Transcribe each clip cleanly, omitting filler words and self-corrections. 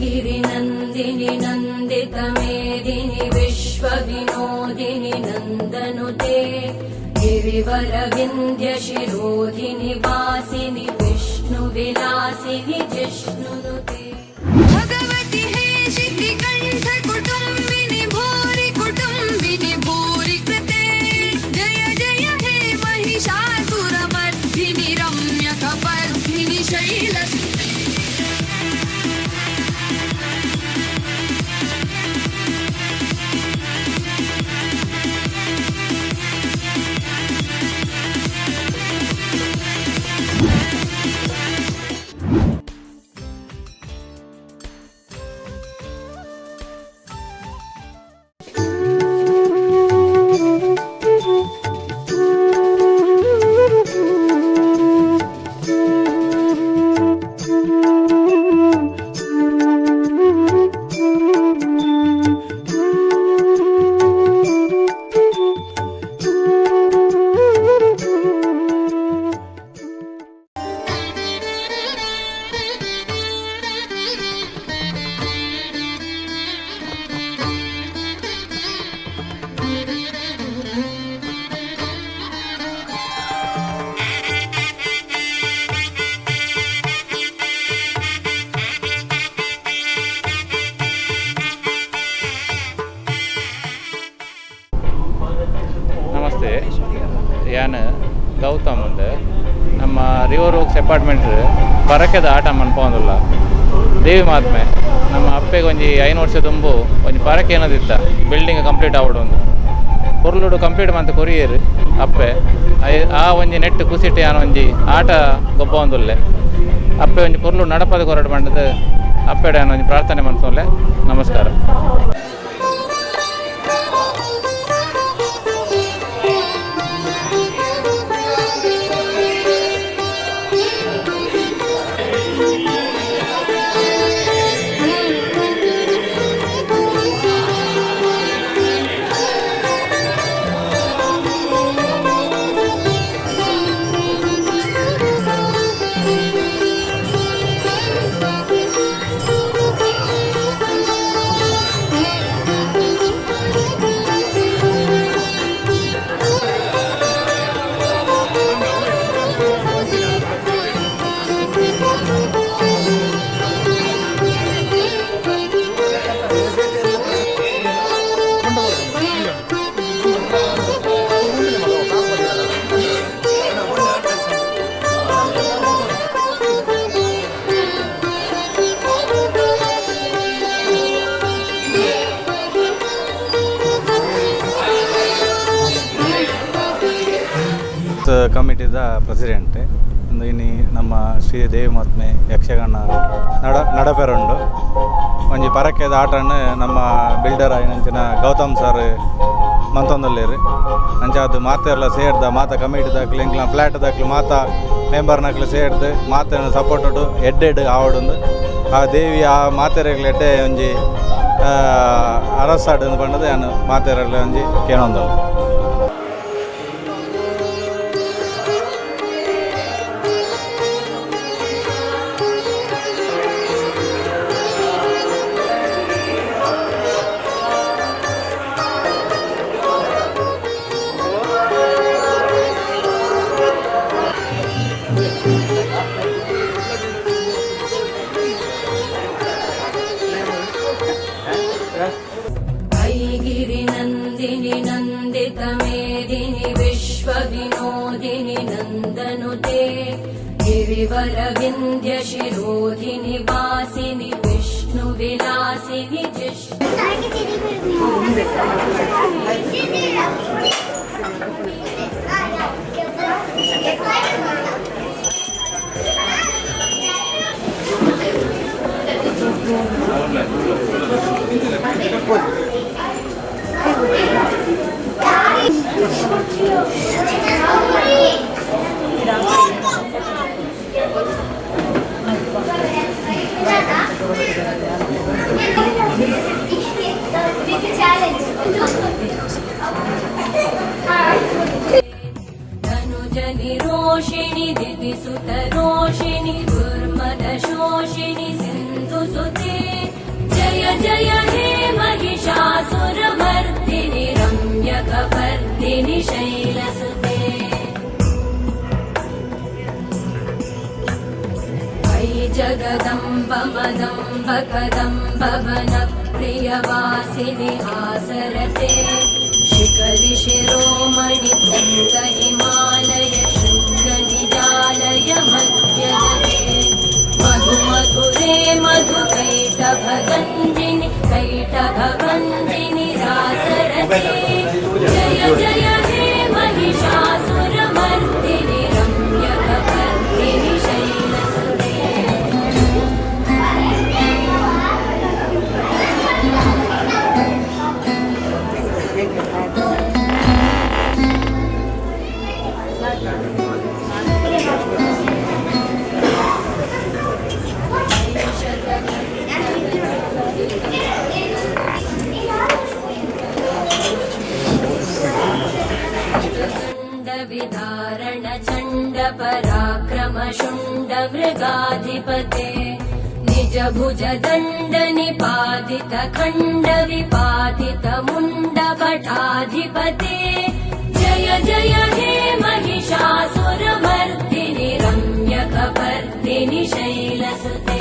गिरिनन्दिनि नन्दितमेदिनि विश्वविनोदिनि नन्दनुते गिरिवरविन्द्यशिरोधिनि वासिनि विष्णुविलासिनि जिष्णुनुते भगवति हे शितिकण्ठ कुटुम्बिनि भूरि कुटुम्बिनि भूरि कृते जय जय हे महिषासुरमर्दिनि रम्यकपर्दिनि शैलसुते ನಮಸ್ತೆ, ಯಾನ್ ಗೌತಮ್ ಉಂಡು ನಮ್ಮ ರಿವರ್ ವರ್ಕ್ಸ್ ಅಪಾರ್ಟ್ಮೆಂಟ್ ಪರಕೆದ ಆಟ ಮನ್ಪೋಂದುಲ್ಲ ದೇವಿ ಮಹಾತ್ಮೆ ನಮ್ಮ ಅಪ್ಪೆಗೆ ಒಂಜಿ 5 ವರ್ಷ ತುಂಬು ಒಂಜಿ ಪರಕೆ ಏನದಿತ್ತ ಬಿಲ್ಡಿಂಗ್ ಕಂಪ್ಲೀಟ್ ಆವಡೊಂದು ಪೊರ್ಲುಡು ಕಂಪ್ಲೀಟ್ ಮಂತ್ ಕೊರಿಯರ್ ಅಪ್ಪೆ ಆ ಒಂಜಿ ನೆಟ್ ಕುಸಿಟ್ಟು ಯಾನ್ ಒಂಜಿ ಆಟ ಗೊಬ್ಬೊಂದುಲ್ಲೆ ಅಪ್ಪೆ ಒಂಜಿ ಪೊರ್ಲು ನಡಪದ ಕೊರಡು ಮಂಡದು ಅಪ್ಪೆಡೆ ಯಾನ್ ಒಂಜಿ ಪ್ರಾರ್ಥನೆ ಮನ್ಸೋಲ್ಲೆ. ನಮಸ್ಕಾರ. ಕಮಿಟಿದ ಪ್ರೆಸಿಡೆಂಟ್ ಇನ್ನು ನಮ್ಮ ಶ್ರೀ ದೇವಿ ಮಹಾತ್ಮೆ ಯಕ್ಷಗಾನ ನಡಪೆರುಂಡು ಒಂಜಿ ಪರಕೆದ ಆಟನ್ನು ನಮ್ಮ ಬಿಲ್ಡರ್ ಆಯ್ನಂಚಿನ ಗೌತಮ್ ಸರ್ ಮಂತೊಂದುಲ್ಲೇರು ಅಂಚ ಅದು ಮಾತೆಲ್ಲ ಸೇರ್ದ ಮಾತ ಕಮಿಟಿದಾಕ್ಲು ಇಂಕ್ಲ ಫ್ಲ್ಯಾಟ್ದಾಕ್ಲು ಮಾತ ಮೆಂಬರ್ನಾಕ್ಲು ಸೇರ್ದು ಮಾತನ್ನು ಸಪೋರ್ಟು ಎಡ್ಡೆಡ್ ಆವಡುಂದು ಆ ದೇವಿ ಆ ಮಾತೆರೆಗ್ಲು ಎಡ್ಡೆ ಒಂಜಿ ಅರಸಾಡು ಪಂಡದು ನಾನು ಮಾತೆರೆಗ್ಲು ಒಂಜಿ ಕೇಳೊಂದು. गिरिनन्दिनि नन्दितमेदिनि विश्वविनोदिनि नन्दनुते गिरिवरविन्द्यशिरोधिनि वासिनि विष्णुविलासिनि challenge. जय हे महिषासुरमर्दिनि रम्यकपर्दिनि शैलसुते अयि जगदम्ब मदम्ब कदम्ब वनप्रियवासिनि आसरते शिखरि शिरोमणि तुङ्ग हिमालय शृङ्गनिजालय मध्यगते मधु मधुरे मधुकैटभगञ्जिनि कैटभभञ्जिनि रासरते जय जय हे महिषासुरमर्दिनि रम्यकपर्दिनि शैलसुते विधारण चण्ड पराक्रम शुण्ड मृगाधिपते निज भुज दण्ड निपातित खण्ड विपातित मुण्ड भटाधिपते जय जय हे महिषासुरमर्दिनि रम्यकपर्दिनि शैलसुते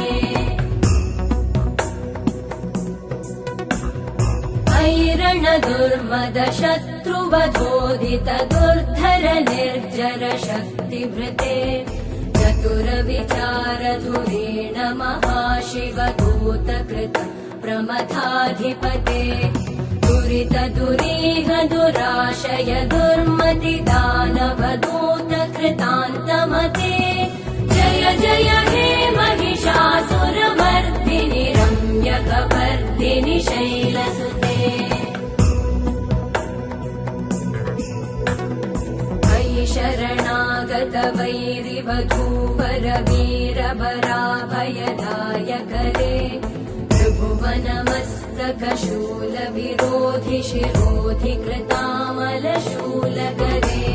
ऐरण दुर्मद शत्रुवधोदित दुर्धर निर्जर शक्तिभृते चतुर विचार धुरेण महाशिव दूत कृत प्रमथाधिपते दुरित दुरीह दुराशय दुर्मति दानव दूत कृतान्तमते जय जय हे महिषासुरमर्दिनि रम्यकपर्दिनि शैलसुते अयि शरणागत वैरिवधूवर वीरबराभयदायकरे त्रिभुवनमस्तक शूल विरोधि शिरोधि कृतामल शूलकरे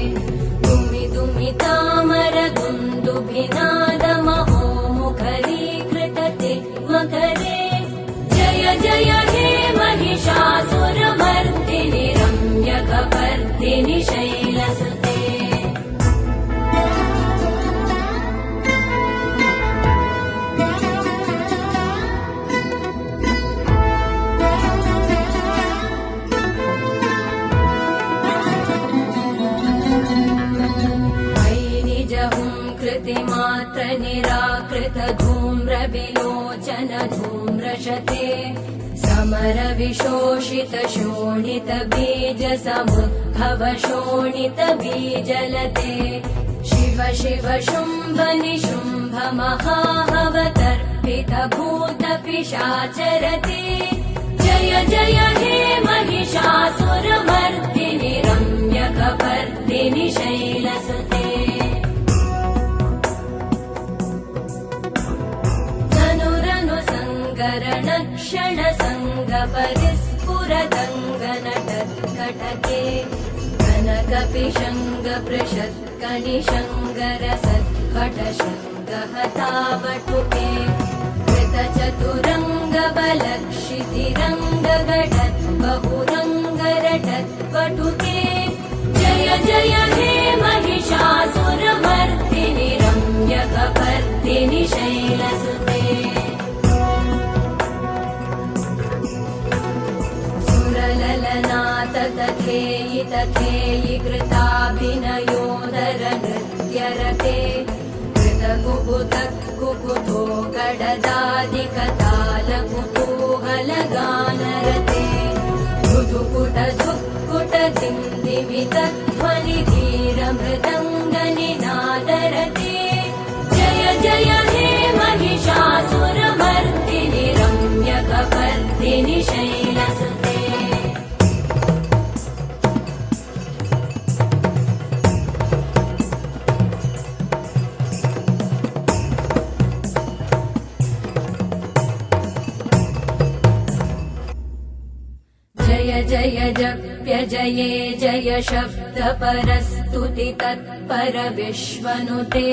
दुमि दुमि तामर दुन्दुभिनाद महोमुखरीकृत तिग्मकरे जय जय हे महिषासुरमर्दिनि रम्यकपर्दिनि शैलसुते कृतिमात्र निराकृत धूम्र विलोचन धूम्रशते समर विशोषित शोणित बीज समुद्भव शोणित बीजलते शिव शिव शुम्भ निशुम्भ महाहवतर्पित भूत पिशाचरते जय जय हे महिषासुरमर्दिनि रम्यकपर्दिनि शैलसुते क्षण संग परिस्फुरदङ्गनटत्कटके कनकपिशङ्ग पृषत्कनिशङ्गर सत्कटशङ्गहतावटुके कृतचतुरङ्ग बलक्षितिरङ्गगटत् बहुरङ्गरटत्पटुके जय जय हे महिषासुरमर्दिनि रम्यकपर्दिनि शैलसुते तथेयि तथेयि कृताभिनयोदर नृत्यरते कृतकुकुत कुकुतो गडदादिकताल कुतूहलगानरते धुधुकुट धुक्कुट दिन्दिमित ध्वनि धीर मृदङ्गनिनादरते जय जय हे महिषासुरमर्दिनि रम्यकपर्दिनि शैलसुते जय जप्य जये जय शब्द परस्तुति तत्पर विश्वनुते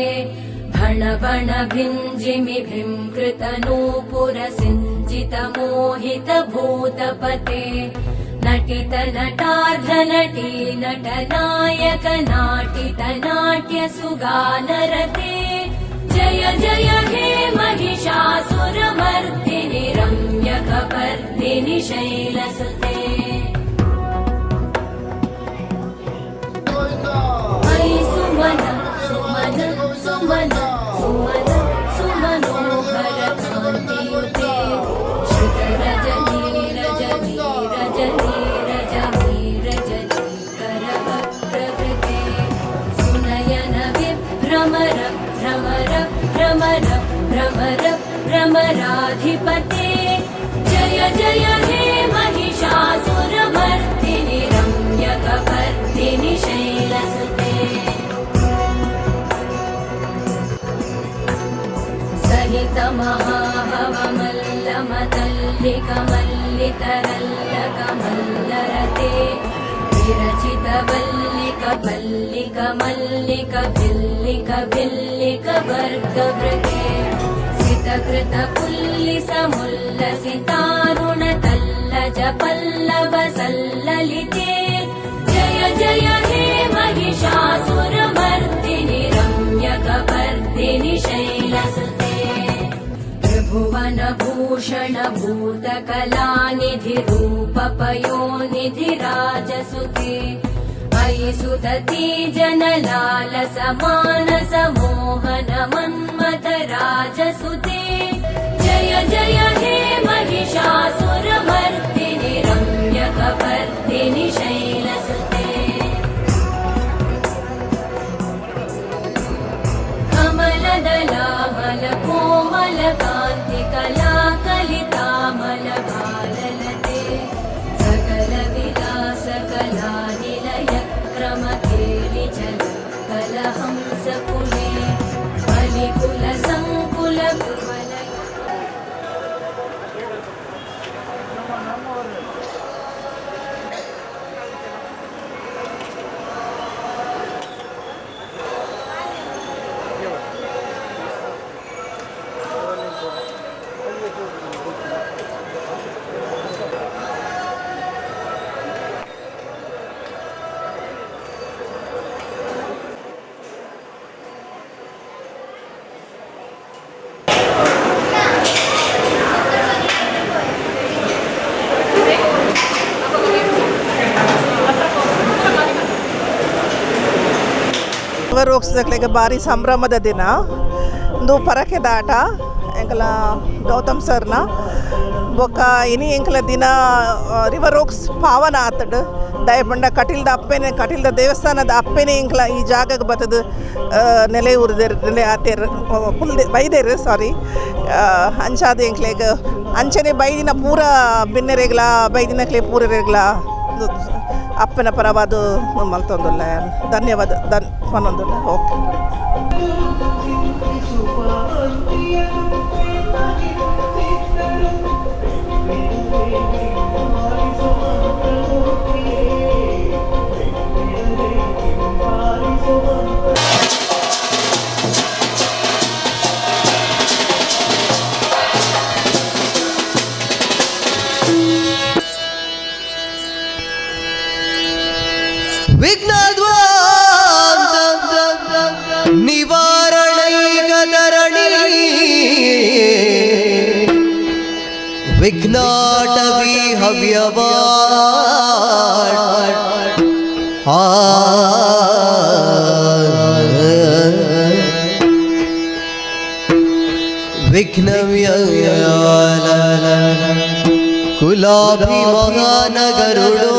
भण भण भिञ्जिमि भीं कृत नूपुर सिञ्च रञ्जित मोहित भूतपते नटित नटार्ध नटी नटनायक नाटित नाट्य सुगानरते जय जय हे महिषासुरमर्दिनि रम्यकपर्दिनि शैलसुते अयि सुमन सुमन सुमन सुमन सुमनोहर कान्तियुते श्रुत रजनी रजनी रजनी रजनी रजनी करवक्त्रकृते सुनयन विभ्रमर भ्रमर भ्रमर भ्रमर भ्रमराधिपते जय जय हे महिषासुरमर्दिनि रम्यकपर्दिनि शैलसुते सहित महाभवमल्लमतल्लिकमल्लितरल्लकमल्लरते विरचित वल्लिक वल्लिक मल्लिक भिल्लिक भिल्लिक वर्गवृते सितकृत पुल्लिस मुल्लसितारुण तल्लज पल्लव सल्ललिते जय जय हे महिषासुरमर्दिनि रम्यकपर्दिनि शैलसुते त्रिभुवन भूषण भूतकलानिधि रूप पयोनिधि राजसुते अयि सुदती जनलालस मानस मोहन मन्मथ राजसुते जय जय हे महिषासुरमर्दिनि रम्यकपर्दिनि शैलसुते कमलदलामल कोमल कान्ति कला कलितामल भाललते सकल विलास कला निलय क्रम केलि चल कलहंस कुले बलिकुल संकुल कुवलय ರೋಗ್ಸಕ್ಕೆ ಭಾರಿ ಸಂಭ್ರಮದ ದಿನ ಒಂದು ಪರಕೆದ ಆಟ ಎಂಕಲ ಗೌತಮ್ ಸರ್ನ ಬೊಕ್ಕ ಇನಿ ಎಂಕಲ ದಿನ ರಿವರ್ ರೋಕ್ಸ್ ಪಾವನ ಆತಡ್ ದಯಪಂಡ ಕಟೀಲ್ದ ದೇವಸ್ಥಾನದ ಅಪ್ಪೆನೆ ಎಂಕಲ ಈ ಜಾಗಕ್ಕೆ ಬತ್ತದ ನೆಲೆ ಉರಿದೇರು ನೆಲೆ ಆತೇರು ಬೈದೇರು ಸಾರಿ ಅಂಚಾದ ಎಂಕ್ಲೆಗ್ ಅಂಚನೆ ಬೈದಿನ ಪೂರ ಬಿನ್ನೆರೆಗ್ಲ ಬೈದಿನಕ್ಲೆ ಪೂರರೆಗ್ಲ ಅಪ್ಪನ ಪರವಾದ ಮಲ್ತೊಂದುಲ್ಲ ಧನ್ಯವಾದ ಮನೊಂದುಲ್ಲ ಓಕೆ विघ्नाटवी हव्यवाट विघ्नव्ययाल कुलाभि महानगरुडो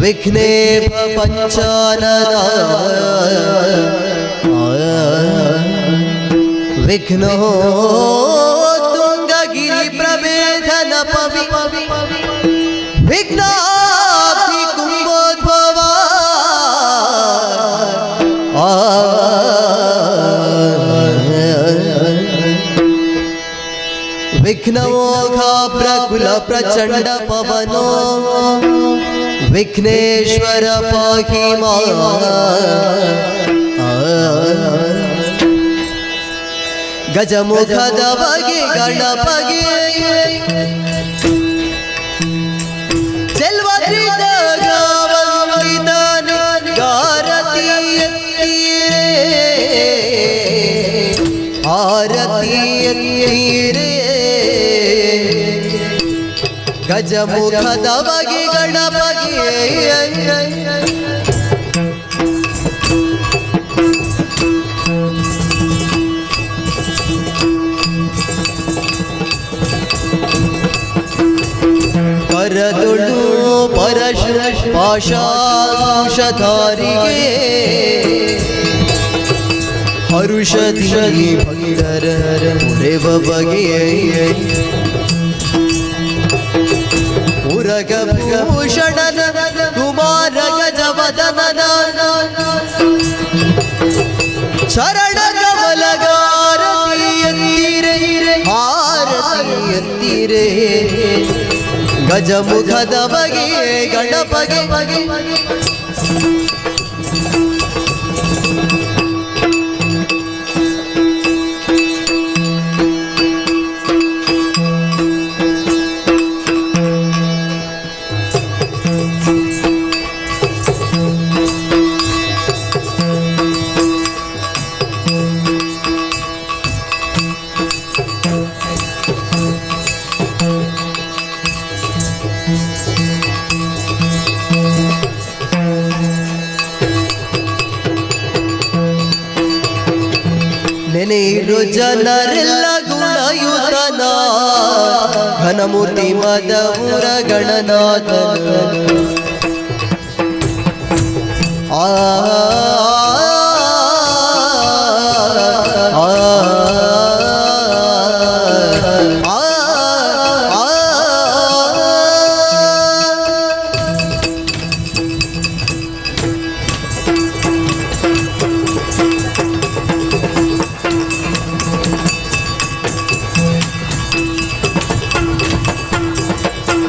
विघ्ने पंचानना विघ्नो प्रवेधन पवि विघ्नाब्धि कुंभोद्भवा विघ्नमोघा प्रकुल प्रचंड पवनो विघ्नेश्वर पाहि मां ಗಜಮುಖದ ಬಗೆ ಗಣಪಗೆ ಚೆಲ್ವತ್ರಿ ಜಗವಂದಿತನ ಗಾರತಿ ಆರತಿ ಎತ್ತೀರೆ ಗಜಮುಖದ ಬಗೆ ಗಣಪಗೆ ಕರದೊಳು ಪರಶು ಪಾಶಾಂಶಧಾರಿಗೆ ಹರುಷದಿ ಭಕ್ತರ ಉರೆವ ಬಗೆಯ ಉರಗಭೂಷಣನ ಕುಮಾರ ಗಜವದನನ ಶರಣ ಕಮಲಗಾರತಿ ಎತ್ತೀರೆ ಆರತಿ ಎತ್ತೀರೆ ಗಜಮುಖದ ಬಗೆ ಗಣಪಗೆ ನೆನೆಯಿರು ಜನರೆಲ್ಲ ಗುಣಯುತನ ಘನಮೂರ್ತಿ ಮದಪುರ ಗಣನಾಥನ ಆ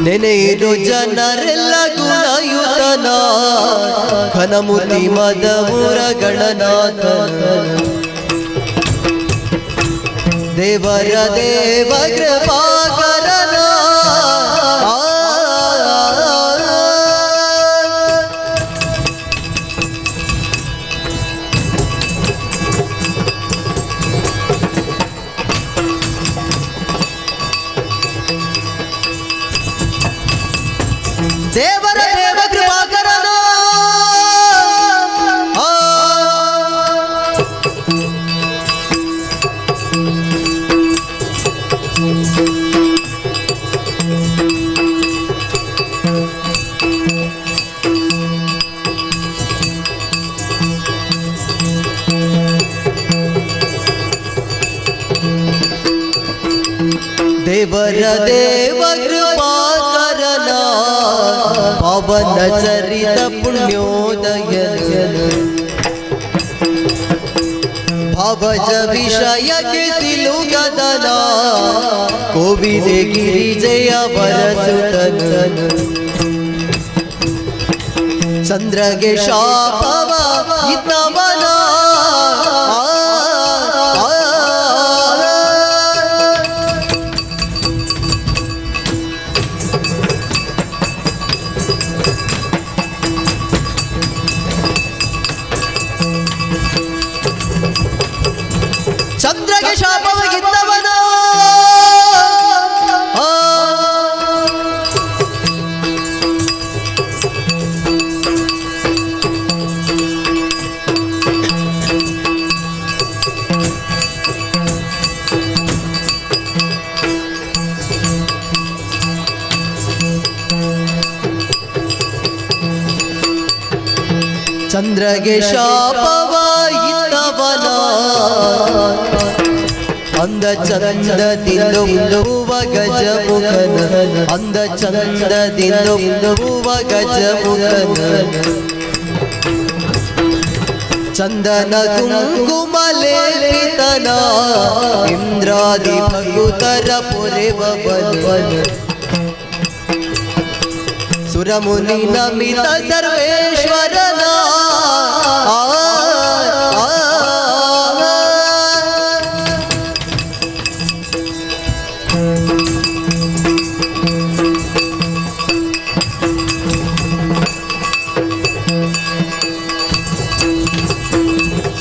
ನೆನೆಯಿರು ಜನರೆಲ್ಲ ಗುಣಯುತನ ಘನಮೂರ್ತಿ ಮದಪುರ ಗಣನಾಥನ ದೇವರ ದೇವ ಕೃಪಾಕರನ ದೇವರ ದೇವ ಕೃಪಾಕರನ ದೇವರ ದೇವ ಕೃಪಾಕರನ ಪವನ ಚರಿತ ಪುಣ್ಯೋದಯನ ಭವಜ ವಿಷಯಕ್ಕೆ ಸಿಲುಗದನ ಕೋವಿದೆ ಗಿರಿಜಯ ವರಸುತನ ಚಂದ್ರಗೆ ಶಾಪವ ಇತ್ತವನ ಚಂದ್ರಗೆ ಶಾಪವಾಗಿದ್ದವನ ಚಂದ್ರಗೆ ಶಾಪವಾಗಿದ್ದವನ ಅಂದ ಚಂದದಿಂದೊಬ್ಬುವ ಗಜಮುಖನ ಅಂದ ಚಂದದಿಂದೊಬ್ಬುವ ಗಜಮುಖನ ಚಂದನ ಕುಂಕುಮ ಲೇಪಿತನ ಇಂದ್ರಾದಿ ಭಗುತರ ಪೊರೆವನ ಸುರಮುನಿ ನಮಿತ ಸರ್ವೇಶ್ವರನ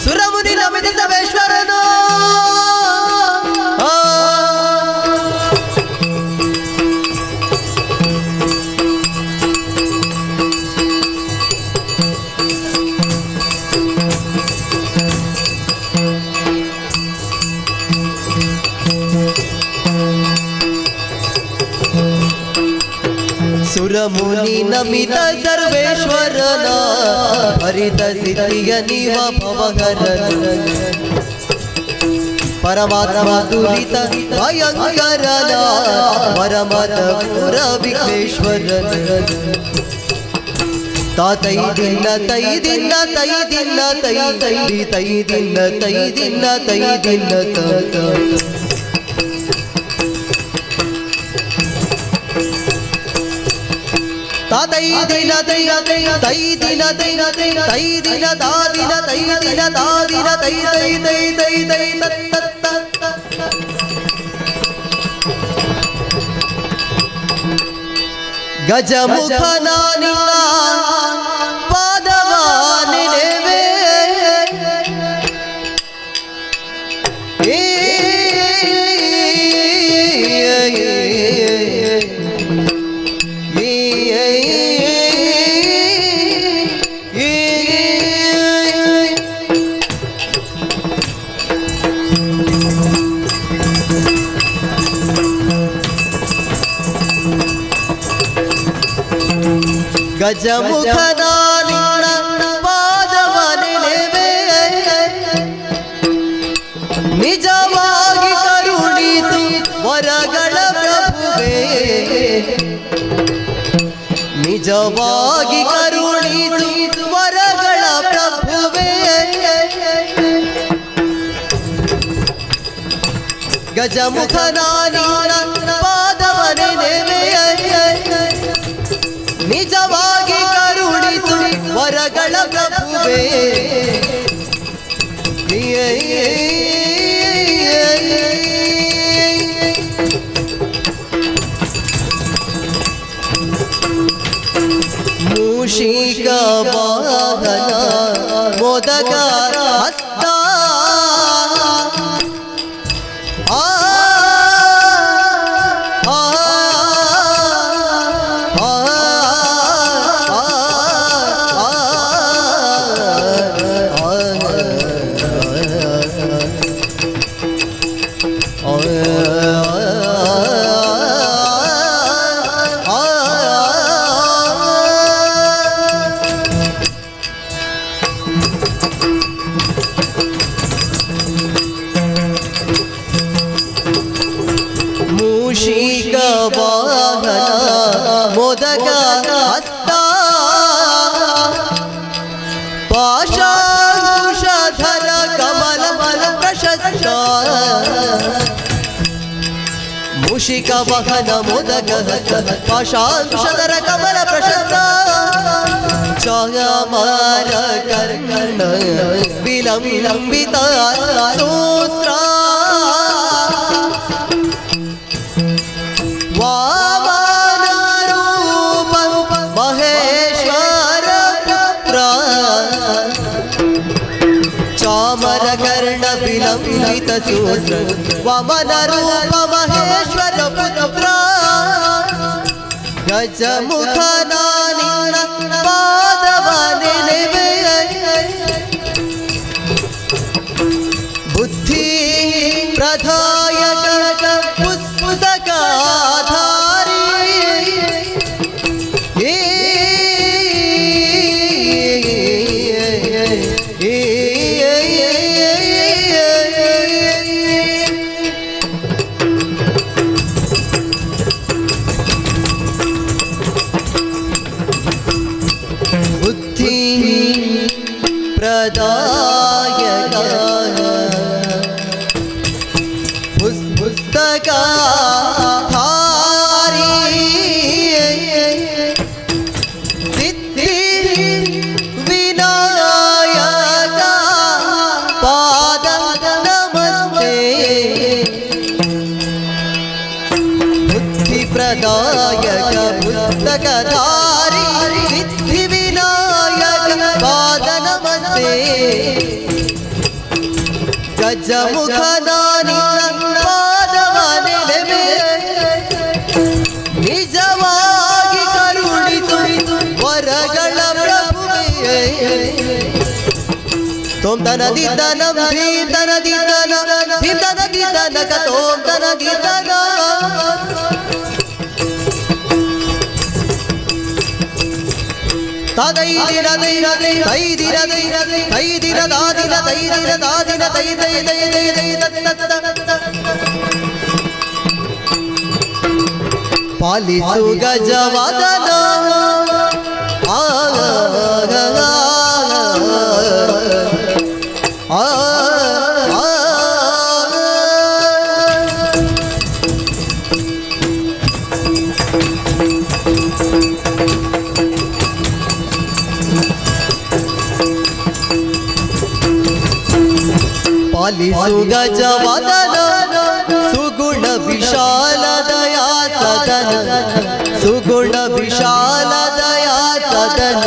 ಸುರಮುನಿ ನಮಿತ ಸರ್ವೇಶ್ವರನು ಸುರಮುನಿ ನಮಿತ ಸರ್ವೇಶ್ವರನ ಹರಿತ ಸಿದ್ಧಿಯ ನೀವ ಭವಹರನ ಪರಮಾತ್ಮ ದುರಿತ ಭಯಂಕರನ ಪರಮತ ಪುರ ವಿಘ್ನೇಶ್ವರನ ತಾತೈ ದಿನ ತೈ ದಿನ ತೈ ದಿನ ತೈ ತೈ ತೈ ದಿನ ತೈ ದಿನ ತೈ ದಿನ ತ ತೈ ದಿನ ತೈ ತೈ ದಿನ ತೈ ತೈ ದಿನ ದಾ ದಿನ ತೈ ದಿನ ದಾ ದಿನ ತೈ ತೈ ತೈ ತೈ ತೈ ತತ್ತ ಗಜಮುಖನ ನಿನ್ನ ಪಾದವ ನೆನೆವೆ ಗಜಮುಖನ ನಿನ್ನ ಪಾದವ ನೆನೆವೆ ನಿಜವಾಗಿ ಕರುಣಿಸು ವರಗಳ ಪ್ರಭುವೇ ನಿಜವಾಗಿ ಕರುಣಿಸು ವರಗಳ ಪ್ರಭುವೇ ಗಜಮುಖನ ನಿನ್ನ ಪಾದವ ನೆನೆವೆ ನಿಜವಾಗಿ ಕರುಣಿಸು ವರಗಳ ಪ್ರಭುವೇ ಮೂಷಿಕ ವಾಹನ ಮೋದಕ ಹಸ್ತ ಮೂಷಿಕ ವಾಹನ ಮೋದಕ ಹಸ್ತ ಪಾಶಾಂಕುಶಧರ ಕಮಲ ಪ್ರಶಸ್ತ ಮೂಷಿಕ ವಾಹನ ಮೋದಕ ಹಸ್ತ ಪಾಶಾಂಕುಶಧರ ಕಮಲ ಪ್ರಶಸ್ತ ಚಾಯಮಾರ ಕರ್ಣ ವಿಲಂಬಿತ ಸೂತ್ರ ವಾಮನ ರೂಪ ಮಹೇಶ್ವರ ಪುತ್ರ ಚಾಮರ ಕರ್ಣ ವಿಲಂಬಿತ ಸೂತ್ರ ವಾಮನ ರೂಪ ಮಹೇಶ್ವರ ಪುತ್ರ ಗಜಮುಖನ ನಿನ್ನ ಪಾದವ ನೆನೆವೆ ಬುದ್ಧಿ ಪ್ರದಾಯಕ ಪುಸ್ತಕಾಧಾರಿ ಪ್ರದಾಯಕ ಪುಸ್ತಕಧಾರಿ ಸಿದ್ಧಿ ವಿನಾಯಕ ಪಾದ ನಮಸ್ತೆ ಗಜಮುಖನಾನಿ ಪಾದವನೆಲೆಮೆ ನಿಜವಾಗಿ ಕರುಣಿಸು ವರಗಳ ಪ್ರಭುವೇ ತೋಂ ತನ ದಿದ್ದನಂ ಭೀಂ ತನ ದಿದ್ದನ ಭೀಂ ತನ ದಿದ್ದನಕ ತೋಂ ತನ ದಿದ್ದನ ತದೈ ದಿನ ದೈನ ತೈ ದಿನ ದೈನ ತೈ ದಿನ ದಾದಿನ ತೈ ದಿನ ದಾದಿನ ತೈ ತೈ ತೈ ತೈ ತೈ ತತ್ತ ಪಾಲಿಸು ಗಜವದನ ಪಾಲಿಸು ಗಜವದನ ಸುಗುಣ ವಿಶಾಲ ದಯಾ ಸದನ ಸುಗುಣ ವಿಶಾಲ ದಯಾ ಸದನ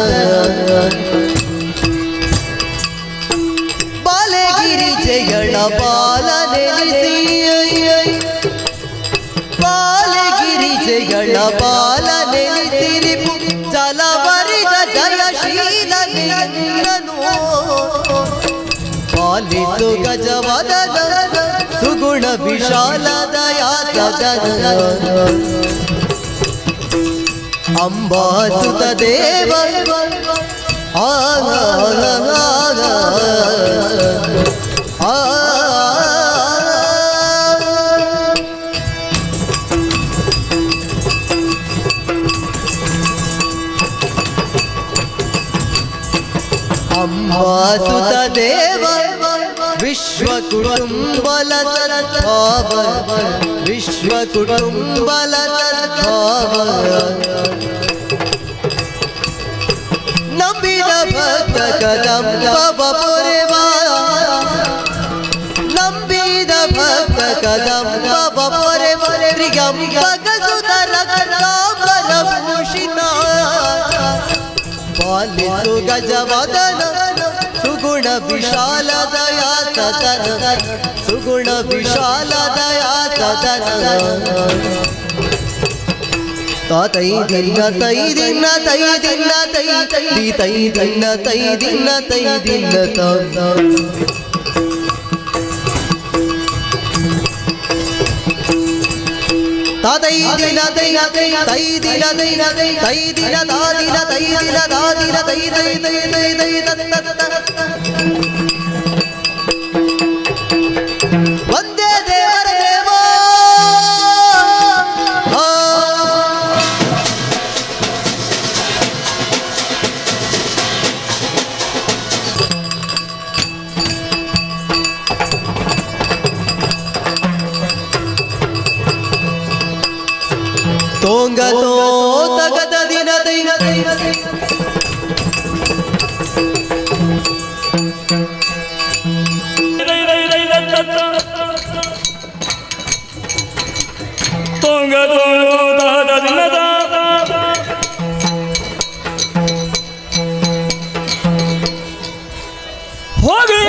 ಬಾಲಗಿರಿ ಜಯಣ ಬಾಲ ನೆಲೆಸಿ ಬಾಲಗಿರಿ ಜಯಣ ಬಾಲ ನೆಲೆಸಿರಿ ಜಲವರಿದ ಜಯಶೀಲ ನಿನ್ನನು ಪಾಲಿಸು ಗಜವದನ ಸುಗುಣ ವಿಶಾಲ ದಯಾ ಸದನ ಅಂಬಾಸುತ ದೇವ ಅಂಬಾಸುತ ದೇವ ವಿಶ್ವ ಕುಟುಂಬಲ ಸದ್ಭಾವ ವಿಶ್ವ ಕುಟುಂಬಲ ಸದ್ಭಾವ ನಂಬಿದ ಭಕ್ತ ಕದಂಬ ಪೊರೆವಾ ನಂಬಿದ ಭಕ್ತ ಕದಂಬ ಪೊರೆವ ತ್ರಿಗಂಬಕ ಸುತರ ಕಾಂಬರ ಭೂಷಿತ ಪಾಲಿಸು ಗಜವದನ ಸುಗುಣ ವಿಶಾಲ ದಯಾ ಸದನ ಸುಗುಣ ವಿಶಾಲ ದಯಾ ಸದನ ತೈ ದಿನ ತೈ ದಿನ ತೈ ದಿನ ತೈ ತೈ ತೈ ದಿನ ತೈ ದಿನ ತೈ ದಿನ ತೈ ದಿನ ತೈ ತೈ ದಿನ ತೈ ದಿನ ದಾದಿನ ತೈ ದಿನ ದಾದಿನ ತೈ ತೈ ತೈ ತೈ ತೈ ತತ್ತ ವಂದೇ ದೇವರ ದೇವ ತೋಂಗ ತೋ ತಗದ ದಿನ ದೈನ ತೋಂಗ ತೋದ ದಿನದ ಹೋಗಿ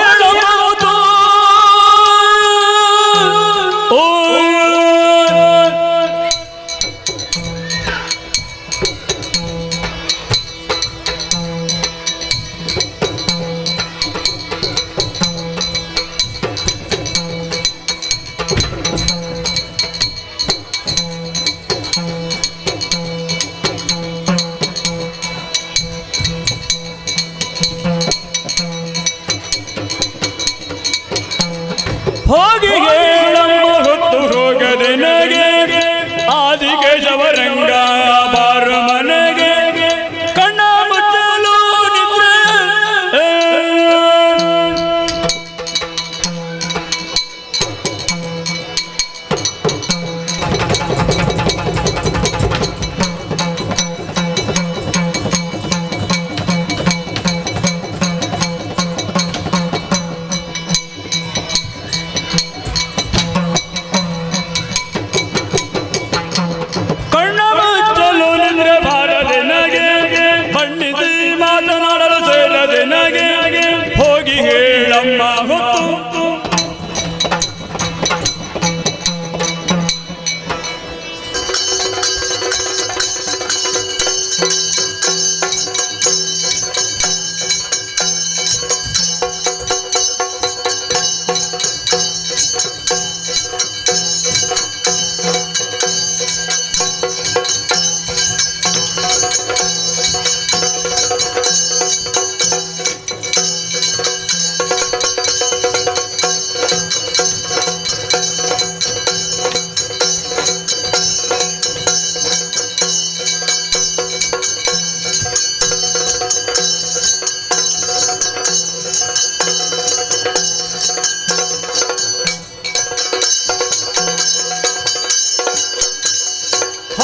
ಹೋಗಿ ಹೇಳಮ್ಮ ಹೊತ್ತು ಹೋಗದೆ ನಗೆ ಆದಿಕೇಶವರಂಗ ಬಾರು ಮನೆಗೆ ಕಣ್ಣ ಮುಚ್ಚಲು ನಿದ್ರೆ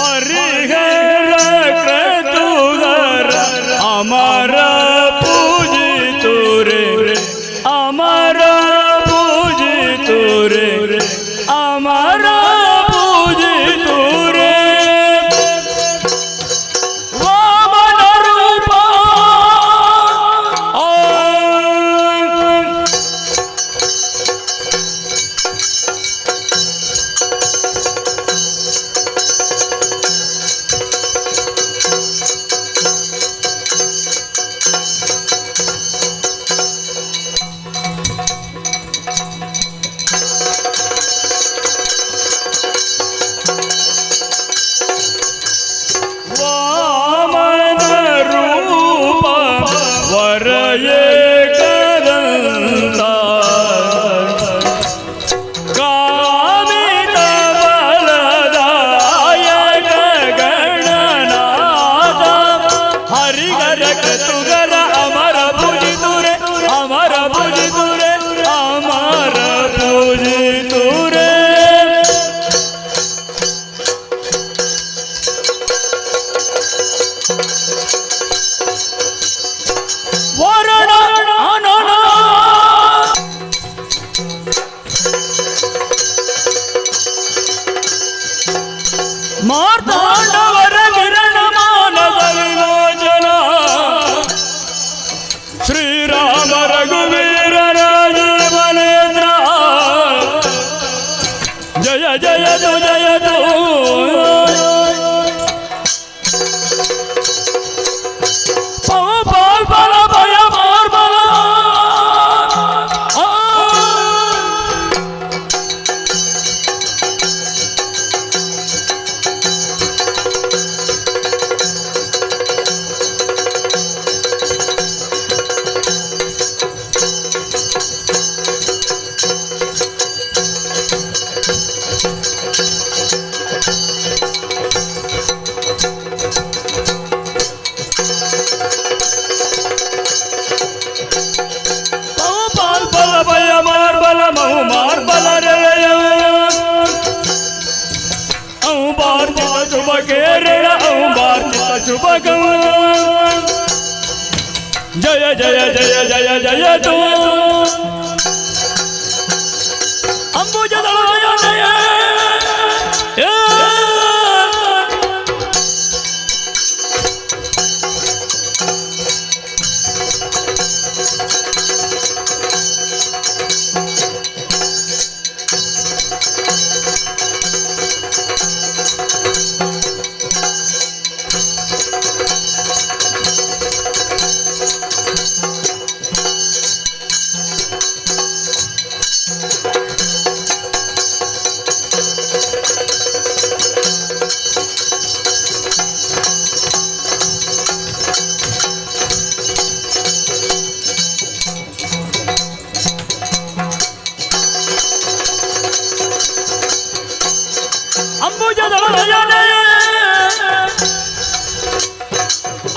हरिहर क्रतुगर अमर पूजितु रे अमर पूजितु रे अमर पूजितु रे वामन रूप वामन रूप वर एकदंता कामित बलदायक गणनाथ हरिहर क्रतुगर अमर पूजितु रे अमर पूजितु रे अमर पूजितु रे वरण अनना मार्तांडवर किरण मानस विमोचन श्रीराम रघुवीर राजीव नेत्र जय जय तु जय तु पाल बल भय मार बल पाल बल भय मार बल महु मार बल रे भारतीय शुभ केरळ भारतीय शुभ जय जय जय जय जय तू अंबुज दलय जय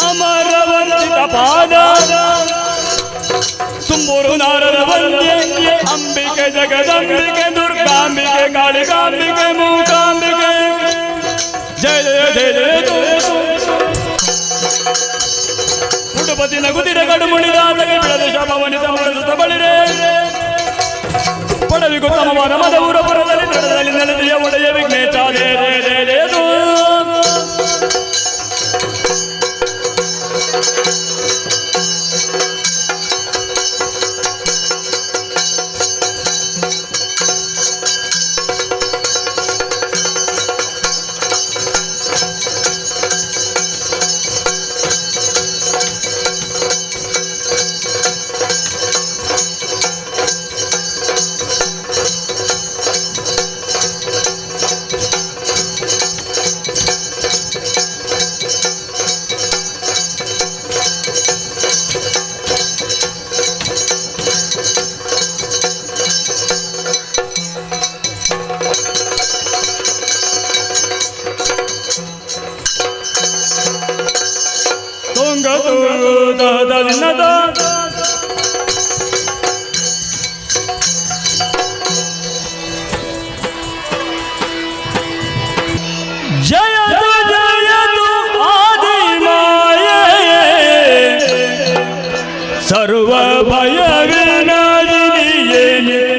अमर वंदित पाद तुम्बुरु नारद वंद्ये अंबिके जगदंबिके दुर्गांबिके कालिकांबिके मूकांबिके जय जय जय जय तू पुटपति नगुतिर गडमुनि रातगे बिळद शापवनिತ ಮನಸುತ ಬಳಿರೆ ಪಡವಿಗೂ ತಮವಾದ ಮದವೂರ ಪುರದಲ್ಲಿ ನಡೆದಲ್ಲಿ ನೆಲೆದಿಯ ಒಡೆಯ ವಿಘ್ನೇಶ ಜಯ ಜಯ ಜಯ ಜಯ ತೂ जय ಸರ್ವ ಭಯವಿನಾಶಿನಿಯೇ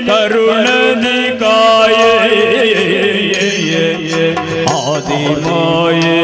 ಕರುಣದಿ ಕಾಯೇ ಆದಿಮಾಯೇ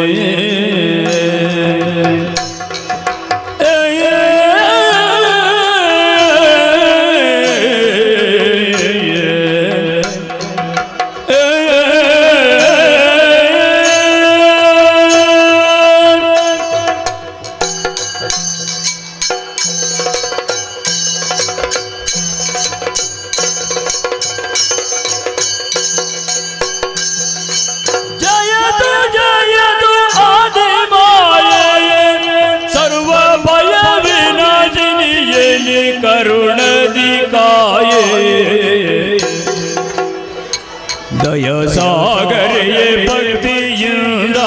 ಕರುಣದಿ ಕಾಯೇ ದಯ ಸಾಗರೆಯೇ ಭಕ್ತಿಯಿಂದ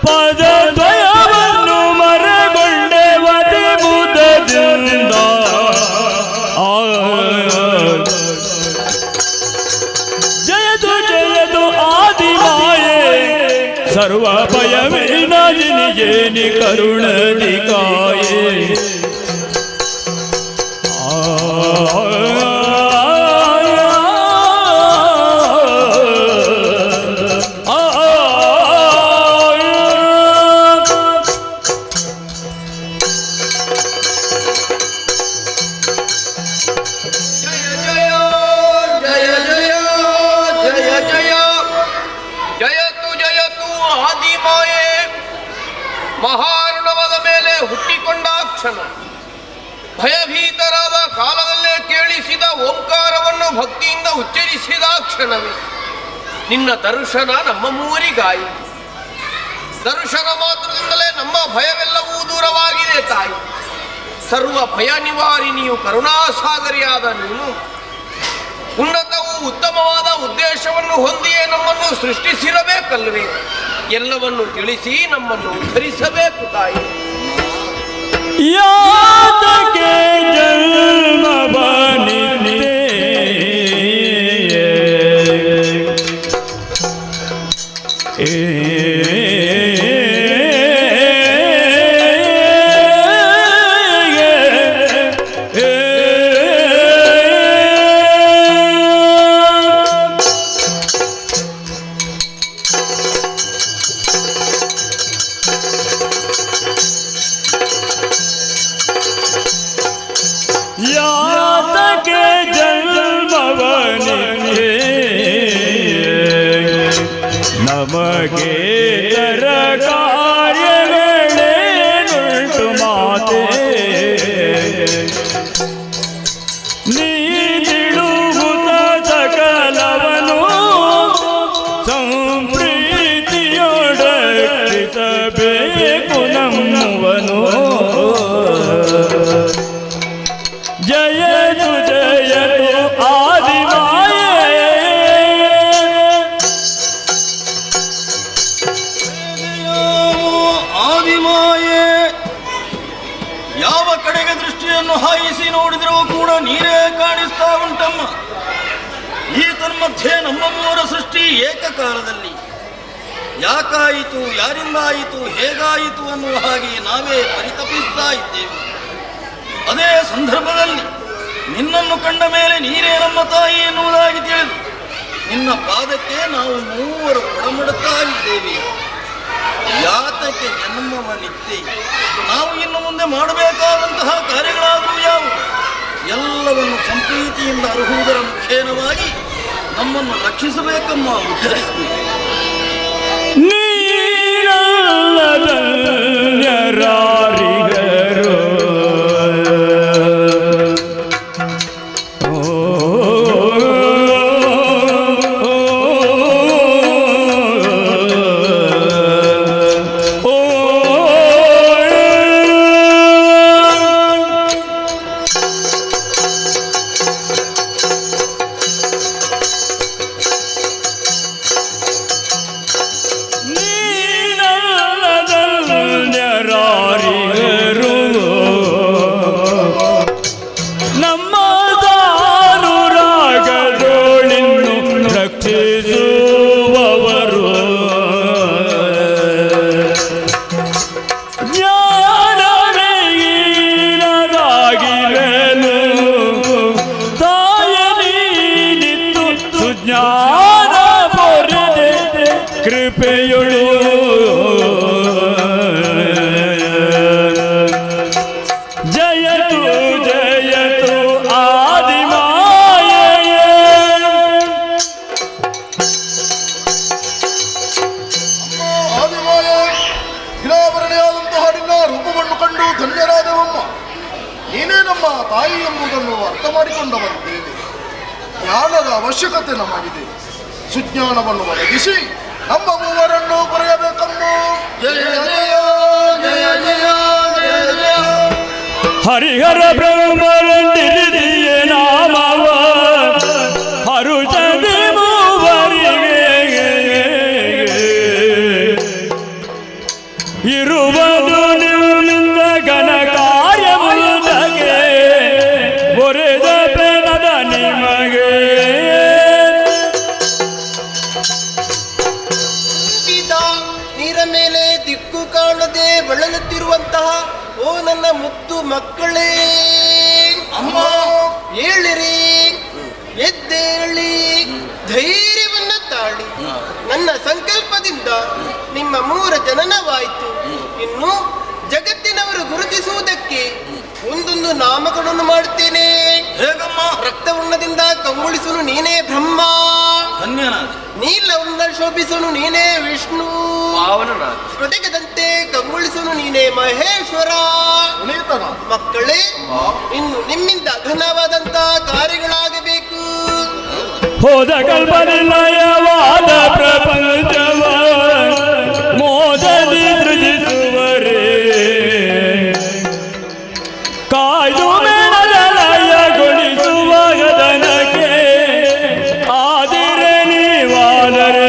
ಪದದ್ವಯವನ್ನು ಮರಗೊಂಡೆ ವದೆ ಮುದದಿಂದ ಜಯದು ಜಯದು ಆದಿಮಾಯೇ ಸರ್ವ ಭಯವಿನಾಶಿನಿಯೇ ನಿ ಕರುಣದಿ ಕಾಯೇ ಮಹಾರ್ಣವದ ಮೇಲೆ ಹುಟ್ಟಿಕೊಂಡ ಕ್ಷಣ ಭಯಭೀತರಾದ ಕಾಲದಲ್ಲೇ ಕೇಳಿಸಿದ ಓಂಕಾರವನ್ನು ಭಕ್ತಿಯಿಂದ ಉಚ್ಚರಿಸಿದ ಕ್ಷಣವೇ ನಿನ್ನ ದರ್ಶನ ನಮ್ಮ ಮೂವರಿಗಾಯಿ. ದರ್ಶನ ಮಾತ್ರದಿಂದಲೇ ನಮ್ಮ ಭಯವೆಲ್ಲವೂ ದೂರವಾಗಿದೆ ತಾಯಿ. ಸರ್ವ ಭಯ ನಿವಾರಿಣಿಯು ಕರುಣಾಸಾಗರಿಯಾದ ನೀನು ಉನ್ನತವೂ ಉತ್ತಮವಾದ ಉದ್ದೇಶವನ್ನು ಹೊಂದಿಯೇ ನಮ್ಮನ್ನು ಸೃಷ್ಟಿಸಿರಬೇಕಲ್ವೇ? ಎಲ್ಲವನ್ನು ತಿಳಿಸಿ ನಮ್ಮನ್ನು ಉದ್ಧರಿಸಬೇಕು ತಾಯಿ. ಯಾತಕ್ಕೆ ಜನ್ಮ ಬನಿತೆ ಯಾತಕ್ಕೆ ಜನ್ಮವನಿಗೆ ನಮಗೆ ತರ ಕಾರ್ಯಗಳೇನುಂಟು ಮಾತೆ ನೀ ತಿಳುಗುತ್ತ ಸಕಲವನು ಸಂಪ್ರೀತಿಯೊಡಗಿಸಬೇಕು ನಮ್ಮವನು. ಜಯತು ಜಯತು ಆದಿಮಾಯೇ ಆದಿಮಾಯೇ ಯಾವ ಕಡೆಗೆ ದೃಷ್ಟಿಯನ್ನು ಹಾಯಿಸಿ ನೋಡಿದರೂ ಕೂಡ ನೀರೇ ಕಾಣಿಸ್ತಾ ಉಂಟಮ್ಮ. ಈ ತನ್ಮಧ್ಯೆ ನಮ್ಮ ಮೂವರ ಸೃಷ್ಟಿ ಏಕಕಾಲದಲ್ಲಿ ಯಾಕಾಯಿತು, ಯಾರಿಂದಾಯಿತು, ಹೇಗಾಯಿತು ಅನ್ನುವ ಹಾಗೆ ನಾವೇ ಪರಿತಪಿಸ್ತಾ ಇದ್ದೇವೆ. ಅದೇ ಸಂದರ್ಭದಲ್ಲಿ ನಿನ್ನನ್ನು ಕಂಡ ಮೇಲೆ ನೀರೇ ನಮ್ಮ ತಾಯಿ ಎನ್ನುವುದಾಗಿ ತಿಳಿದು ನಿನ್ನ ಪಾದಕ್ಕೆ ನಾವು ಮೂವರು ಕೊಡಮಡುತ್ತಾ ಇದ್ದೇವೆ. ಯಾತಕ್ಕೆ ಜನ್ಮವನಿತ್ತೆ, ನಾವು ಇನ್ನು ಮುಂದೆ ಮಾಡಬೇಕಾದಂತಹ ಕಾರ್ಯಗಳಾದರೂ ಯಾವುವು ಎಲ್ಲವನ್ನು ಸಂಪ್ರೀತಿಯಿಂದ ಅರ್ಹುವುದರ ಮುಖೇನವಾಗಿ ನಮ್ಮನ್ನು ರಕ್ಷಿಸಬೇಕಮ್ಮ, ಉದ್ಧರಿಸಬೇಕು. ನೀರಲ್ಲದನ್ಯರಾರಿಗರು ಕೃಪೆಯೊಳು ಜಯತು ಜಯತು ಆದಿಮಾಯೇ ಆದಿಮಾಯ ಹಿರಾವರಣೆಯಾದಂತಹ ನಿನ್ನ ರೂಪವನ್ನು ಕಂಡು ಧನ್ಯರಾದವಮ್ಮ. ನೀನೇ ನಮ್ಮ ತಾಯಿ ಎಂಬುದನ್ನು ಅರ್ಥ ಮಾಡಿಕೊಂಡವರಿದ್ದೇವೆ. ಜ್ಞಾನದ ಅವಶ್ಯಕತೆ ನಮಗಿದೆ. ಸುಜ್ಞಾನವನ್ನು ಒದಗಿಸಿ ನಮ್ಮ ಮೂವರನ್ನು ಬರೆಯಬೇಕಮ್ಮ. ಜಯ ಜಯ ಜಯ ಜಯ ಜಯ ಜಯ. ಹರಿಹರ ಬ್ರಹ್ಮರಂದಿರಿಯೇ ನಾಮವ ಹರುಷದಿ ಮೂವರಿಗೆ ಇರುವುದು ನಿನ್ನ ಘನ ಕಾರ್ಯವುದಗೆ ಒರೆದ ಪ್ರೇಮದ ನಿಮಗೆ ನೀರ ಮೇಲೆ ದಿಕ್ಕು ಕಾಣದೆ ಬಳಲುತ್ತಿರುವಂತಹ ಓ ನನ್ನ ಮುತ್ತು ಮಕ್ಕಳೇ, ಅಮ್ಮ ಏಳಿರಿ, ಎದ್ದೇಳಿ, ಧೈರ್ಯವನ್ನು ತಾಳಿ. ನನ್ನ ಸಂಕಲ್ಪದಿಂದ ನಿಮ್ಮ ಮೂರ ಜನನವಾಯಿತು. ಇನ್ನು ಜಗತ್ತಿನವರು ಗುರುತಿಸುವುದಕ್ಕೆ ಒಂದೊಂದು ನಾಮಗಳನ್ನು ಮಾಡುತ್ತೇನೆ. ಹೇಗಮ್ಮ? ರಕ್ತವರ್ಣದಿಂದ ಕಂಗೊಳಿಸುನು ನೀನೇ ಬ್ರಹ್ಮ, ಧನ್ಯನಾದ. ನೀಲವರ್ಣ ಶೋಭಿಸುನು ನೀನೇ ವಿಷ್ಣು, ಪಾವನನಾದ. ಹೃದಯದಂತೆ ಕಂಗೊಳಿಸುನು ನೀನೇ ಮಹೇಶ್ವರ. ಪುನೀತನಾದ. ಮಕ್ಕಳೇ, ಇನ್ನು ನಿಮ್ಮಿಂದ ಘನವಾದಂತ ಕಾರ್ಯಗಳಾಗಬೇಕು. ಹೋದ ಕಲ್ಪನಿಲಯವಾದ ಪ್ರಪಂಚವ ಮೋದದಿ ಸೃಜಿಸುವರೇ ಕಾಯ್ದು ಮೇಳಲಯಗೊಳಿಸುವ ಗದನಕ್ಕೆ ಆದಿರೆ ನೀವಾದರೆ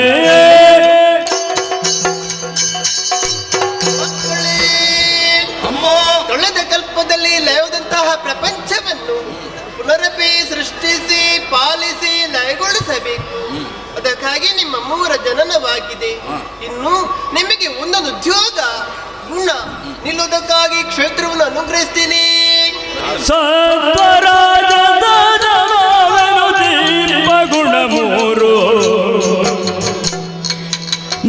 ಮಕ್ಕಳೇ, ಅಮ್ಮ ಕಳೆದ ಕಲ್ಪದಲ್ಲಿ ಲಯವಾದಂತಹ ಪ್ರಪಂಚವನ್ನು ಪುನರಪಿ ಸೃಷ್ಟಿಸಿ ಪಾಲಿಸಿ ಲಯಗೊಳಿಸಬೇಕು. ಅದಕ್ಕಾಗಿ ನಿಮ್ಮ ಮೂರ ಜನನವಾಗಿದೆ. ಇನ್ನು ನಿಮಗೆ ಒಂದೊಂದು ಉದ್ಯೋಗ ಗುಣ ನಿಲ್ಲುವುದಕ್ಕಾಗಿ ಕ್ಷೇತ್ರವನ್ನು ಅನುಗ್ರಹಿಸ್ತೀನಿ. ಸತ್ವರಾಜನು ದೀಪ ಗುಣ ಮೂರು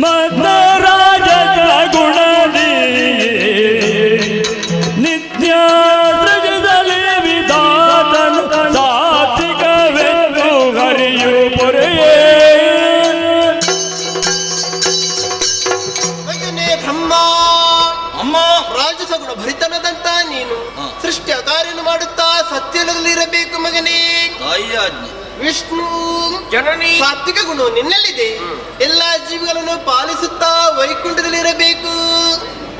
ಮದ ರಾಜದ ಗುಣದಿ ನಿತ್ಯ ಸೃಜದಲ್ಲಿ ವಿಧಾತನು ಸಾತ್ವಿಕವೆಂದು ಹರಿಯು ಪೊರೆಯೇ ಮಗನೇ ಬ್ರಹ್ಮ, ಅಮ್ಮ ರಾಜಸಗುಣ ಭರಿತನದಂತ ನೀನು ಸೃಷ್ಟಿಯ ಕಾರ್ಯವನ್ನು ಮಾಡುತ್ತಾ ಸತ್ಯದಲ್ಲಿರಬೇಕು ಮಗನೇ. ತಾಯಿಯ ಆಜ್ಞೆ. ವಿಷ್ಣು ಜನನಿ ಸಾತ್ವಿಕ ಗುಣವು ನಿನ್ನಲ್ಲಿದೆ. ಎಲ್ಲಾ ಜೀವಿಗಳನ್ನು ಪಾಲಿಸುತ್ತಾ ವೈಕುಂಠದಲ್ಲಿರಬೇಕು.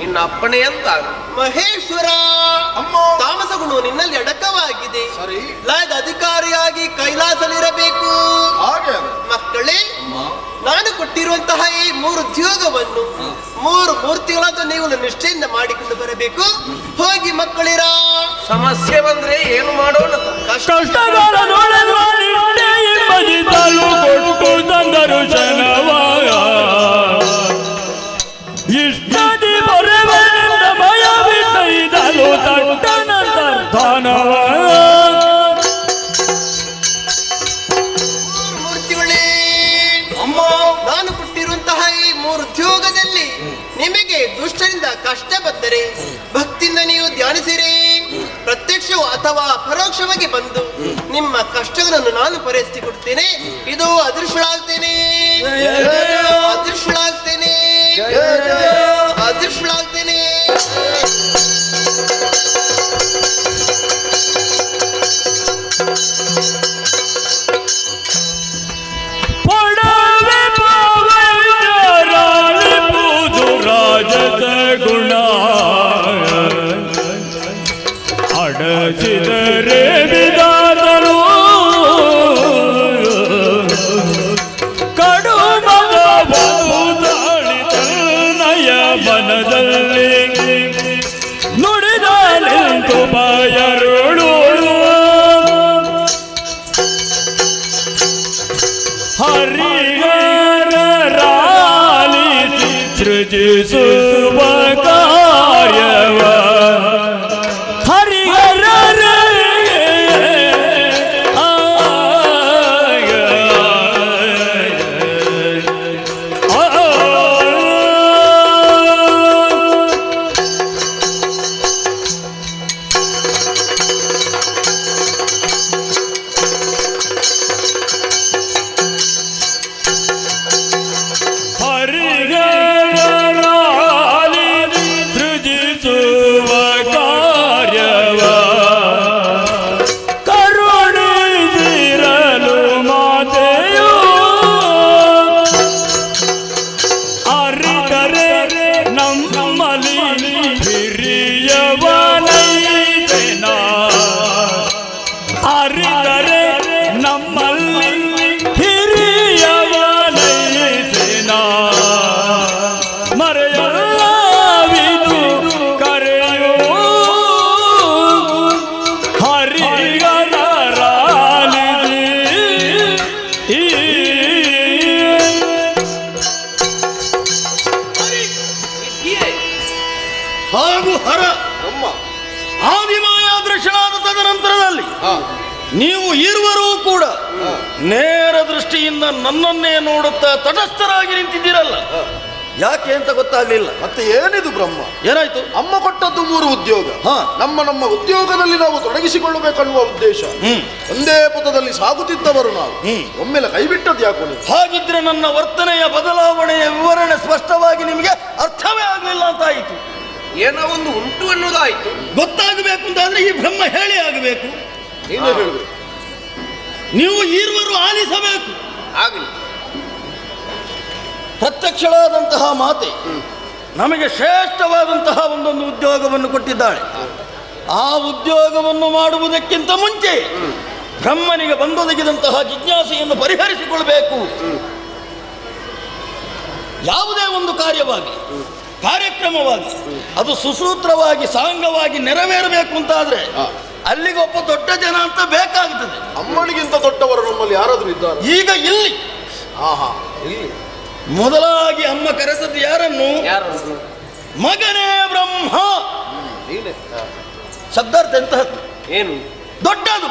ನಿನ್ನ ಅಪ್ಪಣೆ ಅಂತ. ಮಹೇಶ್ವರ ಅಮ್ಮ ತಾಮಸ ಗುಣವು ನಿನ್ನಲ್ಲಿ ಅಡಕವಾಗಿದೆ. ಸರಿ. ಲಯದ ಅಧಿಕಾರಿಯಾಗಿ ಕೈಲಾಸಲಿರಬೇಕು. ಹಾಗೆ ಮಕ್ಕಳೇ, ಅಮ್ಮ ನಾನು ಕೊಟ್ಟಿರುವಂತಹ ಈ ಮೂರು ಉದ್ಯೋಗವನ್ನು ಮೂರು ಮೂರ್ತಿಗಳಾದ ನೀವು ನಿಷ್ಠೆಯಿಂದ ಮಾಡಿಕೊಂಡು ಬರಬೇಕು. ಹೋಗಿ ಮಕ್ಕಳಿರ. ಸಮಸ್ಯೆ ಬಂದ್ರೆ ಏನು ಮಾಡೋಣ? ಕಷ್ಟಗಳ ನೋಡಲು ಕೊಟ್ಟು ತಂದರು ಜನವಾಗ ಇಷ್ಟದಿ ಬರಬರಿಂದ ಭಯವಿದ್ದಲು ತಟ್ಟನ ತರ್ಧಾನವ ಮೂರ್ತಿಗಳೇ, ಅಮ್ಮ ನಾನು ಕೊಟ್ಟಿರುವಂತಹ ಈ ಮೂರು ಉದ್ಯೋಗದಲ್ಲಿ ನಿಮಗೆ ದುಷ್ಟರಿಂದ ಕಷ್ಟ ಬಂದರೆ ಭಕ್ತಿಯಿಂದ ನೀವು ಧ್ಯಾನಿಸಿರಿ. ಪ್ರತ್ಯಕ್ಷವು ಅಥವಾ ಪರೋಕ್ಷವಾಗಿ ಬಂದು ನಿಮ್ಮ ಕಷ್ಟಗಳನ್ನು ನಾನು ಪರಿಹರಿಸಿಕೊಡ್ತೇನೆ. ಇದು ಅದೃಷ್ಟಳಾಗ್ತೇನೆ, ಅದೃಷ್ಟಳಾಗ್ತೇನೆ, ಅದೃಷ್ಟಳಾಗ್ತೇನೆ. ಪೊಡವೆ ಪವರಾಳಿ ಪೂಜು ರಾಜದ ಗುಣ ಅಡಚಿದರೆ ವಿಧಾನರು ಕಡು ಮಗವಾಳಿ ತನ್ನಯ ಮನದಲ್ಲಿ ನುಡಿದ ನಿಂತು ಬಯರುಳು ಹರಿಹರ ರಾಲಿಸಿ ಸೃಜಿಸುವ ಕಾರ್ಯವ ಹರಿಹರ ಹರ ಬ್ರಹ್ಮ ಆದಿಮಾಯ ದೃಶ್ಯನಾದ ತದನಂತರದಲ್ಲಿ ನೀವು ಇರುವರೂ ಕೂಡ ನೇರ ದೃಷ್ಟಿಯಿಂದ ನನ್ನನ್ನೇ ನೋಡುತ್ತಾ ತಟಸ್ಥರಾಗಿ ನಿಂತಿದ್ದೀರಲ್ಲ, ಯಾಕೆ ಅಂತ ಗೊತ್ತಾಗ್ಲಿಲ್ಲ. ಮತ್ತೆ ಏನಿದು ಬ್ರಹ್ಮ? ಏನಾಯ್ತು? ಅಮ್ಮ ಕೊಟ್ಟದ್ದು 3 ಉದ್ಯೋಗ. ನಮ್ಮ ಉದ್ಯೋಗದಲ್ಲಿ ನಾವು ತೊಡಗಿಸಿಕೊಳ್ಳಬೇಕನ್ನುವ ಉದ್ದೇಶ. ಒಂದೇ ಪಥದಲ್ಲಿ ಸಾಗುತ್ತಿದ್ದವರು ನಾವು ಒಮ್ಮೆಲೆ ಕೈಬಿಟ್ಟದ್ದು ಯಾಕೋ? ಹಾಗಿದ್ರೆ ನನ್ನ ವರ್ತನೆಯ ಬದಲಾವಣೆಯ ವಿವರಣೆ ಸ್ಪಷ್ಟವಾಗಿ ನಿಮಗೆ ಅರ್ಥವೇ ಆಗಲಿಲ್ಲ ಅಂತ ಆಯಿತು. ಏನೋ ಒಂದು ಉಂಟು ಅನ್ನೋದಾಯ್ತು. ಗೊತ್ತಾಗಬೇಕು ಅಂತಾದ್ರೆ ಈ ಬ್ರಹ್ಮ ಹೇಳಿ ಆಗಬೇಕು. ನೀನೇ ಹೇಳಬೇಕು. ನೀವು ಈರುವರು ಆಲಿಸಬೇಕು. ಆಗಲಿ. ಪ್ರತ್ಯಕ್ಷಳಾದಂತಹ ಮಾತೆ ನಮಗೆ ಶ್ರೇಷ್ಠವಾದಂತಹ ಒಂದೊಂದು ಉದ್ಯೋಗವನ್ನು ಕೊಟ್ಟಿದ್ದಾಳೆ. ಆ ಉದ್ಯೋಗವನ್ನು ಮಾಡುವುದಕ್ಕಿಂತ ಮುಂಚೆ ಬ್ರಹ್ಮನಿಗೆ ಬಂದೊದಗಿದಂತಹ ಜಿಜ್ಞಾಸೆಯನ್ನು ಪರಿಹರಿಸಿಕೊಳ್ಬೇಕು. ಯಾವುದೇ ಒಂದು ಕಾರ್ಯವಾಗಿ, ಕಾರ್ಯಕ್ರಮವಾಗಿ ಅದು ಸುಸೂತ್ರವಾಗಿ ಸಾಂಗವಾಗಿ ನೆರವೇರಬೇಕು ಅಂತಾದ್ರೆ ಅಲ್ಲಿಗೊಬ್ಬ ದೊಡ್ಡ ಜನ ಅಂತ ಬೇಕಾಗ್ತದೆ. ಅಮ್ಮನಿಗಿಂತ ದೊಡ್ಡವರು ನಮ್ಮಲ್ಲಿ ಯಾರಾದರೂ ಇದ್ದಾರೆ? ಈಗ ಇಲ್ಲಿ ಇಲ್ಲಿ ಮೊದಲಾಗಿ ಅಮ್ಮ ಕರೆದದ್ದು ಯಾರನ್ನು? ಮಗನೇ ಬ್ರಹ್ಮ. ನೀನೆ ಶಬ್ದಾರ್ಥ ಎಂತಹದ್ದು? ಏನು? ದೊಡ್ಡದು.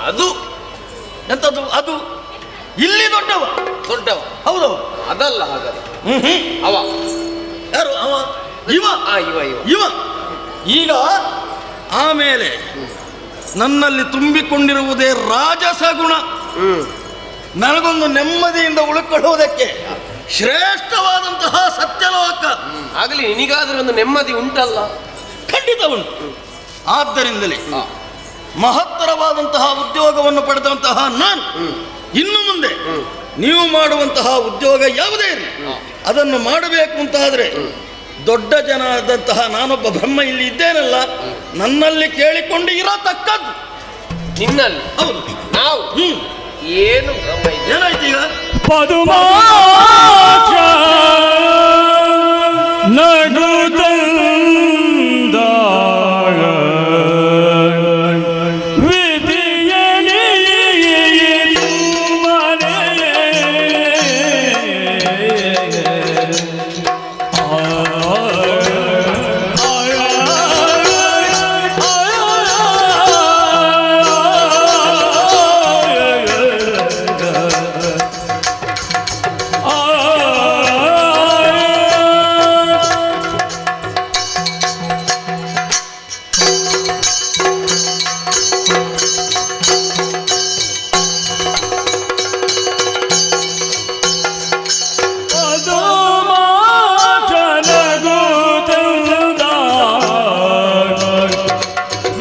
ಅದು ಎಂತದ್ದು? ಅದು ಇಲ್ಲಿ ದೊಡ್ಡವ. ದೊಡ್ಡವ? ಹೌದು. ಅದಲ್ಲ ಹಾಗಾದ್ರೆ. ಅವ ಯಾರು? ಅವ ಇವ. ಇವ ಇವ ಇವ. ಈಗ ಆಮೇಲೆ ನನ್ನಲ್ಲಿ ತುಂಬಿಕೊಂಡಿರುವುದೇ ರಾಜಸ ಗುಣ. ನನಗೊಂದು ನೆಮ್ಮದಿಯಿಂದ ಉಳ್ಕೊಳ್ಳುವುದಕ್ಕೆ ಶ್ರೇಷ್ಠವಾದಂತಹ ಸತ್ಯಲೋಕ. ಆಗಲಿ, ನಿನಗಾದ್ರೆ ಒಂದು ನೆಮ್ಮದಿ ಉಂಟಲ್ಲ? ಖಂಡಿತ ಉಂಟು. ಆದ್ದರಿಂದಲೇ ಮಹತ್ತರವಾದಂತಹ ಉದ್ಯೋಗವನ್ನು ಪಡೆದಂತಹ ನಾನು ಇನ್ನು ಮುಂದೆ ನೀವು ಮಾಡುವಂತಹ ಉದ್ಯೋಗ ಯಾವುದೇ ಇರಲಿ ಅದನ್ನು ಮಾಡಬೇಕು ಅಂತಾದರೆ ದೊಡ್ಡ ಜನದಂತಹ ನಾನೊಬ್ಬ ಬ್ರಹ್ಮ ಇಲ್ಲಿ ಇದ್ದೇನಲ್ಲ, ನನ್ನಲ್ಲಿ ಕೇಳಿಕೊಂಡು ಇರತಕ್ಕದ್ದು. ನಿನ್ನಲ್ಲಿ? ಹೌದು. ನಾವು ಏನು ಬ್ರಹ್ಮ? ಏನಾಯ್ತು ಈಗ? ಪದುಮಾಚ ನಗುತ್ತಂದ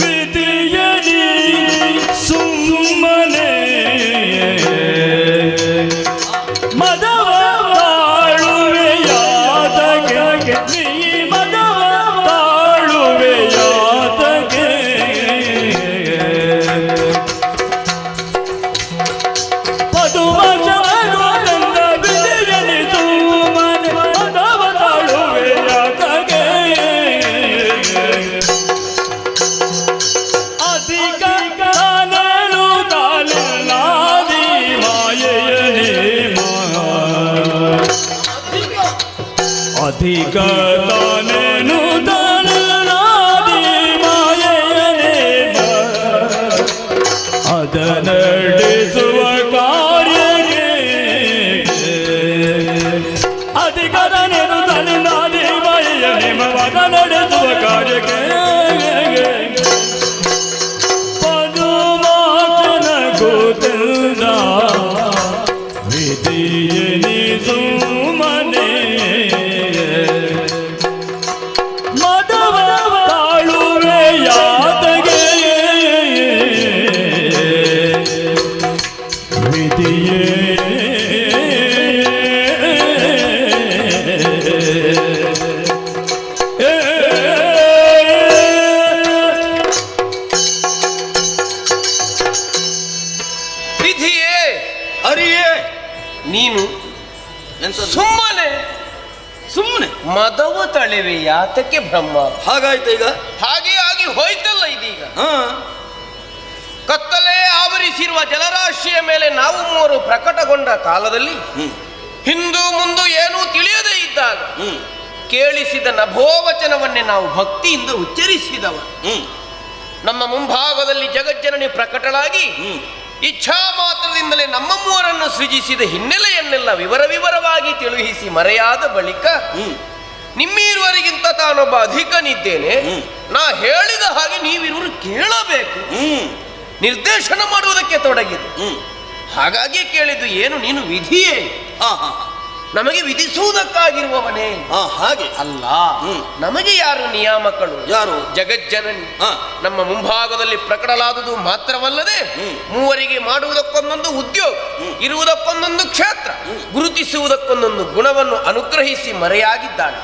ವಿಧಿಯಲಿ ಮನೆ ಅಧಿಕತಾನೇನು ದಾನನಾದಿ ಮಾಯೆಯನೇ ಅದ ನಡೆಸುವ ಕಾರ್ಯಕ್ಕೆ ಅಧಿಕತಾನೇನು ದಾನನಾದಿ ಮಾಯೆಯನೇ ಅದ ನಡೆಸುವ ಕಾರ್ಯಕ್ಕೆ ಪದುಮಾಚನ ಗೋತಂದ ವಿಧಿಯನಿಸು ಮನೆ ನೀನು ಸುಮ್ಮನೆ ಸುಮ್ಮನೆ ಮದವ ತಳೆವೆ ಯಾತಕ್ಕೆ ಬ್ರಹ್ಮ? ಹಾಗಾಯ್ತು ಈಗ? ಹಾಗೆ ಆಗಿ ಹೋಯ್ತಲ್ಲ ಇದೀಗ. ಕತ್ತಲೆ ಆವರಿಸಿರುವ ಜಲರಾಶಿಯ ಮೇಲೆ ನಾವು ಮೂವರು ಪ್ರಕಟಗೊಂಡ ಕಾಲದಲ್ಲಿ ಹಿಂದು ಮುಂದು ಏನೂ ತಿಳಿಯದೇ ಇದ್ದಾಗ ಕೇಳಿಸಿದ ನಭೋವಚನವನ್ನೇ ನಾವು ಭಕ್ತಿಯಿಂದ ಉಚ್ಚರಿಸಿದವ. ನಮ್ಮ ಮುಂಭಾಗದಲ್ಲಿ ಜಗಜ್ಜನನಿ ಪ್ರಕಟಳಾಗಿ ಇಚ್ಛಾ ಮಾತ್ರದಿಂದಲೇ ನಮ್ಮ ಮೂವರನ್ನು ಸೃಜಿಸಿದ ಹಿನ್ನೆಲೆಯನ್ನೆಲ್ಲ ವಿವರವಾಗಿ ತಿಳುಹಿಸಿ ಮರೆಯಾದ ಬಳಿಕ ನಿಮ್ಮಿರುವರಿಗಿಂತ ತಾನೊಬ್ಬ ಅಧಿಕನಿದ್ದೇನೆ, ನಾ ಹೇಳಿದ ಹಾಗೆ ನೀವಿರುವರು ಕೇಳಬೇಕು, ನಿರ್ದೇಶನ ಮಾಡುವುದಕ್ಕೆ ತೊಡಗಿದೆ. ಹಾಗಾಗಿ ಕೇಳಿದ್ದು ಏನು, ನೀನು ವಿಧಿಯೇ ನಮಗೆ ವಿಧಿಸುವುದಕ್ಕಾಗಿರುವವನೇ? ಹಾಗೆ ಅಲ್ಲ, ನಮಗೆ ಯಾರು ನಿಯಾಮಕಳು? ಯಾರು? ಜಗಜ್ಜನನಿ. ನಮ್ಮ ಮುಂಭಾಗದಲ್ಲಿ ಪ್ರಕಟಲಾದುದು ಮಾತ್ರವಲ್ಲದೆ ಮೂವರಿಗೆ ಮಾಡುವುದಕ್ಕೊಂದೊಂದು ಉದ್ಯೋಗ, ಇರುವುದಕ್ಕೊಂದೊಂದು ಕ್ಷೇತ್ರ, ಗುರುತಿಸುವುದಕ್ಕೊಂದೊಂದು ಗುಣವನ್ನು ಅನುಗ್ರಹಿಸಿ ಮರೆಯಾಗಿದ್ದಾಳೆ.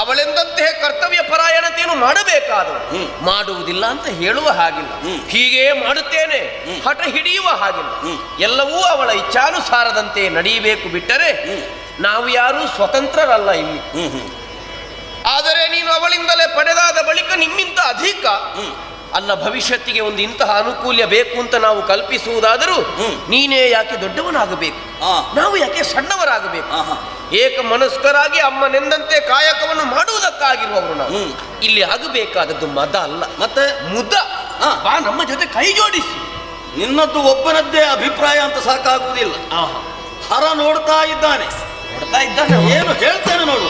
ಅವಳೆಂದಂತೆ ಕರ್ತವ್ಯ ಪರಾಯಣತೆಯನ್ನು ಮಾಡಬೇಕಾದಳು, ಮಾಡುವುದಿಲ್ಲ ಅಂತ ಹೇಳುವ ಹಾಗಿಲ್ಲ, ಹೀಗೆ ಮಾಡುತ್ತೇನೆ ಹಠ ಹಿಡಿಯುವ ಹಾಗಿಲ್ಲ. ಎಲ್ಲವೂ ಅವಳ ಇಚ್ಛಾನುಸಾರದಂತೆ ನಡೆಯಬೇಕು, ಬಿಟ್ಟರೆ ನಾವು ಯಾರೂ ಸ್ವತಂತ್ರರಲ್ಲ ಇಲ್ಲಿ. ಆದರೆ ನೀನು ಅವಳಿಂದಲೇ ಪಡೆದಾದ ಬಳಿಕ ನಿಮ್ಮಿಂದ ಅಧಿಕ ಅಲ್ಲ, ಭವಿಷ್ಯತ್ತಿಗೆ ಒಂದು ಇಂತಹ ಅನುಕೂಲ್ಯ ಬೇಕು ಅಂತ ನಾವು ಕಲ್ಪಿಸುವುದಾದರೂ ನೀನೇ ಯಾಕೆ ದೊಡ್ಡವನಾಗಬೇಕು, ನಾವು ಯಾಕೆ ಸಣ್ಣವರಾಗಬೇಕು? ಏಕ ಮನಸ್ಕರಾಗಿ ಅಮ್ಮನೆಂದಂತೆ ಕಾಯಕವನ್ನು ಮಾಡುವುದಕ್ಕಾಗಿರುವವರು ನಾವು. ಇಲ್ಲಿ ಆಗಬೇಕಾದದ್ದು ಮದ ಅಲ್ಲ, ಮತ್ತೆ ಮುದ. ಬಾ ನಮ್ಮ ಜೊತೆ ಕೈ ಜೋಡಿಸಿ. ನಿನ್ನದ್ದು ಒಬ್ಬನದ್ದೇ ಅಭಿಪ್ರಾಯ ಅಂತ ಸಾಕಾಗುವುದಿಲ್ಲ. ಹರ ನೋಡ್ತಾ ಇದ್ದಾನೆ, ಏನು ಹೇಳ್ತೇನೆ ನೋಡು.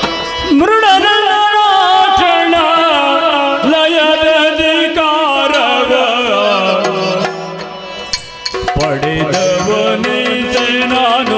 ಮೃಡನಾಚರಣ ಲಯದಧಿಕಾರವ ಪಡೆದವನೈತೆ ನಾನು.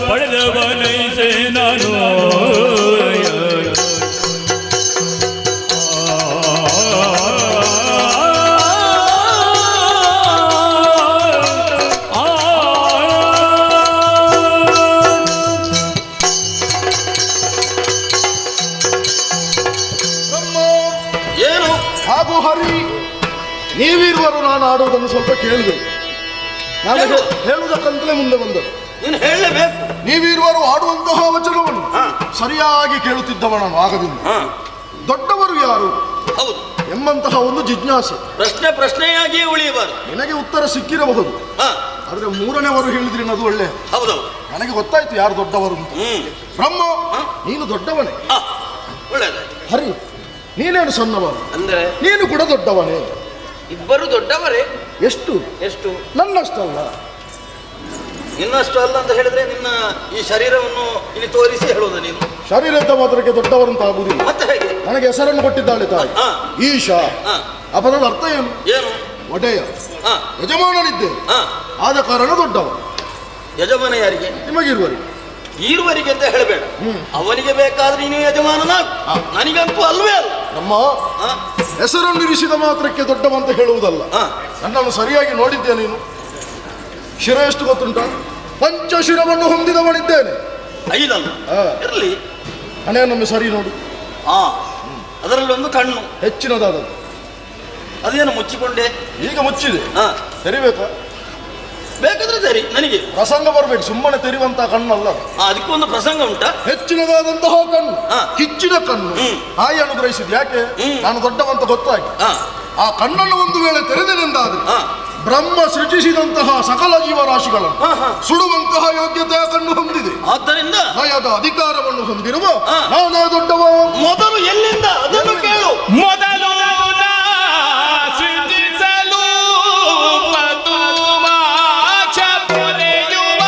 ಪಡೆದವನೈತೆ ನಾನು. ಏನು ಹಾಗೂ ಹರಿ, ನೀವಿರುವರು ನಾನು ಆಡುವುದನ್ನು ಸ್ವಲ್ಪ ಕೇಳಿದೆ. ನಾನು ಹೇಳುವುದಕ್ಕಂತಲೇ ಮುಂದೆ ಬಂದರು. ನೀನು ಹೇಳಲೇಬೇಕು. ನೀವಿರುವರು ಆಡುವಂತಹ ವಚನವನ್ನು ಸರಿಯಾಗಿ ಕೇಳುತ್ತಿದ್ದವ ನಾನು ಆಗದಿಂದ. ದೊಡ್ಡವರು ಯಾರು ಹೌದು ಎಂಬಂತಹ ಒಂದು ಜಿಜ್ಞಾಸೆ, ಪ್ರಶ್ನೆಯಾಗಿಯೇ ಉಳಿಯಬಾರದು. ನಿನಗೆ ಉತ್ತರ ಸಿಕ್ಕಿರಬಹುದು, ಆದ್ರೆ ಮೂರನೇವರು ಹೇಳಿದ್ರಿ ಅದು ಒಳ್ಳೆ. ಹೌದೌದು, ನನಗೆ ಗೊತ್ತಾಯ್ತು ಯಾರು ದೊಡ್ಡವರು ಅಂತ. ಬ್ರಹ್ಮ, ನೀನು ದೊಡ್ಡವನೇ. ಒಳ್ಳೆಯದ. ಹರಿ, ನೀನೇನು ಸಣ್ಣವನು ಅಂದ್ರೆ ನೀನು ಕೂಡ ದೊಡ್ಡವನೇ. ಇಬ್ಬರು ದೊಡ್ಡವರೇ. ಎಷ್ಟು? ಎಷ್ಟು? ನನ್ನಷ್ಟಲ್ಲ. ನಿನ್ನಷ್ಟು ಅಲ್ಲ ಅಂತ ಹೇಳಿದ್ರೆ ನಿನ್ನ ಈ ಶರೀರವನ್ನು ಇಲ್ಲಿ ತೋರಿಸಿ ಹೇಳೋದು ನೀನು. ಶರೀರದ ಮಾತ್ರಕ್ಕೆ ದೊಡ್ಡವರಂತ ಆಗುವುದಿಲ್ಲ. ಮತ್ತೆ ಹೇಗೆ? ನನಗೆ ಹೆಸರನ್ನು ಕೊಟ್ಟಿದ್ದಾಳೆ ತಾಯಿ ಈಶಾ. ಆ ಪದದ ಅರ್ಥ ಏನು? ಏನು? ಒಡೆಯ, ಯಜಮಾನನಿದ್ದೇನೆ, ಆದ ಕಾರಣ ದೊಡ್ಡವ. ಯಜಮಾನ ಯಾರಿಗೆ? ನಿಮಗಿರುವರಿಗೆ. ಈರುವರಿಗೆ ಅಂತ ಹೇಳಬೇಡ. ಅವನಿಗೆ ಬೇಕಾದ್ರೆ ನೀನು ಯಜಮಾನನಾಗು, ನನಗಂತೂ ಅಲ್ವೇ ಅಲ್ಲ. ನಮ್ಮ ಹೆಸರನ್ನು ಇರಿಸಿದ ಮಾತ್ರಕ್ಕೆ ದೊಡ್ಡವಂತ ಹೇಳುವುದಲ್ಲ. ನನ್ನನ್ನು ಸರಿಯಾಗಿ ನೋಡಿದ್ದೆ ನೀನು. ಶಿರ ಎಷ್ಟು ಗೊತ್ತುಂಟ? ಪಂಚಶಿರವನ್ನು ಹೊಂದಿದವನಿದ್ದೇನೆ. 5 ಅಲ್ಲ ಇರಲಿ. ಹಣೆಯನ್ನೊಮ್ಮೆ ಸರಿ ನೋಡು. ಅದರಲ್ಲೊಂದು ಕಣ್ಣು ಹೆಚ್ಚಿನದಾದದ್ದು. ಅದೇನು ಮುಚ್ಚಿಕೊಂಡೆ? ಈಗ ಮುಚ್ಚಿದೆ, ತೆರಿಬೇಕಾ? ಬೇಕಾದ್ರೆ ಸರಿ ನನಗೆ ಪ್ರಸಂಗ ಬರ್ಬೇಕು, ಸುಮ್ಮನೆ ತೆರೆಯುವಂತ ಕಣ್ಣಲ್ಲ. ಅದಕ್ಕೊಂದು ಪ್ರಸಂಗ ಉಂಟಾ? ಹೆಚ್ಚಿನದಾದಂತಹ ಕಣ್ಣು, ಹಾ. ಕಿಚ್ಚಿನ ಕಣ್ಣು. ಹಾಯಿ ಅನುಗ್ರಹಿಸಿದ್ ಯಾಕೆ? ನಾನು ದೊಡ್ಡವಂತ ಗೊತ್ತಾಗಿ ಆ ಕಣ್ಣನ್ನು ಒಂದು ವೇಳೆ ತೆರೆದನೆಂದಾದ್ರೆ ಬ್ರಹ್ಮ ಸೃಜಿಸಿದಂತಹ ಸಕಲ ಜೀವರಾಶಿಗಳನ್ನು ಸುಡುವಂತಹ ಯೋಗ್ಯತೆಯ ಕಣ್ಣು ಹೊಂದಿದೆ. ಆದ್ದರಿಂದ ನಯದ ಅಧಿಕಾರವನ್ನು ಹೊಂದಿರುವ ನಾನೇ ದೊಡ್ಡವ. ಮೊದಲು ಎಲ್ಲಿಂದ ಅದನ್ನು ಕೇಳು. ಮೊದಲು ಸೃಜಿಸಲು ಮಧುಮಾಕ್ಷ ಪೊರೆಯುವ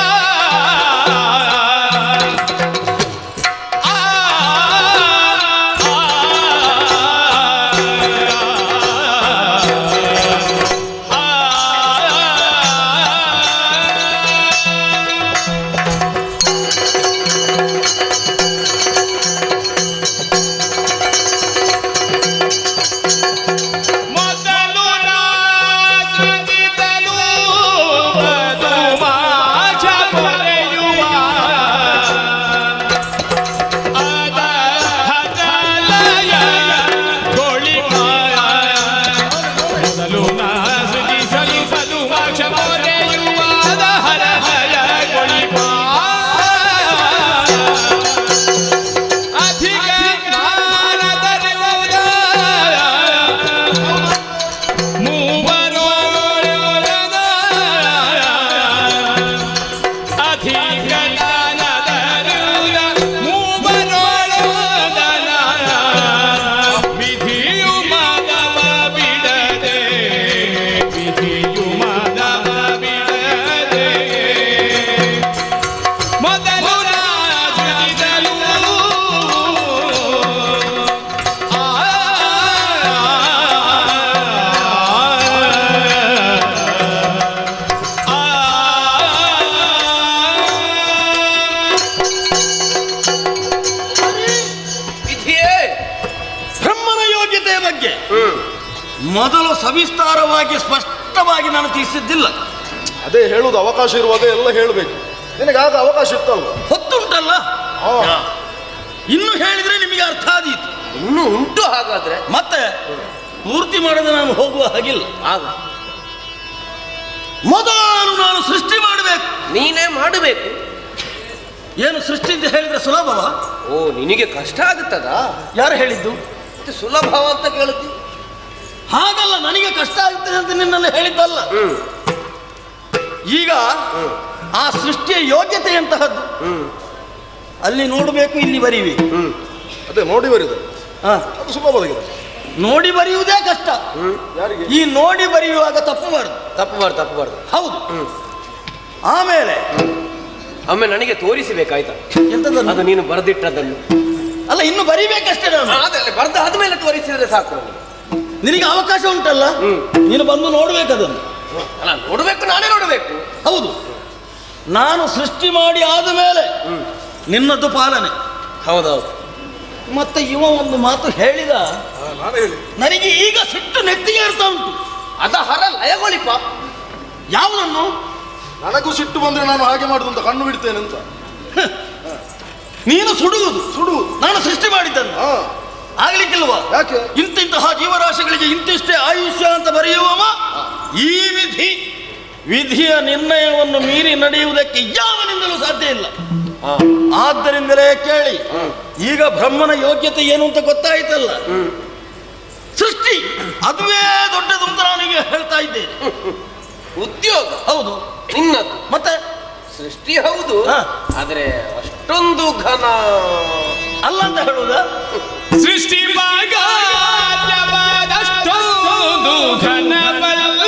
ಮೊದಲು ಸವಿಸ್ತಾರವಾಗಿ ಸ್ಪಷ್ಟವಾಗಿ ನಾನು ತಿಳಿಸಿದ್ದಿಲ್ಲ. ಅದೇ ಹೇಳುವುದು, ಅವಕಾಶ ಇರುವಾಗ ಎಲ್ಲ ಹೇಳಬೇಕು. ನಿನಗೆ ಆಗ ಅವಕಾಶ ಇತ್ತಲ್ಲ, ಹೊತ್ತುಂಟಲ್ಲ. ಇನ್ನು ಹೇಳಿದ್ರೆ ನಿಮಗೆ ಅರ್ಥ ಆದೀತು. ಇನ್ನೂ ಉಂಟು. ಹಾಗಾದ್ರೆ ಮತ್ತೆ ಪೂರ್ತಿ ಮಾಡದೆ ನಾನು ಹೋಗುವ ಹಾಗಿಲ್ಲ. ಆಗ ಮೊದಲು ನಾನು ಸೃಷ್ಟಿ ಮಾಡಬೇಕು. ನೀನೇ ಮಾಡಬೇಕು. ಏನು ಸೃಷ್ಟಿ ಅಂತ ಹೇಳಿದ್ರೆ ಸುಲಭವ? ಓ, ನಿನಗೆ ಕಷ್ಟ ಆಗುತ್ತದ? ಯಾರು ಹೇಳಿದ್ದು? ಸುಲಭವ ಅಂತ ಕೇಳುತ್ತಿ? ಹಾಗಲ್ಲ, ನನಗೆ ಕಷ್ಟ ಆಗ್ತದೆ ಅಂತ ನಿನ್ನಲ್ಲಿ ಹೇಳಿದ್ದಲ್ಲ. ಈಗ ಆ ಸೃಷ್ಟಿಯ ಯೋಗ್ಯತೆ ಎಂತಹದ್ದು ಅಲ್ಲಿ ನೋಡಬೇಕು, ಇಲ್ಲಿ ಬರೀಬೇಕು. ಅದೇ ನೋಡಿ ಬರೀದು ಅದು ಸುಲಭವಾಗಿದೆ. ನೋಡಿ ಬರೆಯುವುದೇ ಕಷ್ಟ. ಈ ನೋಡಿ ಬರೆಯುವಾಗ ತಪ್ಪಬಾರ್ದು. ಹೌದು. ಆಮೇಲೆ ಒಮ್ಮೆ ನನಗೆ ತೋರಿಸಬೇಕಾಯ್ತಾ ಎಂತದನ್ನು? ಅದು ನೀನು ಬರೆದಿಟ್ಟದನ್ನು. ಅಲ್ಲ, ಇನ್ನು ಬರೀಬೇಕಷ್ಟೇ. ನಾನು ಬರೆದ ಆದ್ಮೇಲೆ ತೋರಿಸಿದ್ರೆ ಸಾಕು. ನಿನಗೆ ಅವಕಾಶ ಉಂಟಲ್ಲ, ನೀನು ಬಂದು ನೋಡ್ಬೇಕದನ್ನು. ಅಲ್ಲ, ನೋಡಬೇಕು, ನಾನೇ ನೋಡಬೇಕು. ಹೌದು. ನಾನು ಸೃಷ್ಟಿ ಮಾಡಿ ಆದ ಮೇಲೆ ನಿನ್ನದ್ದು ಪಾಲನೆ. ಹೌದೌದು. ಮತ್ತೆ ಇವ ಒಂದು ಮಾತು ಹೇಳಿದ, ನನಗೆ ಈಗ ಸಿಟ್ಟು ನೆತ್ತಿಗೆ ಇರ್ತಾ ಉಂಟು. ಅದ ಹರ ಲಯಗೊಳಿಪ. ಯಾವುದನ್ನು? ನನಗೂ ಸಿಟ್ಟು ಬಂದ್ರೆ ನಾನು ಹಾಗೆ ಮಾಡುದು ಅಂತ, ಕಣ್ಣು ಬಿಡ್ತೇನೆ ಅಂತ. ನೀನು ಸುಡುವುದು, ನಾನು ಸೃಷ್ಟಿ ಮಾಡಿದ್ದನ್ನು ಆಗ್ಲಿಕ್ಕಿಲ್ವಾ? ಯಾಕೆ? ಇಂತಿಂತಹ ಜೀವರಾಶಿಗಳಿಗೆ ಇಂತಿಷ್ಟೇ ಆಯುಷ್ಯ ಅಂತ ಬರೆಯುವವ ಈ ವಿಧಿಯ ನಿರ್ಣಯವನ್ನು ಮೀರಿ ನಡೆಯುವುದಕ್ಕೆ ಯಾವನಿಂದಲೂ ಸಾಧ್ಯ ಇಲ್ಲ. ಆದ್ದರಿಂದಲೇ ಕೇಳಿ, ಈಗ ಬ್ರಹ್ಮನ ಯೋಗ್ಯತೆ ಏನು ಅಂತ ಗೊತ್ತಾಯ್ತಲ್ಲ. ಸೃಷ್ಟಿ ಅದುವೇ ದೊಡ್ಡದು ಅಂತ ನಾನೀಗ ಹೇಳ್ತಾ ಇದ್ದೇನೆ. ಉದ್ಯೋಗ ಹೌದು ನಿನ್ನದು, ಮತ್ತೆ ಸೃಷ್ಟಿ ಹೌದು, ಆದ್ರೆ ಅಷ್ಟೊಂದು ಘನ ಅಲ್ಲ ಅಂತ ಹೇಳುವುದಾ? ಸೃಷ್ಟಿ ಭಾಗದಷ್ಟೊಂದು ಘನವಲ್ಲ.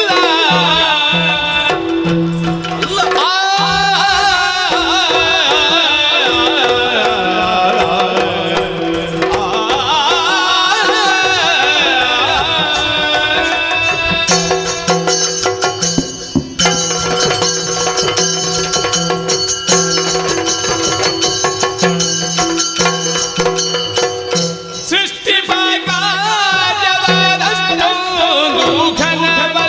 ಸೃಷ್ಟಿ ಭಾಗದಷ್ಟೊಂದು ಘನವಲ್ಲ.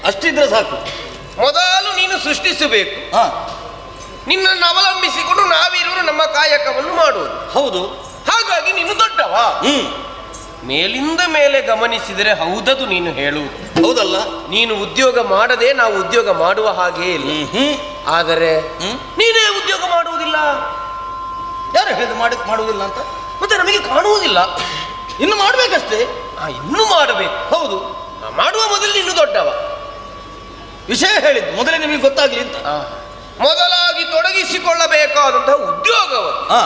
ಅಷ್ಟಿದ್ರೆ ಸಾಕು. ಮೊದಲು ನೀನು ಸೃಷ್ಟಿಸಬೇಕು. ಹಾ, ನಿನ್ನನ್ನು ಅವಲಂಬಿಸಿಕೊಂಡು ನಾವಿರುವರು ನಮ್ಮ ಕಾಯಕವನ್ನು ಮಾಡುವುದು. ಹೌದು. ಹಾಗಾಗಿ ನೀನು ದೊಡ್ಡವ. ಮೇಲಿಂದ ಮೇಲೆ ಗಮನಿಸಿದರೆ ಹೌದದು ನೀನು ಹೇಳುವುದು. ಹೌದಲ್ಲ? ನೀನು ಉದ್ಯೋಗ ಮಾಡದೆ ನಾವು ಉದ್ಯೋಗ ಮಾಡುವ ಹಾಗೇ ಇಲ್ಲ. ಆದರೆ ನೀನೇ ಉದ್ಯೋಗ ಮಾಡುವುದಿಲ್ಲ. ಯಾರು ಹೇಳಿದ ಮಾಡುವುದಿಲ್ಲ ಅಂತ? ಮತ್ತೆ ನಮಗೆ ಕಾಣುವುದಿಲ್ಲ. ಇನ್ನು ಮಾಡ್ಬೇಕಷ್ಟೇ. ಇನ್ನು ಮಾಡಬೇಕು. ಹೌದು. ಮಾಡುವ ಮೊದಲು ನೀನು ದೊಡ್ಡವ. ವಿಷಯ ಹೇಳಿದ್ದು ಮೊದಲೇ ನಿಮಗೆ ಗೊತ್ತಾಗ್ಲಿ ಅಂತ. ಮೊದಲಾಗಿ ತೊಡಗಿಸಿಕೊಳ್ಳಬೇಕಾದಂತಹ ಉದ್ಯೋಗವನ್ನು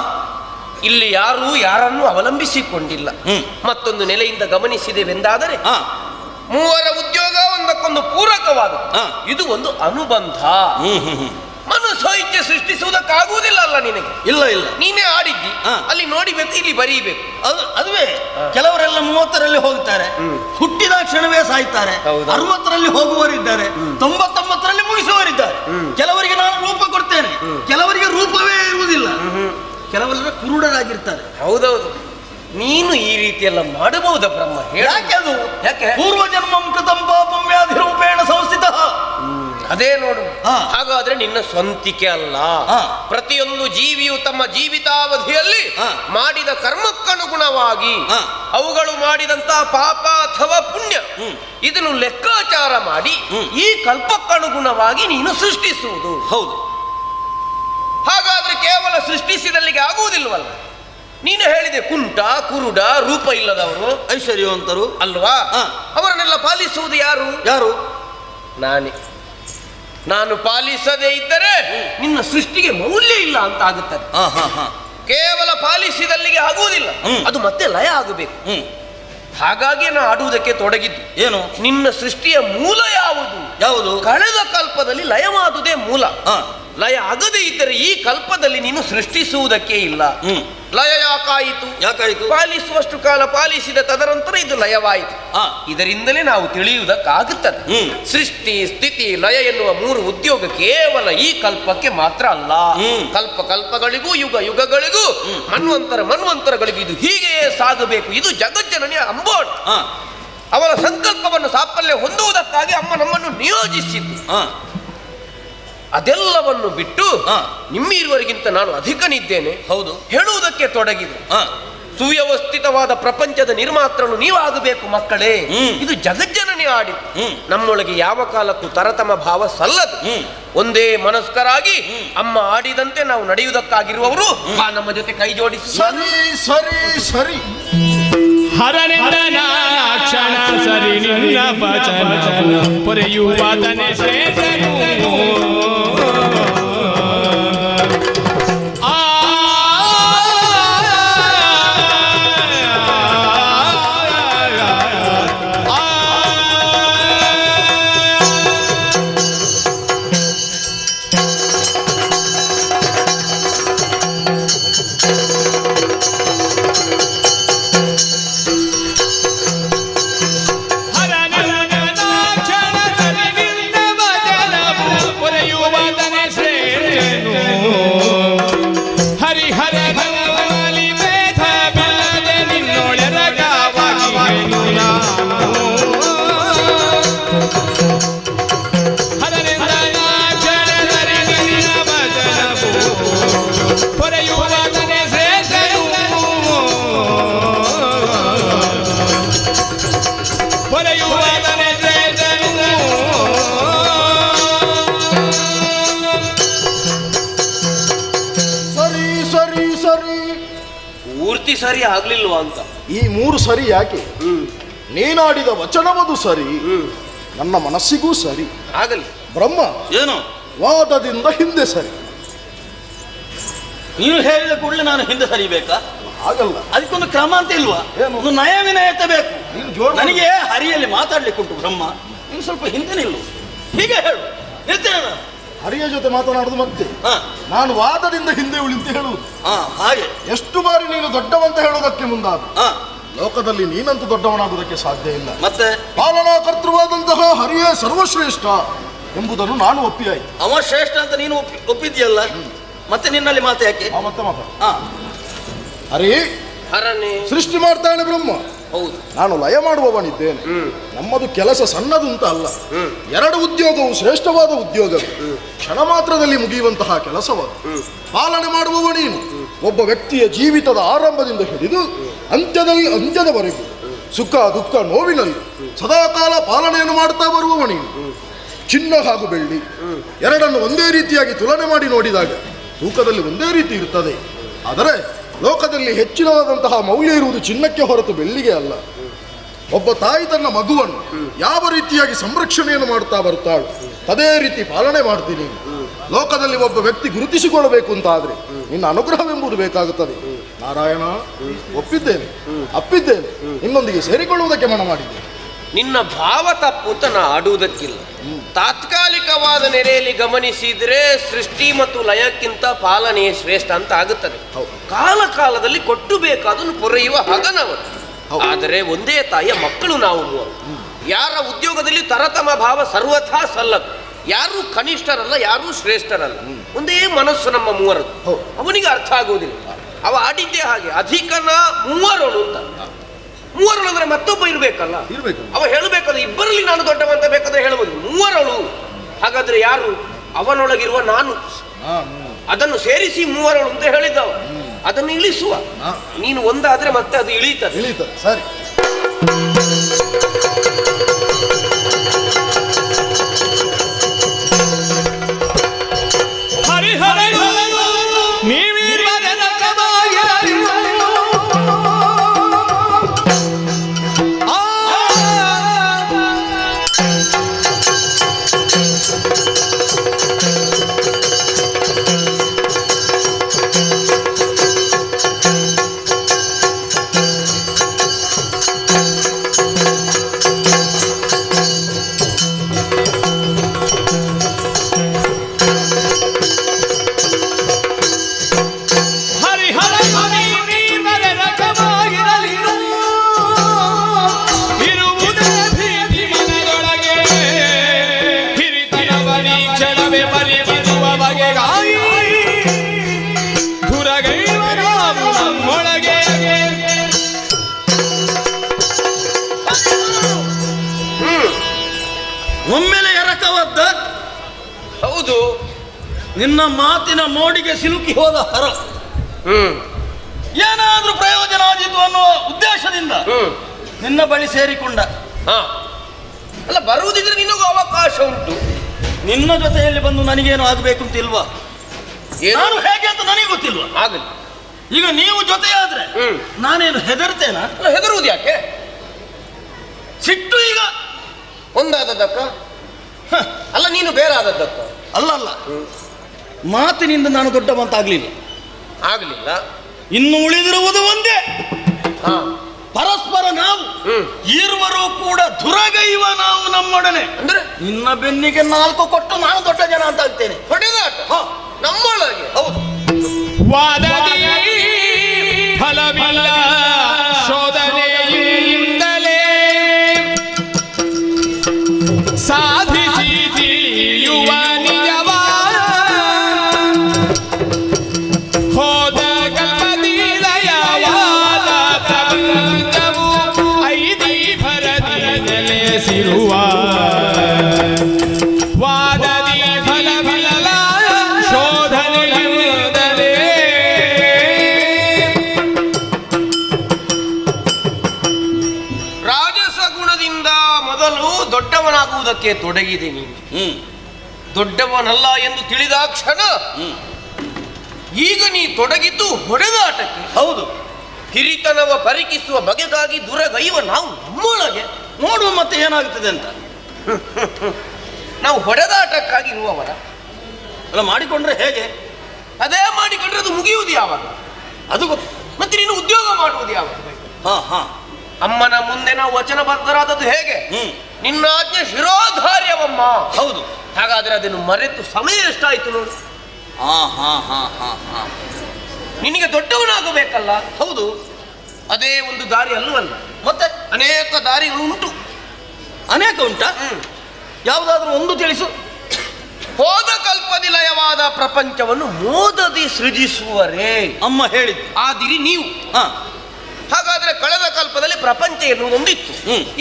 ಇಲ್ಲಿ ಯಾರೂ ಯಾರನ್ನು ಅವಲಂಬಿಸಿಕೊಂಡಿಲ್ಲ. ಮತ್ತೊಂದು ನೆಲೆಯಿಂದ ಗಮನಿಸಿದೆವೆಂದಾದರೆ ಮೂವರ ಉದ್ಯೋಗ ಒಂದಕ್ಕೊಂದು ಪೂರಕವಾದ ಇದು ಒಂದು ಅನುಬಂಧ. ಮನಸ್ಸು ಇಚ್ಛೆ ಸೃಷ್ಟಿಸುವುದಕ್ಕಾಗುವುದಿಲ್ಲ ಅಲ್ಲ ನಿನಗೆ. ಇಲ್ಲ ಇಲ್ಲ, ನೀನೇ ಆಡಿದ್ದಿ, ಅಲ್ಲಿ ನೋಡಿಬೇಕು, ಇಲ್ಲಿ ಬರೀಬೇಕು. ಅದುವೇ ಕೆಲವರೆಲ್ಲ 30ರಲ್ಲಿ ಹೋಗ್ತಾರೆ, ಹುಟ್ಟಿದ ಕ್ಷಣವೇ ಸಾಯ್ತಾರೆ. 60ರಲ್ಲಿ ಹೋಗುವವರಿದ್ದಾರೆ, 99ರಲ್ಲಿ ಮುಗಿಸುವವರಿದ್ದಾರೆ. ಕೆಲವರಿಗೆ ನಾನು ರೂಪ ಕೊಡ್ತೇನೆ, ಕೆಲವರಿಗೆ ರೂಪವೇ ಇರುವುದಿಲ್ಲ, ಕೆಲವರೆಲ್ಲ ಕುರುಡರಾಗಿರ್ತಾರೆ. ಹೌದೌದು. ನೀನು ಈ ರೀತಿಯೆಲ್ಲ ಮಾಡಬಹುದ ಬ್ರಹ್ಮ? ಯಾಕೆ ಅದು? ಯಾಕೆ? ಪೂರ್ವ ಜನ್ಮಂ ಕೃತಂ ಪಾಪಂ ವ್ಯಾಧಿ ರೂಪೇಣ ಸಂಸ್ಥಿತ. ಅದೇ ನೋಡು. ಹಾಗಾದ್ರೆ ನಿನ್ನ ಸ್ವಂತಿಕೆ ಅಲ್ಲ. ಪ್ರತಿಯೊಂದು ಜೀವಿಯು ತಮ್ಮ ಜೀವಿತಾವಧಿಯಲ್ಲಿ ಮಾಡಿದ ಕರ್ಮಕ್ಕನುಗುಣವಾಗಿ ಅವುಗಳು ಮಾಡಿದಂತಹ ಪಾಪ ಅಥವಾ ಪುಣ್ಯ ಇದನ್ನು ಲೆಕ್ಕಾಚಾರ ಮಾಡಿ ಈ ಕಲ್ಪಕ್ಕನುಗುಣವಾಗಿ ನೀನು ಸೃಷ್ಟಿಸುವುದು. ಹೌದು. ಹಾಗಾದ್ರೆ ಕೇವಲ ಸೃಷ್ಟಿಸಿದಲ್ಲಿಗೆ ಆಗುವುದಿಲ್ವಲ್ಲ. ನೀನು ಹೇಳಿದೆ ಕುಂಟ ಕುರುಡ ರೂಪ ಇಲ್ಲದವರು ಐಶ್ವರ್ಯವಂತರು ಅಲ್ವಾ? ಅವರನ್ನೆಲ್ಲ ಪಾಲಿಸುವುದು ಯಾರು? ಯಾರು? ನಾನೇ. ನಾನು ಪಾಲಿಸದೇ ಇದ್ದರೆ ನಿನ್ನ ಸೃಷ್ಟಿಗೆ ಮೌಲ್ಯ ಇಲ್ಲ ಅಂತ ಆಗುತ್ತದೆ. ಕೇವಲ ಪಾಲಿಸಿದಲ್ಲಿಗೆ ಆಗುವುದಿಲ್ಲ, ಅದು ಮತ್ತೆ ಲಯ ಆಗಬೇಕು. ಹಾಗಾಗಿ ನಾನು ಆಡುವುದಕ್ಕೆ ತೊಡಗಿದ್ದು. ಏನು? ನಿನ್ನ ಸೃಷ್ಟಿಯ ಮೂಲ ಯಾವುದು? ಯಾವುದು? ಕಳೆದ ಕಲ್ಪದಲ್ಲಿ ಲಯವಾದುದೇ ಮೂಲ. ಲಯ ಆಗದೇ ಇದ್ದರೆ ಈ ಕಲ್ಪದಲ್ಲಿ ನೀನು ಸೃಷ್ಟಿಸುವುದಕ್ಕೆ ಇಲ್ಲ. ಲಯ ಯಾಕಾಯಿತು? ಪಾಲಿಸುವಷ್ಟು ಕಾಲ ಪಾಲಿಸಿದ ತದನಂತರ ಇದು ಲಯವಾಯಿತು. ಇದರಿಂದಲೇ ನಾವು ತಿಳಿಯುವುದಕ್ಕಾಗುತ್ತದೆ. ಸೃಷ್ಟಿ ಸ್ಥಿತಿ ಲಯ ಎನ್ನುವ 3 ಉದ್ಯೋಗ ಕೇವಲ ಈ ಕಲ್ಪಕ್ಕೆ ಮಾತ್ರ ಅಲ್ಲ. ಕಲ್ಪಗಳಿಗೂ ಯುಗ ಯುಗಗಳಿಗೂ ಮನ್ವಂತರಗಳಿಗೂ ಇದು ಹೀಗೆಯೇ ಸಾಗಬೇಕು. ಇದು ಜಗಜ್ಜನನಿಯ ಅಂಬೋಣ. ಅವರ ಸಂಕಲ್ಪವನ್ನು ಸಾಫಲ್ಯ ಹೊಂದುವುದಕ್ಕಾಗಿ ಅಮ್ಮ ನಮ್ಮನ್ನು ನಿಯೋಜಿಸಿದ್ದು. ಅದೆಲ್ಲವನ್ನು ಬಿಟ್ಟು ನಿಮ್ಮಿರುವರಿಗಿಂತ ನಾನು ಅಧಿಕನಿದ್ದೇನೆ ಹೌದು ಹೇಳುವುದಕ್ಕೆ ತೊಡಗಿದೆ. ಸುವ್ಯವಸ್ಥಿತವಾದ ಪ್ರಪಂಚದ ನಿರ್ಮಾತ್ರನು ನೀವಾಗಬೇಕು ಮಕ್ಕಳೇ. ಇದು ಜಗಜ್ಜನನಿ ಆಡಿತು. ನಮ್ಮೊಳಗೆ ಯಾವ ಕಾಲಕ್ಕೂ ತರತಮ ಭಾವ ಸಲ್ಲದು. ಒಂದೇ ಮನಸ್ಕರಾಗಿ ಅಮ್ಮ ಆಡಿದಂತೆ ನಾವು ನಡೆಯುವುದಕ್ಕಾಗಿರುವವರು ನಮ್ಮ ಜೊತೆ ಕೈ ಜೋಡಿಸಿ. ಸರಿ ಸರಿ ಸರಿ. ಹರನಿಂದನ ಕ್ಷಣ ಸರಿ ನಿನ್ನ ವಚನ ಪೊರೆಯುವಾತನೆ ಶ್ರೇಷ್ಠನು. ಪೂರ್ತಿ ಸರಿ ಆಗ್ಲಿಲ್ವಾ ಅಂತ. ಈ 3 ಸರಿ ಯಾಕೆ? ನೀನಾಡಿದ ವಚನವದು ಸರಿ, ನನ್ನ ಮನಸ್ಸಿಗೂ ಸರಿ. ಆಗಲಿ ಬ್ರಹ್ಮ ಏನು? ವಾದದಿಂದ ಹಿಂದೆ ಸರಿ. ನೀನು ಹೇಳಿದ ಕೂಡಲೇ ನಾನು ಹಿಂದೆ ಸರಿಬೇಕಾ? ಆಗಲ್ಲ. ಅದಕ್ಕೊಂದು ಕ್ರಮ ಅಂತ ಇಲ್ವಾ? ಒಂದು ನಯ ವಿನಯತೆ ಬೇಕು. ನನಗೆ ಹರಿಯಲ್ಲಿ ಮಾತಾಡ್ಲಿಕ್ಕೆ ಉಂಟು ಬ್ರಹ್ಮ. ನೀನು ಸ್ವಲ್ಪ ಹಿಂದೆ ನಿಲ್ಲು. ಹೀಗೆ ಹೇಳು, ನಿಲ್ತೇನೆ ನಾನು. ಹರಿಯ ಜೊತೆ ಮಾತನಾಡುದು ಮತ್ತೆ ನಾನು ವಾದದಿಂದ ಹಿಂದೆ ಉಳಿಂತ ಹೇಳುವುದು. ಹಾಗೆ ಎಷ್ಟು ಬಾರಿ ನೀನು ದೊಡ್ಡವಂತ ಹೇಳುವುದಕ್ಕೆ ಮುಂದಾದ ಲೋಕದಲ್ಲಿ ನೀನಂತೂ ದೊಡ್ಡವನಾಗುವುದಕ್ಕೆ ಸಾಧ್ಯ ಇಲ್ಲ. ಮತ್ತೆ ಪಾಲನಾ ಕರ್ತೃವಾದಂತಹ ಹರಿಯೇ ಸರ್ವಶ್ರೇಷ್ಠ ಎಂಬುದನ್ನು ನಾನು ಒಪ್ಪಿಯಾಯಿತು. ಅವ ಶ್ರೇಷ್ಠ ಅಂತ ನೀನು ಒಪ್ಪಿದ್ಯಲ್ಲ, ಮತ್ತೆ ನಿನ್ನಲ್ಲಿ ಮಾತು ಯಾಕೆ? ಮತ್ತೆ ಮಾತಾಡ. ಹರಿ ಹರನೇ ಸೃಷ್ಟಿ ಮಾಡ್ತಾನೆ ಬ್ರಹ್ಮ. ಹೌದು. ನಾನು ಲಯ ಮಾಡುವವನಿದ್ದೇನೆ. ನಮ್ಮದು ಕೆಲಸ ಸಣ್ಣದು ಅಂತ ಅಲ್ಲ. 2 ಉದ್ಯೋಗವು ಶ್ರೇಷ್ಠವಾದ ಉದ್ಯೋಗವೇ. ಕ್ಷಣ ಮಾತ್ರದಲ್ಲಿ ಮುಗಿಯುವಂತಹ ಕೆಲಸವದು. ಪಾಲನೆ ಮಾಡುವವ ನೀನು. ಒಬ್ಬ ವ್ಯಕ್ತಿಯ ಜೀವಿತದ ಆರಂಭದಿಂದ ಹಿಡಿದು ಅಂತ್ಯದವರೆಗೂ ಸುಖ ದುಃಖ ನೋವಿನಲ್ಲಿ ಸದಾಕಾಲ ಪಾಲನೆಯನ್ನು ಮಾಡ್ತಾ ಬರುವವ ನೀನು. ಚಿನ್ನ ಹಾಗೂ ಬೆಳ್ಳಿ ಎರಡನ್ನು ಒಂದೇ ರೀತಿಯಾಗಿ ತುಲನೆ ಮಾಡಿ ನೋಡಿದಾಗ ತೂಕದಲ್ಲಿ ಒಂದೇ ರೀತಿ ಇರುತ್ತದೆ. ಆದರೆ ಲೋಕದಲ್ಲಿ ಹೆಚ್ಚಿನವಾದಂತಹ ಮೌಲ್ಯ ಇರುವುದು ಚಿನ್ನಕ್ಕೆ ಹೊರತು ಬೆಳ್ಳಿಗೆ ಅಲ್ಲ. ಒಬ್ಬ ತಾಯಿ ತನ್ನ ಮಗುವನ್ನು ಯಾವ ರೀತಿಯಾಗಿ ಸಂರಕ್ಷಣೆಯನ್ನು ಮಾಡ್ತಾ ಬರ್ತಾಳು ಅದೇ ರೀತಿ ಪಾಲನೆ ಮಾಡ್ತೀನಿ. ಲೋಕದಲ್ಲಿ ಒಬ್ಬ ವ್ಯಕ್ತಿ ಗುರುತಿಸಿಕೊಳ್ಳಬೇಕು ಅಂತ ಆದ್ರೆ ನಿನ್ನ ಅನುಗ್ರಹವೆಂಬುದು ಬೇಕಾಗುತ್ತದೆ. ನಾರಾಯಣ, ಒಪ್ಪಿದ್ದೇನೆ, ಅಪ್ಪಿದ್ದೇನೆ, ನಿನ್ನೊಂದಿಗೆ ಸೇರಿಕೊಳ್ಳುವುದಕ್ಕೆ ಮನ ಮಾಡಿದ್ದೇನೆ. ನಿನ್ನ ಭಾವ ತಪ್ಪು ಅಂತ ನಾ ಆಡುವುದಕ್ಕಿಲ್ಲ. ತಾತ್ಕಾಲಿಕವಾದ ನೆರೆಯಲ್ಲಿ ಗಮನಿಸಿದ್ರೆ ಸೃಷ್ಟಿ ಮತ್ತು ಲಯಕ್ಕಿಂತ ಪಾಲನೆಯೇ ಶ್ರೇಷ್ಠ ಅಂತ ಆಗುತ್ತದೆ. ಕಾಲ ಕಾಲದಲ್ಲಿ ಕೊಟ್ಟು ಬೇಕಾದನ್ನು ಪೊರೆಯುವ ಹಗನವರು. ಆದರೆ ಒಂದೇ ತಾಯಿಯ ಮಕ್ಕಳು ನಾವು ಮೂವರು. ಯಾರ ಉದ್ಯೋಗದಲ್ಲಿ ತರತಮ ಭಾವ ಸರ್ವಥಾ ಸಲ್ಲದು. ಯಾರೂ ಕನಿಷ್ಠರಲ್ಲ, ಯಾರೂ ಶ್ರೇಷ್ಠರಲ್ಲ. ಒಂದೇ ಮನಸ್ಸು ನಮ್ಮ ಮೂವರದ್ದು. ಅವನಿಗೆ ಅರ್ಥ ಆಗುವುದಿಲ್ಲ. ಅವ ಆಡಿದ್ದೇ ಹಾಗೆ, ಅಧಿಕನ ಮೂವರಳು ಅಂತ. ಮೂವರಳು ಅಂದ್ರೆ ಮತ್ತೊಬ್ಬ ಇರಬೇಕಲ್ಲ, ಅವ ಹೇಳಬೇಕಾದ್ರೆ ಇಬ್ಬರಲ್ಲಿ ನಾನು ದೊಡ್ಡವಂತ ಬೇಕಾದ್ರೆ ಹೇಳಬಹುದು. ಮೂವರಳು ಹಾಗಾದ್ರೆ ಯಾರು? ಅವನೊಳಗಿರುವ ನಾನು. ಅದನ್ನು ಸೇರಿಸಿ ಮೂವರಳು ಅಂತ ಹೇಳಿದ್ದವ. ಅದನ್ನು ಇಳಿಸುವ. ನೀನು ಒಂದಾದ್ರೆ ಮತ್ತೆ ಅದು ಇಳೀತದೆ. ಸರಿ. ಹರಿಹರ ಒಮ್ಮೆಲೆ ಎರಕವದ್ದ. ಹೌದು, ನಿನ್ನ ಮಾತಿನ ಮೋಡಿಗೆ ಸಿಲುಕಿ ಹೋದ ಹರ ಏನಾದ್ರೂ ಪ್ರಯೋಜನ ಆದೀತು ಅನ್ನುವ ಉದ್ದೇಶದಿಂದ ನಿನ್ನ ಬಳಿ ಸೇರಿಕೊಂಡ. ಅಲ್ಲ, ಬರುವುದಿದ್ರೆ ನಿನಗೂ ಅವಕಾಶ ಉಂಟು. ನಿನ್ನ ಜೊತೆಯಲ್ಲಿ ಬಂದು ನನಗೇನು ಆಗಬೇಕು ಅಂತ ಇಲ್ವಾ? ನಾನು ಹೇಗೆ ಅಂತ ನನಗೆ ಗೊತ್ತಿಲ್ವಾ? ಆಗಲಿ. ಈಗ ನೀವು ಜೊತೆಯಾದ್ರೆ ನಾನೇನು ಹೆದರ್ತೇನಾ? ಹೆದರುವುದು ಯಾಕೆ? ಸಿಟ್ಟು ಈಗ ಒಂದಾದದ್ದಕ್ಕ ಅಲ್ಲ, ನೀನು ಬೇರೆ ಆದದ್ದಕ್ಕ ಅಲ್ಲ. ಮಾತಿನಿಂದ ನಾನು ದೊಡ್ಡವಂತಾಗ್ಲಿಲ್ಲ. ಆಗಲಿಲ್ಲ. ಇನ್ನು ಉಳಿದಿರುವುದು ಒಂದೇ, ಪರಸ್ಪರ ನಾವು ಇರುವರು ಕೂಡ ದುರಗೈವ ನಾವು ನಮ್ಮೊಡನೆ. ಅಂದ್ರೆ ನಿನ್ನ ಬೆನ್ನಿಗೆ 4 ಕೊಟ್ಟು ನಾನು ದೊಡ್ಡ ಜನ ಅಂತ ಆಗ್ತೇನೆ. ಹೊಡೆದಾಟ ನಮ್ಮೊಳಗೆ. ಹೌದು. ವಾದದಿ ಫಲವಿಲ್ಲ ಶೋಧನೆಯಿಂದಲೇ ಸಾಧಿಸಿ ತಿಳಿಯುವ ನಿಜವ ಹೋದ ಕಲ್ಪದಿಲಯವಾದ ಪ್ರಪಂಚವು ಐದಿ ಭರದಿ ನೆಲೆಸಿರುವ ವಾದದಿ ಫಲವಿಲ್ಲ ಶೋಧನೆಯಿಂದಲೇ. ರಾಜಸ ಗುಣದಿಂದ ಮೊದಲು ದೊಡ್ಡವನಾಗುವುದಕ್ಕೆ ತೊಡಗಿದೆ ನೀನು. ದೊಡ್ಡವನಲ್ಲ ಎಂದು ತಿಳಿದಾಕ್ಷಣ ಈಗ ನೀ ತೊಡಗಿದ್ದು ಹೊಡೆದಾಟಕ್ಕೆ. ಹೌದು. ಹಿರಿತನವ ಪರಿಕಿಸುವ ಬಗೆಗಾಗಿ ದುರಗೈವ ನಾವು ನಮ್ಮೊಳಗೆ. ನೋಡುವ ಮತ್ತೆ ಏನಾಗುತ್ತದೆ ಅಂತ. ನಾವು ಹೊಡೆದಾಟಕ್ಕಾಗಿ ಇರುವವರ ಅಲ್ಲ, ಮಾಡಿಕೊಂಡ್ರೆ ಹೇಗೆ? ಅದೇ ಮಾಡಿಕೊಂಡ್ರೆ ಅದು ಮುಗಿಯುವುದು ಯಾವಾಗ? ಅದು ಗೊತ್ತು. ಮತ್ತೆ ನೀನು ಉದ್ಯೋಗ ಮಾಡುವುದು ಯಾವಾಗ? ಅಮ್ಮನ ಮುಂದೆ ನಾವು ವಚನಬದ್ಧರಾದದ್ದು ಹೇಗೆ? ನಿನ್ನ ಆಜ್ಞೆ ಶಿರೋಧಾರ್ಯವಮ್ಮ. ಹೌದು. ಹಾಗಾದ್ರೆ ಅದನ್ನು ಮರೆತು ಸಮಯ ಎಷ್ಟಾಯ್ತು ನೋಡು. ನಿನಗೆ ದೊಡ್ಡವನಾಗಬೇಕಲ್ಲ. ಹೌದು. ಅದೇ ಒಂದು ದಾರಿ ಅಲ್ಲವಲ್ಲ, ಮತ್ತೆ ಅನೇಕ ದಾರಿಗಳು ಉಂಟು. ಅನೇಕ ಉಂಟಾ? ಯಾವುದಾದ್ರೂ ಒಂದು ತಿಳಿಸು. ಹೋದ ಕಲ್ಪದಿ ಲಯವಾದ ಪ್ರಪಂಚವನ್ನು ಮೋದದಿ ಸೃಜಿಸುವರೇ ಅಮ್ಮ ಹೇಳಿದ್ದು. ಆದಿರಿ ನೀವು. ಹಾಗಾದ್ರೆ ಹಾಗಾದ್ರೆ ಕಳೆದ ಕಲ್ಪದಲ್ಲಿ ಪ್ರಪಂಚ ಎನ್ನುವುದೊಂದಿತ್ತು.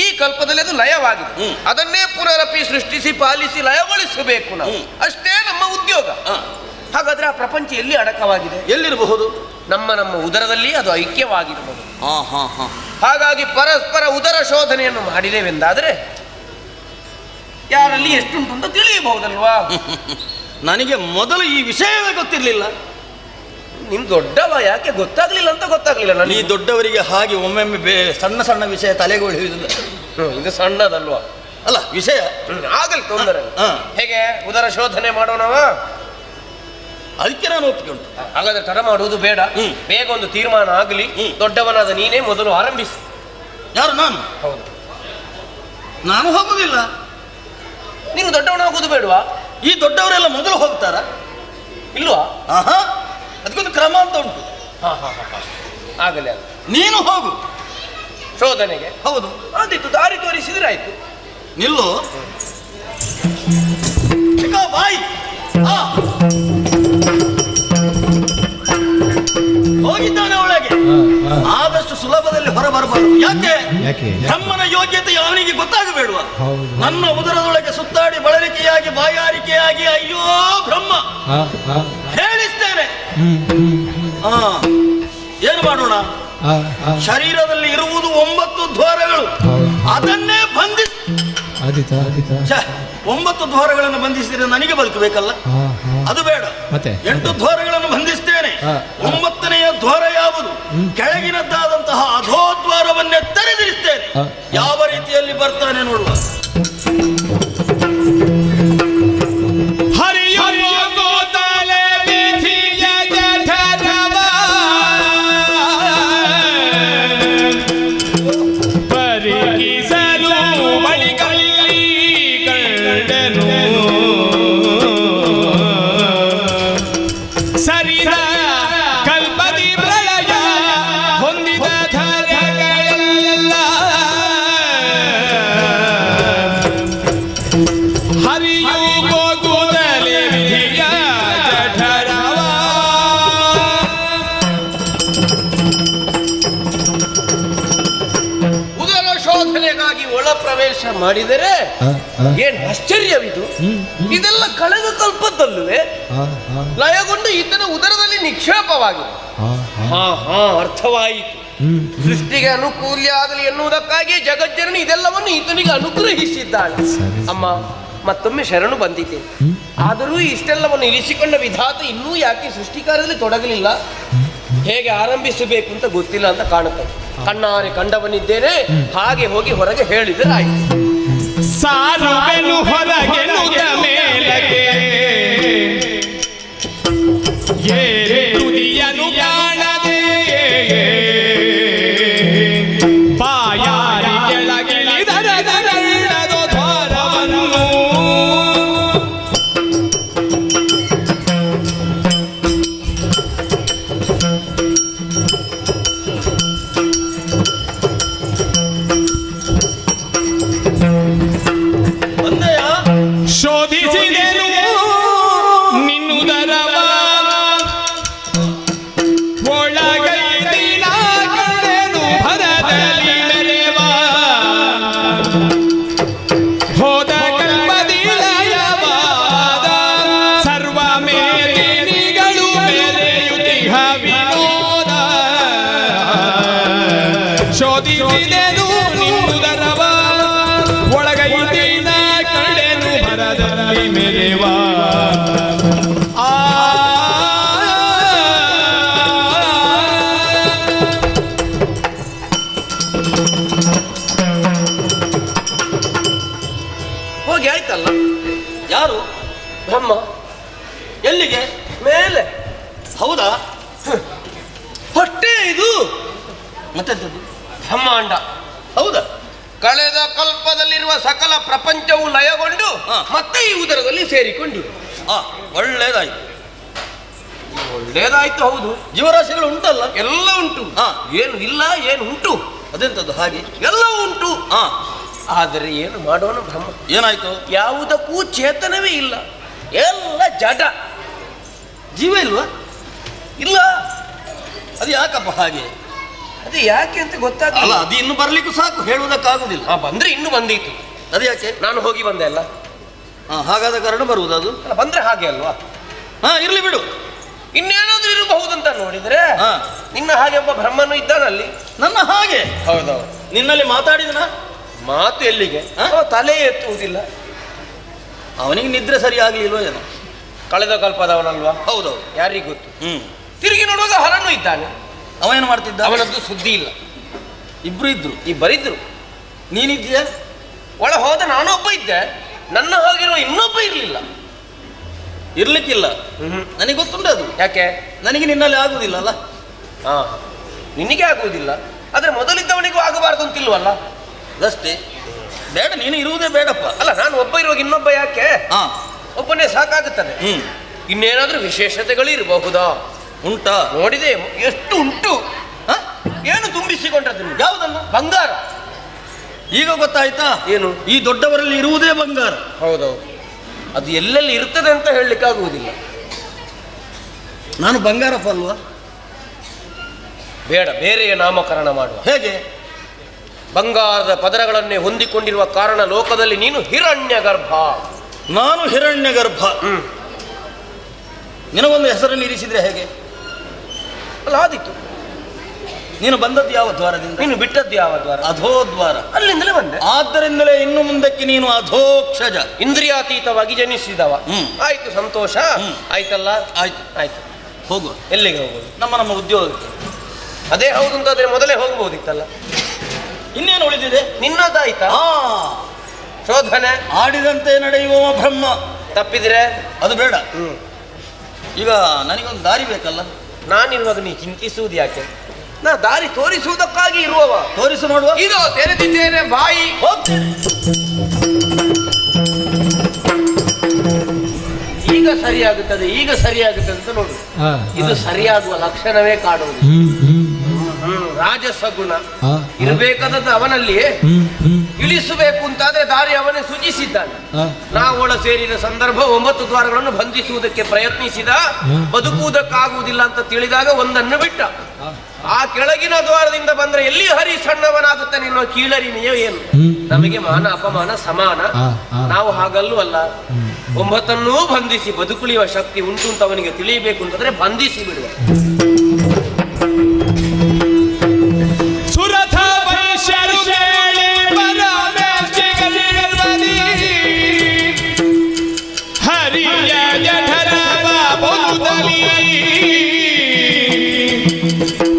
ಈ ಕಲ್ಪದಲ್ಲಿ ಅದು ಲಯವಾಗಿದೆ. ಅದನ್ನೇ ಪುನರಪಿ ಸೃಷ್ಟಿಸಿ ಪಾಲಿಸಿ ಲಯಗೊಳಿಸಬೇಕು ನಾವು. ಅಷ್ಟೇ ನಮ್ಮ ಉದ್ಯೋಗ. ಹಾಗಾದ್ರೆ ಆ ಪ್ರಪಂಚ ಎಲ್ಲಿ ಅಡಕವಾಗಿದೆ? ಎಲ್ಲಿರಬಹುದು? ನಮ್ಮ ಉದರದಲ್ಲಿ ಅದು ಐಕ್ಯವಾಗಿರಬಹುದು. ಹಾಗಾಗಿ ಪರಸ್ಪರ ಉದರ ಶೋಧನೆಯನ್ನು ಮಾಡಿದೇವೆಂದಾದ್ರೆ ಯಾರಲ್ಲಿ ಎಷ್ಟುಂಟು ಅಂತ ತಿಳಿಯಬಹುದಲ್ವಾ? ನನಗೆ ಮೊದಲು ಈ ವಿಷಯವೇ ಗೊತ್ತಿರಲಿಲ್ಲ. ನಿಮ್ ದೊಡ್ಡವ, ಯಾಕೆ ಗೊತ್ತಾಗ್ಲಿಲ್ಲ ಅಂತ ಗೊತ್ತಾಗ್ಲಿಲ್ಲ ಈ ನನಗೆ. ದೊಡ್ಡವರಿಗೆ ಹಾಗೆ ಒಮ್ಮೊಮ್ಮೆ ಸಣ್ಣ ಸಣ್ಣ ವಿಷಯ ತಲೆಗೆ ಹೊಳೆಯುವುದಿಲ್ಲ. ಇದು ಸಣ್ಣದಲ್ವಾ? ಅಲ್ಲ ವಿಷಯ ಆಗಲಿ, ತೊಂದರೆ ಹೇಗೆ ಉದರ ಶೋಧನೆ ಮಾಡೋಣವ? ಅದಕ್ಕೆ ನಾನು ಒಪ್ಪಿಕೊಂಡು. ಹಾಗಾದ್ರೆ ತಡ ಮಾಡುವುದು ಬೇಡ, ಬೇಗ ಒಂದು ತೀರ್ಮಾನ ಆಗಲಿ. ದೊಡ್ಡವನಾದ ನೀನೇ ಮೊದಲು ಆರಂಭಿಸಿ. ಯಾರು? ನಾನು? ಹೌದು. ನಾನು ಹೋಗುದಿಲ್ಲ. ನೀನು ದೊಡ್ಡವನಾಗುವುದು ಬೇಡವಾ? ಈ ದೊಡ್ಡವರೆಲ್ಲ ಮೊದಲು ಹೋಗ್ತಾರ? ಇಲ್ವಾ? ಅದಕ್ಕೊಂದು ಕ್ರಮ ಅಂತ ಉಂಟು. ಆಗಲಿ, ನೀನು ಹೋಗು ಶೋಧನೆಗೆ. ಹೌದು. ಆದಿತ್ತು, ದಾರಿ ತೋರಿಸಿದ್ರೆ ಆಯ್ತು. ನಿಲ್ಲು ಬಾಯಿ. ಹೋಗಿದ್ದಾನೆ ಒಳಗೆ. ಆದಷ್ಟು ಸುಲಭದಲ್ಲಿ ಹೊರಬರಬಾರದು. ಯಾಕೆ? ಬ್ರಹ್ಮನ ಯೋಗ್ಯತೆ ಅವನಿಗೆ ಗೊತ್ತಾಗಬೇಡುವ? ನನ್ನ ಉದರದೊಳಗೆ ಸುತ್ತಾಡಿ ಬಳಲಿಕೆಯಾಗಿ ಬಾಯಾರಿಕೆಯಾಗಿ ಅಯ್ಯೋ ಬ್ರಹ್ಮ ಹೇಳಿಸ್ತೇನೆ. ಏನು ಮಾಡೋಣ? ಶರೀರದಲ್ಲಿ ಇರುವುದು 9 ದ್ವಾರಗಳು. ಅದನ್ನೇ ಬಂಧಿಸ 9 ದ್ವಾರಗಳನ್ನು ಬಂಧಿಸಿದರೆ ನನಗೆ ಬದುಕಬೇಕಲ್ಲ, ಅದು ಬೇಡ. 8 ದ್ವಾರಗಳನ್ನು ಬಂಧಿಸ್ತೇನೆ. 9ನೆಯ ದ್ವಾರ ಯಾವುದು? ಕೆಳಗಿನದ್ದಾದಂತಹ ಅಧೋದ್ವಾರವನ್ನೇ ತೆರೆದಿರಿಸ್ತೇನೆ. ಯಾವ ರೀತಿಯಲ್ಲಿ ಬರ್ತಾನೆ ನೋಡುವ. ಪ್ರವೇಶ ಮಾಡಿದರೆ ಏನ್ ಆಶ್ಚರ್ಯವಿದು! ಇದೆಲ್ಲ ಕಳೆದ ಕಲ್ಪದಲ್ಲುವೆ ಲಯಗೊಂಡು ಈತನ ಉದರದಲ್ಲಿ ನಿಕ್ಷೇಪವಾಗಿದೆ. ಅರ್ಥವಾಯಿತು. ಸೃಷ್ಟಿಗೆ ಅನುಕೂಲ್ಯ ಆಗಲಿ ಎನ್ನುವುದಕ್ಕಾಗಿ ಜಗಜ್ಜನನಿ ಇದೆಲ್ಲವನ್ನು ಈತನಿಗೆ ಅನುಗ್ರಹಿಸಿದ್ದಾಳೆ. ಅಮ್ಮ, ಮತ್ತೊಮ್ಮೆ ಶರಣು ಬಂದಿದ್ದೇನೆ. ಆದರೂ ಇಷ್ಟೆಲ್ಲವನ್ನು ಇರಿಸಿಕೊಂಡ ವಿಧಾತ ಇನ್ನೂ ಯಾಕೆ ಸೃಷ್ಟಿಕಾರ್ಯದಲ್ಲಿ ತೊಡಗಲಿಲ್ಲ? ಹೇಗೆ ಆರಂಭಿಸಬೇಕು ಅಂತ ಗೊತ್ತಿಲ್ಲ ಅಂತ ಕಾಣುತ್ತದೆ. ಕಣ್ಣಾರೆ ಕಂಡವನಿದ್ದೇನೆ, ಹಾಗೆ ಹೋಗಿ ಹೊರಗೆ ಹೇಳಿದರೆ ಆಯ್ತು. ಸಾರುವೆನು ಹೊರಗೆ ನುಗ್ಗ ಮೇಲಕ್ಕೆ ಏರೆ ತುದಿಯನು ಕಾಣದೆ ಬಾಯಾರಿ ಕೆಳಗಿಳಿದರದ ಗಳ್ಳದು ದ್ವಾರವನ್ನು ಶೋಧಿಸಿದೆನು ನಿನ್ನುದರವ ಒಳಗೈದಿನ ಕಡೆನು ಭರದಲ್ಲಿ ಮೆರೆವ ಹೋದ ಕಲ್ಪದಿ ಲಯವಾದ ಸರ್ವ ಮೇದಿನಿಗಳು ಮೆರೆಯುತ್ತಿಹ ವಿನೋದ ಶೋಧಿಸಿದೆನು ನಿನ್ನುದರವ ಒಳಗೈದಿನ ಕಡೆನು ಭರದಲ್ಲಿ ಮೆರೆವ ಹೋಗಿ ಆಯ್ತಲ್ಲ. ಯಾರು? ಬ್ರಹ್ಮ. ಎಲ್ಲಿಗೆ? ಮೇಲೆ. ಹೌದಾ? ಹೊಟ್ಟೆ ಇದು ಮತ್ತೆಂಥದ್ದು? ಬ್ರಹ್ಮಾಂಡ. ಹೌದಾ? ಕಳೆದ ಕಲ್ಪದಲ್ಲಿರುವ ಸಕಲ ಪ್ರಪಂಚವು ಲಯಗೊಂಡು ಮತ್ತೆ ಈ ಉದರದಲ್ಲಿ ಸೇರಿಕೊಂಡಿವೆ. ಒಳ್ಳೇದಾಯ್ತು. ಒಳ್ಳೇದಾಯ್ತು. ಹೌದು, ಜೀವರಾಶಿಗಳು ಉಂಟಲ್ಲ? ಎಲ್ಲ ಉಂಟು. ಏನು ಇಲ್ಲ, ಏನು ಉಂಟು? ಅದೆಂಥದ್ದು ಹಾಗೆ? ಎಲ್ಲ ಉಂಟು. ಆದರೆ ಏನು ಮಾಡೋಣ ಬ್ರಹ್ಮ? ಏನಾಯ್ತು? ಯಾವುದಕ್ಕೂ ಚೇತನವೇ ಇಲ್ಲ, ಎಲ್ಲ ಜಡ. ಜೀವ ಇಲ್ವಾ? ಇಲ್ಲ. ಅದು ಯಾಕಪ್ಪ ಹಾಗೆ? ಅದು ಯಾಕೆ ಅಂತ ಅಲ್ಲ, ಗೊತ್ತಾಗಲ್ಲ. ಅದು ಇನ್ನು ಬರ್ಲಿಕ್ಕೂ ಸಾಕು, ಹೇಳುವುದಕ್ಕಾಗುದಿಲ್ಲ. ಬಂದ್ರೆ ಇನ್ನು ಬಂದೀತು. ಅದು ಯಾಕೆ? ನಾನು ಹೋಗಿ ಬಂದೆ ಅಲ್ಲ. ಹಾಗಾದ ಕಾರಣ ಬರುವುದು ಅದು. ಅಲ್ಲ, ಬಂದ್ರೆ ಹಾಗೆ ಅಲ್ವಾ? ಇರ್ಲಿ ಬಿಡು. ಇನ್ನೇನಾದ್ರೂ ಇರಬಹುದಂತ ನೋಡಿದ್ರೆ ಹಾ, ನಿನ್ನ ಹಾಗೆ ಒಬ್ಬ ಬ್ರಹ್ಮನು ಇದ್ದಾನಲ್ಲಿ. ನನ್ನ ಹಾಗೆ? ಹೌದೌದು. ನಿನ್ನಲ್ಲಿ ಮಾತಾಡಿದನ ಮಾತು ಎಲ್ಲಿಗೆ? ತಲೆ ಎತ್ತುವುದಿಲ್ಲ. ಅವನಿಗೆ ನಿದ್ರೆ ಸರಿ ಆಗ್ಲಿಲ್ವೋ ಏನೋ. ಕಳೆದ ಕಲ್ಪದವನಲ್ವಾ? ಹೌದೌದು. ಯಾರಿಗೂ ಗೊತ್ತು. ತಿರುಗಿ ನೋಡುವಾಗ ಹರನು ಇದ್ದಾನೆ. ಅವ ಏನು ಮಾಡ್ತಿದ್ದ? ಅವನದ್ದು ಸುದ್ದಿ ಇಲ್ಲ. ಇಬ್ರು ಇದ್ರು. ಇಬ್ಬರಿದ್ರು. ನೀನಿದ್ದೀಯ? ಒಳ ಹೋದ ನಾನೊಬ್ಬ ಇದ್ದೆ. ನನ್ನ ಹಾಗಿರುವ ಇನ್ನೊಬ್ಬ ಇರಲಿಲ್ಲ. ಇರ್ಲಿಕ್ಕಿಲ್ಲ. ನನಗೆ ಗೊತ್ತುಂಟು ಅದು. ಯಾಕೆ? ನನಗೆ ನಿನ್ನಲ್ಲಿ ಆಗುದಿಲ್ಲ ಅಲ್ಲ. ಹಾ, ನಿನಗೆ ಆಗುವುದಿಲ್ಲ, ಆದ್ರೆ ಮೊದಲಿದ್ದವನಿಗೂ ಆಗಬಾರ್ದು ಅಂತಿಲ್ವಲ್ಲ. ಅದಷ್ಟೇ. ಬೇಡ, ನೀನು ಇರುವುದೇ ಬೇಡಪ್ಪ. ಅಲ್ಲ, ನಾನು ಒಬ್ಬ ಇರುವಾಗ ಇನ್ನೊಬ್ಬ ಯಾಕೆ? ಒಬ್ಬನೇ ಸಾಕಾಗುತ್ತದೆ. ಇನ್ನೇನಾದ್ರೂ ವಿಶೇಷತೆಗಳು ಇರಬಹುದಾ? ಉಂಟಾ? ನೋಡಿದೆ, ಎಷ್ಟು ಉಂಟು. ಏನು ತುಂಬಿಸಿಕೊಂಡ್ರದ್ದು? ಯಾವುದನ್ನು? ಬಂಗಾರ. ಈಗ ಗೊತ್ತಾಯ್ತಾ? ಏನು? ಈ ದೊಡ್ಡವರಲ್ಲಿ ಇರುವುದೇ ಬಂಗಾರ. ಹೌದೌದು. ಅದು ಎಲ್ಲೆಲ್ಲಿ ಇರ್ತದೆ ಅಂತ ಹೇಳಲಿಕ್ಕೆ ಆಗುವುದಿಲ್ಲ. ನಾನು ಬಂಗಾರಪ್ಪ ಅಲ್ವಾ? ಬೇಡ, ಬೇರೆಯ ನಾಮಕರಣ ಮಾಡುವ. ಹೇಗೆ? ಬಂಗಾರದ ಪದರಗಳನ್ನೇ ಹೊಂದಿಕೊಂಡಿರುವ ಕಾರಣ ಲೋಕದಲ್ಲಿ ನೀನು ಹಿರಣ್ಯ ಗರ್ಭ. ನಾನು ಹಿರಣ್ಯ ಗರ್ಭ. ನಿನಗೊಂದು ಹೆಸರನ್ನು ಇರಿಸಿದ್ರೆ ಹೇಗೆ? ಅಲ್ಲ, ಆದಿತ್ತು. ನೀನು ಬಂದದ್ದು ಯಾವ ದ್ವಾರದಿಂದ? ನೀನು ಬಿಟ್ಟದ್ದು ಯಾವ ದ್ವಾರ? ಅಧೋದ್ವಾರ. ಅಲ್ಲಿಂದಲೇ ಬಂದೆ. ಆದ್ದರಿಂದಲೇ ಇನ್ನು ಮುಂದಕ್ಕೆ ನೀನು ಅಧೋಕ್ಷಜ, ಇಂದ್ರಿಯಾತೀತವಾಗಿ ಜನಿಸಿದವ. ಆಯ್ತು, ಸಂತೋಷ. ಆಯ್ತಲ್ಲ? ಆಯ್ತು ಆಯ್ತು. ಹೋಗುವ. ಎಲ್ಲಿಗೆ ಹೋಗುದು? ನಮ್ಮ ಉದ್ಯೋಗಕ್ಕೆ. ಅದೇ ಹೌದು ಅಂತಾದ್ರೆ ಮೊದಲೇ ಹೋಗಬಹುದಿತ್ತಲ್ಲ. ಇನ್ನೇನು ಉಳಿದಿದೆ? ನಿನ್ನದಾಯ್ತಾ? ಶೋಧನೆ. ಆಡಿದಂತೆ ನಡೆಯುವ ಬ್ರಹ್ಮ. ತಪ್ಪಿದ್ರೆ ಅದು ಬೇಡ. ಈಗ ನನಗೊಂದು ದಾರಿ ಬೇಕಲ್ಲ. ನಾನಿರುವಾಗ ನೀ ಚಿಂತಿಸುವುದು ಯಾಕೆ? ನಾ ದಾರಿ ತೋರಿಸುವುದಕ್ಕಾಗಿ ಇರುವವ. ತೋರಿಸು ನೋಡುವ. ಇದು ತೆರೆದಿದ್ದೇನೆ ಬಾಯಿ. ಈಗ ಸರಿಯಾಗುತ್ತದೆ, ಈಗ ಸರಿಯಾಗುತ್ತದೆ ಅಂತ ನೋಡು. ಇದು ಸರಿಯಾಗುವ ಲಕ್ಷಣವೇ ಕಾಣುವುದು. ರಾಜಸ ಗುಣ ಇರಬೇಕಾದದ್ದು ಅವನಲ್ಲಿ. ಇಳಿಸಬೇಕು ಅಂತಾದ್ರೆ ದಾರಿ ಅವನೇ ಸೂಚಿಸಿದ್ದಾನೆ. ನಾವು ಒಳ ಸೇರಿದ ಸಂದರ್ಭ 9 ದ್ವಾರಗಳನ್ನು ಬಂಧಿಸುವುದಕ್ಕೆ ಪ್ರಯತ್ನಿಸಿದ. ಬದುಕುವುದಕ್ಕಾಗುವುದಿಲ್ಲ ಅಂತ ತಿಳಿದಾಗ ಒಂದನ್ನು ಬಿಟ್ಟ. ಆ ಕೆಳಗಿನ ದ್ವಾರದಿಂದ ಬಂದ್ರೆ ಎಲ್ಲಿ ಹರಿ ಸಣ್ಣವನಾಗುತ್ತಾನೆ ಅನ್ನೋ ಕೀಳರಿಮೆಯೋ ಏನು? ನಮಗೆ ಮಾನ ಅಪಮಾನ ಸಮಾನ. ನಾವು ಹಾಗಲ್ಲೂ ಅಲ್ಲ. 9 ಬಂಧಿಸಿ ಬದುಕುಳಿಯುವ ಶಕ್ತಿ ಉಂಟು ಅಂತ ಅವನಿಗೆ ತಿಳಿಯಬೇಕು ಅಂತಂದ್ರೆ ಬಂಧಿಸಿ ಬಿಡುವ. ಸುರಥ ವೈಶ್ಯರು ಕೇಳಿ ಪರಮೇಶ್ವರಿ ಹರಿಯ ಜಠರವ ಬಹುದಲಿ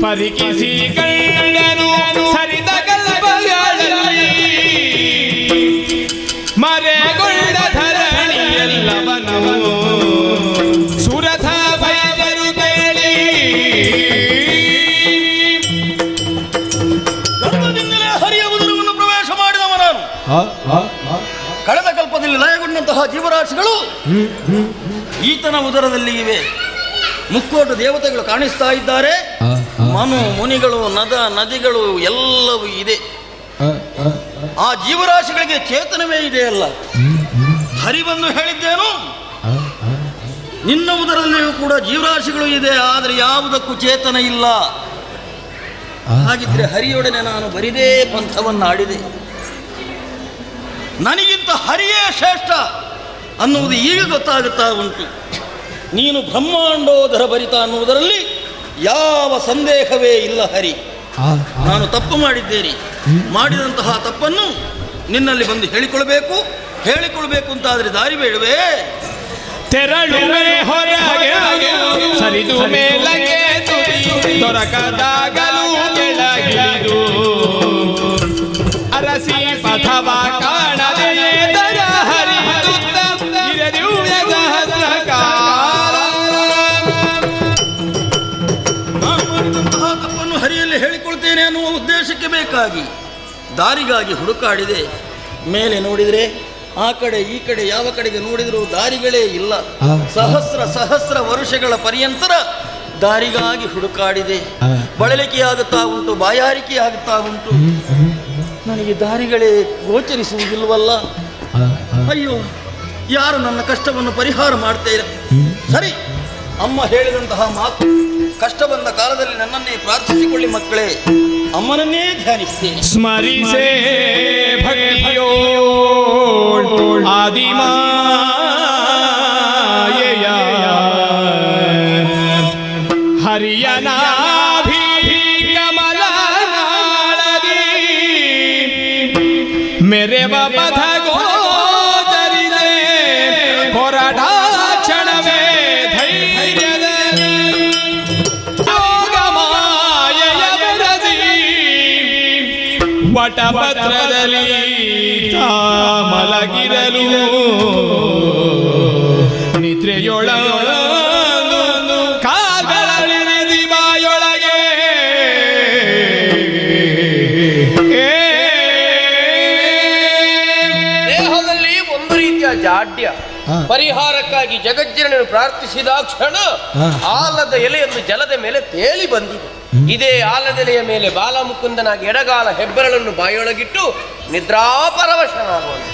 ಪರಿಕಿಸಿ ಕಂಡನು ಸರಿದ ಕಲ್ಪಗಳಲ್ಲಿ ಮರೆಗೊಂಡ ಧರಣಿಯಲ್ಲವನು ಸುರಥ ವೈದ್ಯರು ಕೇಳಿ ಗರ್ಭದಿಂದಲೇ ಹರಿಯ ಉದರವನ್ನು ಪ್ರವೇಶ ಮಾಡಿದವ ನಾನು. ಕಳೆದ ಕಲ್ಪದಲ್ಲಿ ಲಯಗೊಂಡಂತಹ ಜೀವರಾಶಿಗಳು ಈತನ ಉದರದಲ್ಲಿ ಇವೆ. ಮುಕ್ಕೋಟ ದೇವತೆಗಳು ಕಾಣಿಸ್ತಾ ಇದ್ದಾರೆ. ಮನು ಮುನಿಗಳು, ನದಿಗಳು ಎಲ್ಲವೂ ಇದೆ. ಆ ಜೀವರಾಶಿಗಳಿಗೆ ಚೇತನವೇ ಇದೆಯಲ್ಲ. ಹರಿವನ್ನು ಹೇಳಿದ್ದೇನು? ನಿನ್ನ ಉದರಲ್ಲಿಯೂ ಕೂಡ ಜೀವರಾಶಿಗಳು ಇದೆ, ಆದರೆ ಯಾವುದಕ್ಕೂ ಚೇತನ ಇಲ್ಲ. ಹಾಗಿದ್ರೆ ಹರಿಯೊಡನೆ ನಾನು ಬರಿದೇ ಪಂಥವನ್ನಾಡಿದೆ. ನನಗಿಂತ ಹರಿಯೇ ಶ್ರೇಷ್ಠ ಅನ್ನುವುದು ಈಗ ಗೊತ್ತಾಗುತ್ತಾ ಉಂಟು. ನೀನು ಬ್ರಹ್ಮಾಂಡೋದರ ಭರಿತ ಅನ್ನುವುದರಲ್ಲಿ ಯಾವ ಸಂದೇಹವೇ ಇಲ್ಲ. ಹರಿ, ನಾನು ತಪ್ಪು ಮಾಡಿದ್ದೇನೆ. ಮಾಡಿದಂತಹ ತಪ್ಪನ್ನು ನಿನ್ನಲ್ಲಿ ಬಂದು ಹೇಳಿಕೊಳ್ಬೇಕು ಅಂತಾದರೆ ದಾರಿ ಬೇಡವೇ? ತೆರಳುವೆ ಹೊರಗೆ ಸರಿದು ಮೇಲಕ್ಕೆ ದೊರಕದಾಗಲೂ ಕೆಳಗಿಳಿದು ಅರಸಿ ಪಥವ ಕಾಣದೆ ದರ ಹರಿಯುತ್ತ ಇರದಿವ್ಯ ಸಹಸ್ರಕಾಲ. ನಾನು ಮಾಡಿದಂತಹ ತಪ್ಪನ್ನು ಹರಿಯಲ್ಲಿ ಹೇಳಿಕೊಳ್ತೇನೆ ಅನ್ನುವ ಉದ್ದೇಶಕ್ಕೆ ಬೇಕಾಗಿ ದಾರಿಗಾಗಿ ಹುಡುಕಾಡಿದೆ. ಮೇಲೆ ನೋಡಿದರೆ ಆ ಕಡೆ ಈ ಕಡೆ ಯಾವ ಕಡೆಗೆ ನೋಡಿದರೂ ದಾರಿಗಳೇ ಇಲ್ಲ. ಸಹಸ್ರ ವರ್ಷಗಳ ಪರ್ಯಂತರ ದಾರಿಗಾಗಿ ಹುಡುಕಾಡಿದೆ. ಬಳಲಿಕೆಯಾಗುತ್ತಾ ಉಂಟು, ಬಾಯಾರಿಕೆ ಆಗುತ್ತಾ ಉಂಟು. ನನಗೆ ದಾರಿಗಳೇ ಗೋಚರಿಸುವುದಿಲ್ವಲ್ಲ. ಅಯ್ಯೋ, ಯಾರು ನನ್ನ ಕಷ್ಟವನ್ನು ಪರಿಹಾರ ಮಾಡ್ತೇನೆ? ಸರಿ, ಅಮ್ಮ ಹೇಳಿದಂತಹ ಮಾತು ಕಷ್ಟ ಬಂದ ಕಾಲದಲ್ಲಿ ನನ್ನನ್ನೇ ಪ್ರಾರ್ಥಿಸಿಕೊಳ್ಳಿ ಮಕ್ಕಳೇ, ಅಮ್ಮನನ್ನೇ ಧ್ಯಾನಿಸ್ತೇನೆ. ಸ್ಮರಿಸೇ ಭಕ್ತಿಯೋ ಆದಿಮಾಯೆಯ ಹರಿಯನಾಭಿ ಕಮಲನಾಳದಿ ಮೆರೆವ ಪಥ ಗೋಚರಿದೆ ಹೊರಡ ಕ್ಷಣವೇ ಧೈರ್ಯದಲ್ಲಿ ಯೋಗಮಾಯೆಯ ಬೆರಸಿ ವಟಪತ್ರದಲ್ಲಿ ತಾ ಮಲಗಿರಲು ನಿದ್ರೆಯೊಳಗೆ ಕಾಲ್ಗಳಲ್ಲಿ ಬಾಯೊಳಗೆ ದೇಹದಲ್ಲಿ ಒಂದು ರೀತಿಯ ಜಾಡ್ಯ ಪರಿಹಾರಕ್ಕಾಗಿ ಜಗಜ್ಜನನನ್ನು ಪ್ರಾರ್ಥಿಸಿದ ಕ್ಷಣ ಆಲದ ಎಲೆಯನ್ನು ಜಲದ ಮೇಲೆ ತೇಲಿ ಬಂದಿದೆ. ಇದೇ ಆಲದ ಎಲೆಯ ಮೇಲೆ ಬಾಲಮುಕುಂದನಾಗಿ ಎಡಗಾಲ ಹೆಬ್ಬೆರಳನ್ನು ಬಾಯೊಳಗಿಟ್ಟು ನಿದ್ರಾಪರವಶನಾಗುವನು.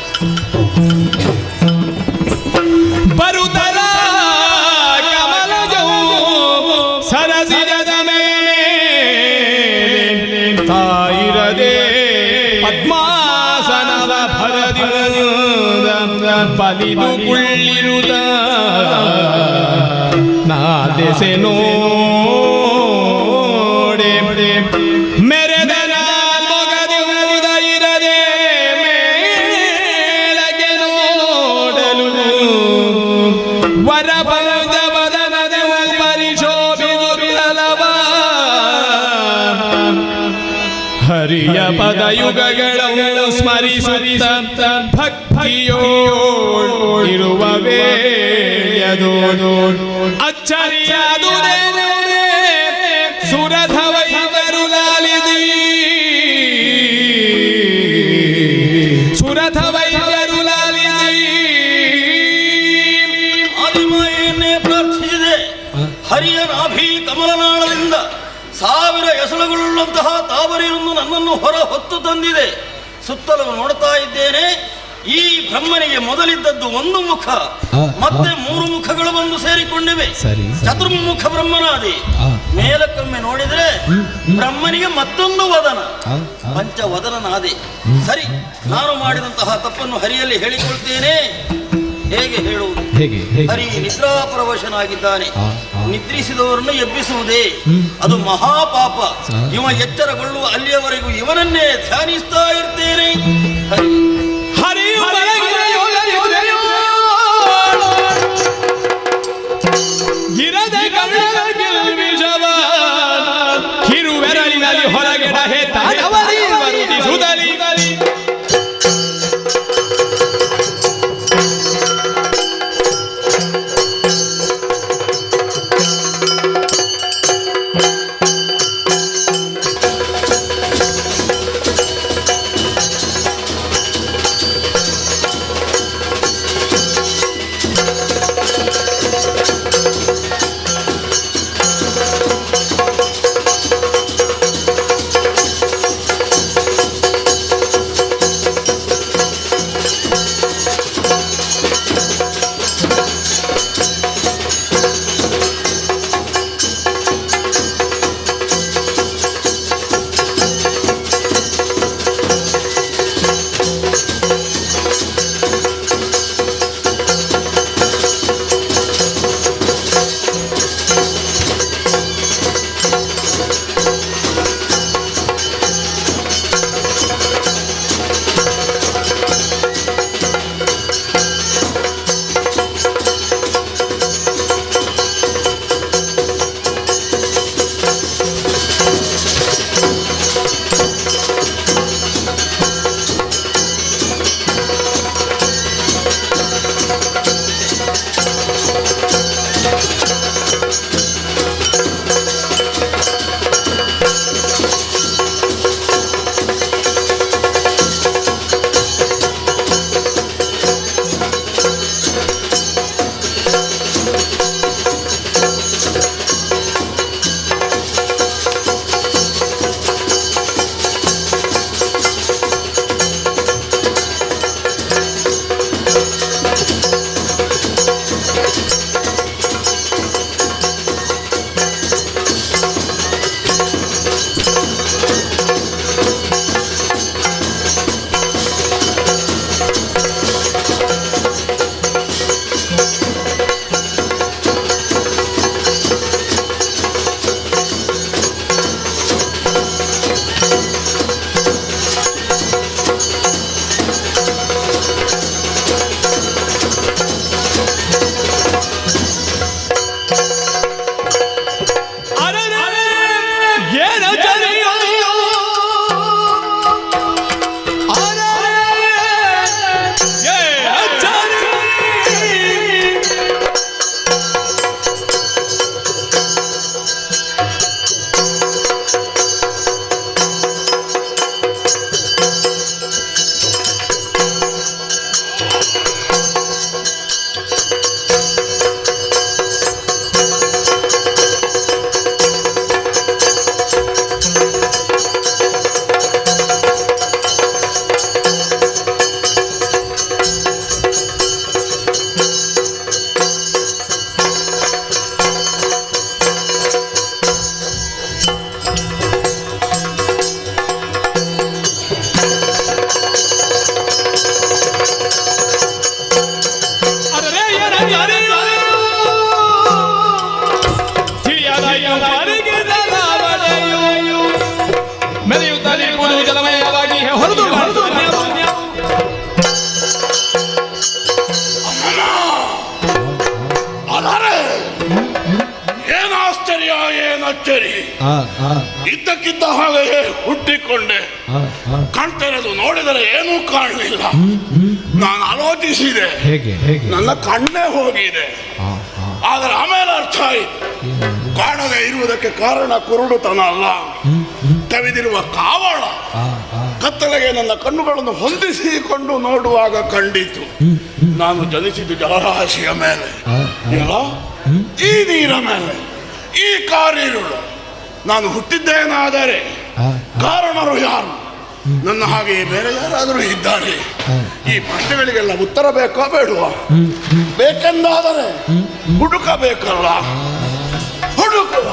ಬರುತ್ತಲ ಕಮಲಜವು ಸರಸಿರದ ಮೇಲೆ ತಾಯಿರದೆ ಪದ್ಮಾಸನವ ಭರದಿಂದ ಬಲಿದು ಕುಳ್ಳಿರುದ ನಾದೆಸೆ ನೋಡೆ ಮೆರೆದನ ಮೊಗದಿರುವುದ ಇರದೆ ಮೇಲಗೆ ನೋಡಲು ವರಬಲದ ವದನದವು ಪರಿಶೋಭಿಸುತ್ತಲವ ಹರಿಯ ಪದಯುಗಗಳನ್ನು ಸ್ಮರಿಸುತ್ತ ಭಕ್ತಿಯೋ ಇರುವ ವೇಯದು ಅಚ್ಚರಿಯಾದುದೇನೆ ಸುರಧವೈದರು ಲಾಲಿದಿ ಸುರಧವೈದರು ಲಾಲಿದಿ ಆದಿಮಾಯೆಯನ್ನೇ ಪ್ರಾರ್ಥಿಸಿದೆ. ಹರಿಯ ನಾಭಿ ಕಮಲನಾಳದಿಂದ 1000 ಎಸಳುಗಳುಳ್ಳಂತಹ ತಾವರೆಯನ್ನು ನನ್ನನ್ನು ಹೊರ ಹೊತ್ತು ತಂದಿದೆ. ಸುತ್ತಲೂ ನೋಡ್ತಾ ಇದ್ದೇನೆ. ಈ ಬ್ರಹ್ಮನಿಗೆ ಮೊದಲಿದ್ದದ್ದು ಒಂದು ಮುಖ, ಮತ್ತೆ 3 ಮುಖಗಳು ಬಂದು ಸೇರಿಕೊಂಡಿವೆ. ಚತುರ್ಮುಖ ಬ್ರಹ್ಮನಾದಿ. ಮೇಲಕ್ಕೊಮ್ಮೆ ನೋಡಿದರೆ ಬ್ರಹ್ಮನಿಗೆ ಮತ್ತೊಂದು ವದನ, ಪಂಚವದನನಾದೆ. ಸರಿ, ನಾನು ಮಾಡಿದಂತಹ ತಪ್ಪನ್ನು ಹರಿಯಲ್ಲಿ ಹೇಳಿಕೊಳ್ತೇನೆ. ಹೇಗೆ ಹೇಳುವುದು? ಹರಿ ನಿದ್ರಾಪರವಶನಾಗಿದ್ದಾನೆ. ನಿದ್ರಿಸಿದವರನ್ನು ಎಬ್ಬಿಸುವುದೇ ಅದು ಮಹಾಪಾಪ. ಇವ ಎಚ್ಚರಗೊಳ್ಳುವ ಅಲ್ಲಿಯವರೆಗೂ ಇವನನ್ನೇ ಧ್ಯಾನಿಸ್ತಾ ಇರ್ತೇನೆ. ಹರಿ ಗಿರದೆ ಕವಿಷವ ಕಿರುವೆರಳಿನಲ್ಲಿ ಹೊರಗೆಡ ಹೇತಾದವರಿ ವರುದಿಸುದಲಿ ಅಚ್ಚರಿ. ಇದ್ದಕ್ಕಿದ್ದ ಹಾಗೆ ಹುಟ್ಟಿಕೊಂಡೆ. ಕಣ್ತೆರೆದು ನೋಡಿದರೆ ಏನೂ ಕಾಣಲಿಲ್ಲ. ನಾನು ಆಲೋಚಿಸಿದೆ, ನನ್ನ ಕಣ್ಣೇ ಹೋಗಿದೆ. ಆದರೆ ಆಮೇಲೆ ಅರ್ಥ ಆಯಿತು, ಕಾಣದೆ ಇರುವುದಕ್ಕೆ ಕಾರಣ ಕುರುಡುತನ ಅಲ್ಲ, ಕವಿದಿರುವ ಕಾವಳ. ಕತ್ತಲೆಗೆ ನನ್ನ ಕಣ್ಣುಗಳನ್ನು ಹೊಂದಿಸಿಕೊಂಡು ನೋಡುವಾಗ ಕಂಡಿತು, ನಾನು ಜನಿಸಿದ್ದು ಜಲರಾಶಿಯ ಮೇಲೆ, ಇಲ್ಲ ಈ ನೀರ ಮೇಲೆ, ಈ ಕಾರಿರುಳು. ನಾನು ಹುಟ್ಟಿದ್ದೇನಾದರೆ ಕಾರಣರು ಯಾರು? ನನ್ನ ಹಾಗೆ ಬೇರೆ ಯಾರಾದರೂ ಇದ್ದಾರೆ? ಈ ಪ್ರಶ್ನೆಗಳಿಗೆಲ್ಲ ಉತ್ತರ ಬೇಕೋ ಬೇಡುವ? ಬೇಕೆಂದಾದರೆ ಹುಡುಕಬೇಕಲ್ಲ, ಹುಡುಕುವ.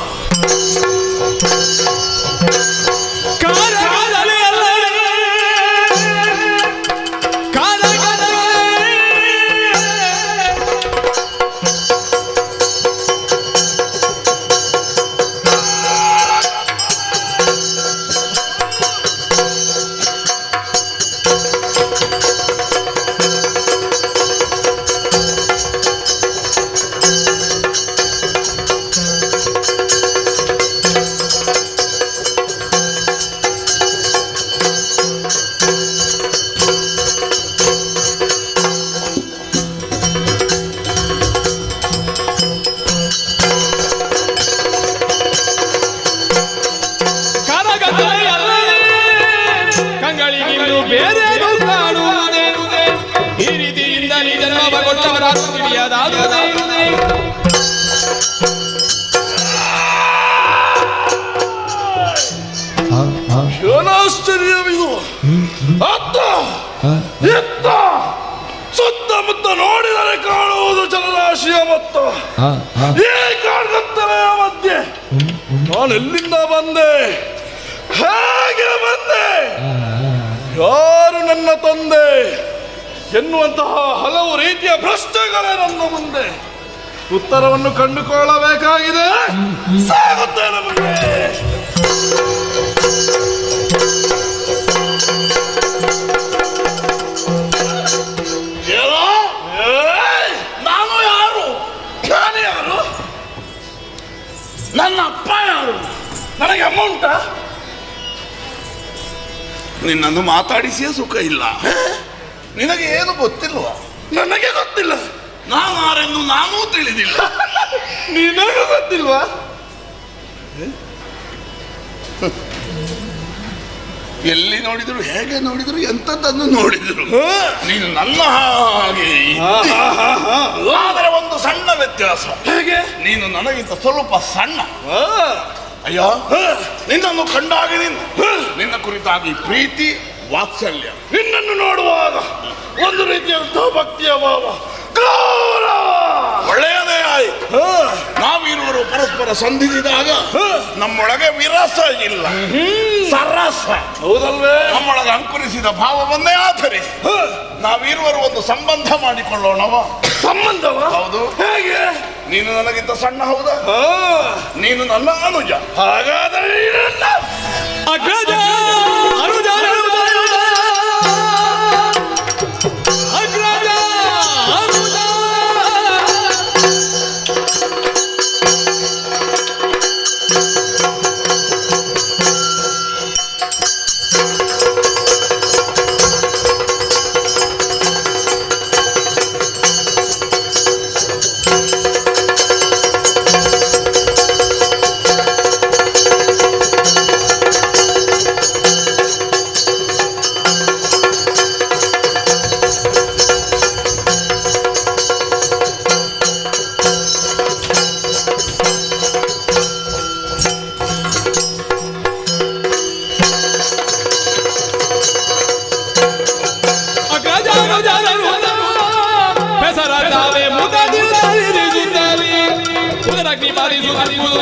ಬೇರೇನು ಕಾಣುವುದೇ ಈ ರೀತಿಯಿಂದ ನೀ ಜನ್ಮ ಕೊಟ್ಟವರಾದ ತಿಳಿಯದಾದುದೇ. ಏನಾಶ್ಚರ್ಯವಿದು! ಅತ್ತ ಎತ್ತ ಸುತ್ತಮುತ್ತ ನೋಡಿದರೆ ಕಾಣುವುದು ಜಲರಾಶಿಯ ಮೊತ್ತ. ಈ ಕಾಡ್ಗತ್ತಲೆಯ ಮಧ್ಯೆ ನಾನೆಲ್ಲಿಂದ ಬಂದೆ? ಹೇಗೆ ಬಂದೆ? ಯಾರು ನನ್ನ ತಂದೆ ಎನ್ನುವಂತಹ ಹಲವು ರೀತಿಯ ಪ್ರಶ್ನೆಗಳೇ ನನ್ನ ಮುಂದೆ. ಉತ್ತರವನ್ನು ಕಂಡುಕೊಳ್ಳಬೇಕಾಗಿದೆ. ಸಾಗುತ್ತೇನೆ ಮುಂದೆ. ನಾನು ಯಾರು? ನಾನು ಯಾರು? ನನ್ನ ಅಪ್ಪ ಯಾರು? ನನಗೆ ಅಮೌಂಟ? ನಿನ್ನನ್ನು ಮಾತಾಡಿಸಿಯೇ ಸುಖ ಇಲ್ಲ. ನಿನಗೆ ಏನು ಗೊತ್ತಿಲ್ವಾ? ನನಗೆ ಗೊತ್ತಿಲ್ಲ. ನಾನು ಯಾರೆಂದು ನಾನೂ ತಿಳಿದಿಲ್ಲ. ನಿನಗೂ ಗೊತ್ತಿಲ್ವಾ? ಎಲ್ಲಿ ನೋಡಿದ್ರು, ಹೇಗೆ ನೋಡಿದ್ರು, ಎಂಥದ್ದನ್ನು ನೋಡಿದ್ರು ನೀನು ನನ್ನ ಹಾಗೆ. ಆದರೆ ಒಂದು ಸಣ್ಣ ವ್ಯತ್ಯಾಸ. ಹೇಗೆ? ನೀನು ನನಗಿಂತ ಸ್ವಲ್ಪ ಸಣ್ಣ. ಅಯ್ಯೋ, ನಿನ್ನನ್ನು ಕಂಡಾಗ ನಿನ್ನ ಕುರಿತಾಗಿ ಪ್ರೀತಿ ವಾತ್ಸಲ್ಯ, ನಿನ್ನನ್ನು ನೋಡುವಾಗ ಒಂದು ರೀತಿಯಾದಂತಹ ಭಕ್ತಿಯ ಭಾವ, ಗೌರವ. ಒಳ್ಳೆಯದೇ ಆಯ್ತು. ನಾವಿರುವರು ಪರಸ್ಪರ ಸಂಧಿಸಿದಾಗ ನಮ್ಮೊಳಗೆ ವಿರಸ ಇಲ್ಲ, ಸರಸ. ಹೌದಲ್ವೇ? ನಮ್ಮೊಳಗೆ ಅಂಕುರಿಸಿದ ಭಾವವನ್ನೇ ಆಧರಿಸಿ ನಾವಿರುವರು ಒಂದು ಸಂಬಂಧ ಮಾಡಿಕೊಳ್ಳೋಣವ. ಸಂಬಂಧವ? ಹೌದು. ಹೇಗೆ? ನೀನು ನನಗಿಂತ ಸಣ್ಣ, ಹೌದಾ? ನೀನು ನನ್ನ ಅನುಜ. ಹಾಗಾದರೆ ಅಗ್ರಜ ಅನುಜ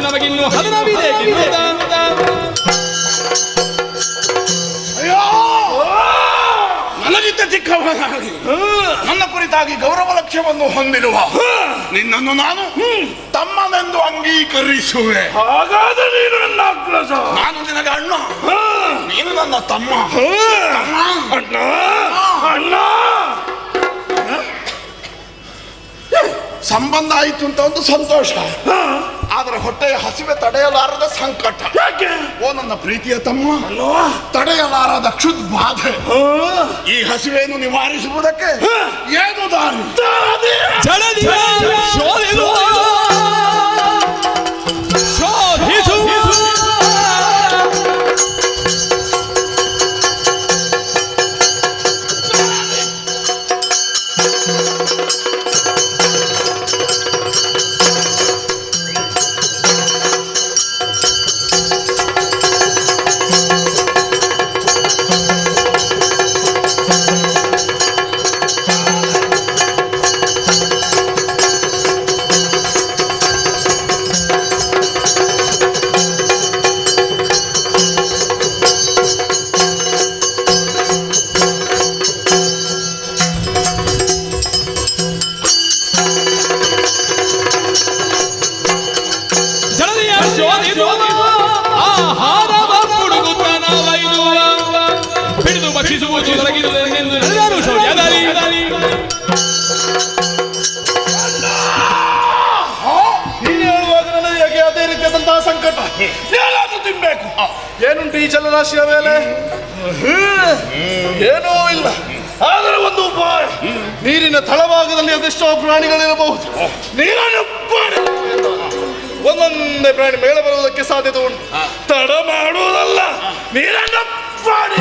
ನಮಗಿನ್ನು ಹದನವಿದೆ. ನನಗಿಂತ ಚಿಕ್ಕವನಾಗಿ ನನ್ನ ಕುರಿತಾಗಿ ಗೌರವ ಲಕ್ಷ್ಯವನ್ನು ಹೊಂದಿರುವ ನಿನ್ನನ್ನು ನಾನು ತಮ್ಮನೆಂದು ಅಂಗೀಕರಿಸುವೆ. ಹಾಗಾದರೆ ನೀನು ನನ್ನ ಅಗ್ರಜ, ನಾನು ನಿನಗೆ ಅಣ್ಣ, ನೀನು ನನ್ನ ತಮ್ಮ. ಅಣ್ಣ ಅಣ್ಣ ಸಂಬಂಧ ಆಯಿತು ಅಂತ ಒಂದು ಸಂತೋಷ. ಆದರೆ ಹೊಟ್ಟೆಯ ಹಸಿವೆ ತಡೆಯಲಾರದ ಸಂಕಟ. ಯಾಕೆ? ಓ ನನ್ನ ಪ್ರೀತಿಯ ತಮ್ಮ, ತಡೆಯಲಾರದ ಕ್ಷುದ್ ಬಾಧೆ. ಈ ಹಸಿವೆಯನ್ನು ನಿವಾರಿಸುವುದಕ್ಕೆ ಏನು ದಾರಿ? ಜಲದಿಯ ಶೋಧಿಸುವ ಆಹಾರವ ಹುಡುಗುತ್ತನವೈದು ಹಿಡಿದು ಭಕ್ಷಿಸುವುದು ತೊಲಗಿದುದೆಂದು ನಡೆದರು ಶೌರ್ಯದಲ್ಲಿ. ನೀನು ಹೇಳುವಾಗ ನನಗೆ ಯಾಕೆ ಅದೇ ರೀತಿಯಾದಂತಹ ಸಂಕಟ? ಏನಾದ್ರೂ ತಿನ್ಬೇಕು. ಏನುಂಟು ಈ ಜಲರಾಶಿಯ ಮೇಲೆ? ಏನೂ ಇಲ್ಲ. ಆದರೆ ಒಂದು ಉಪಾಯ. ನೀರಿನ ತಳಭಾಗದಲ್ಲಿ ಅದೆಷ್ಟೋ ಪ್ರಾಣಿಗಳಿರಬಹುದು. ನೀರನ್ನು ಒಂದೊಂದೇ ಪ್ರಾಣಿ ಮೇಲೆ ಬರುವುದಕ್ಕೆ ಸಾಧ್ಯತೆ ಉಂಟು. ತಡ ಮಾಡುವುದಲ್ಲ, ನೀರನ್ನು ಪಾಡಿ.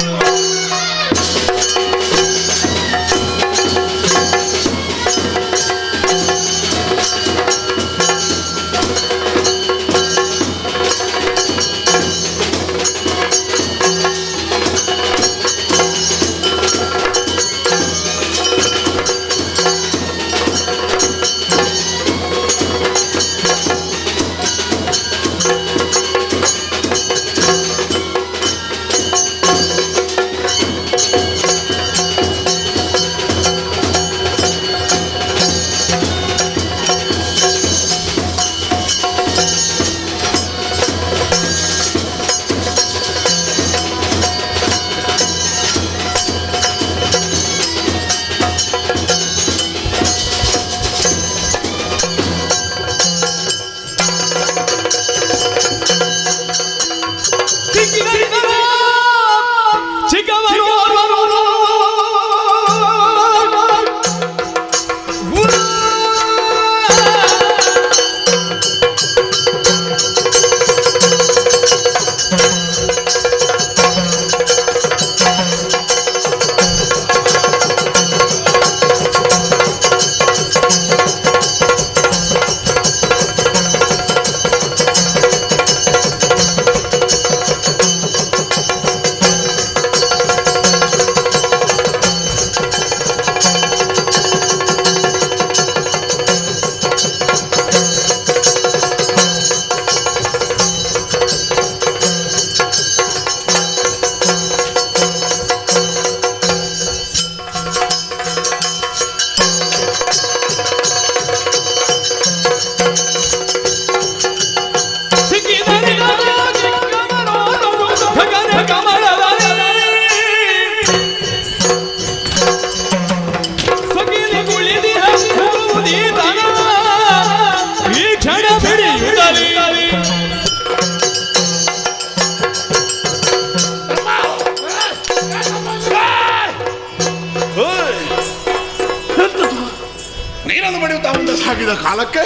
ನೀರನ್ನು ಬಡಿಯುತ್ತಾ ಮುಂದೆ ಸಾಗಿದ ಕಾಲಕ್ಕೆ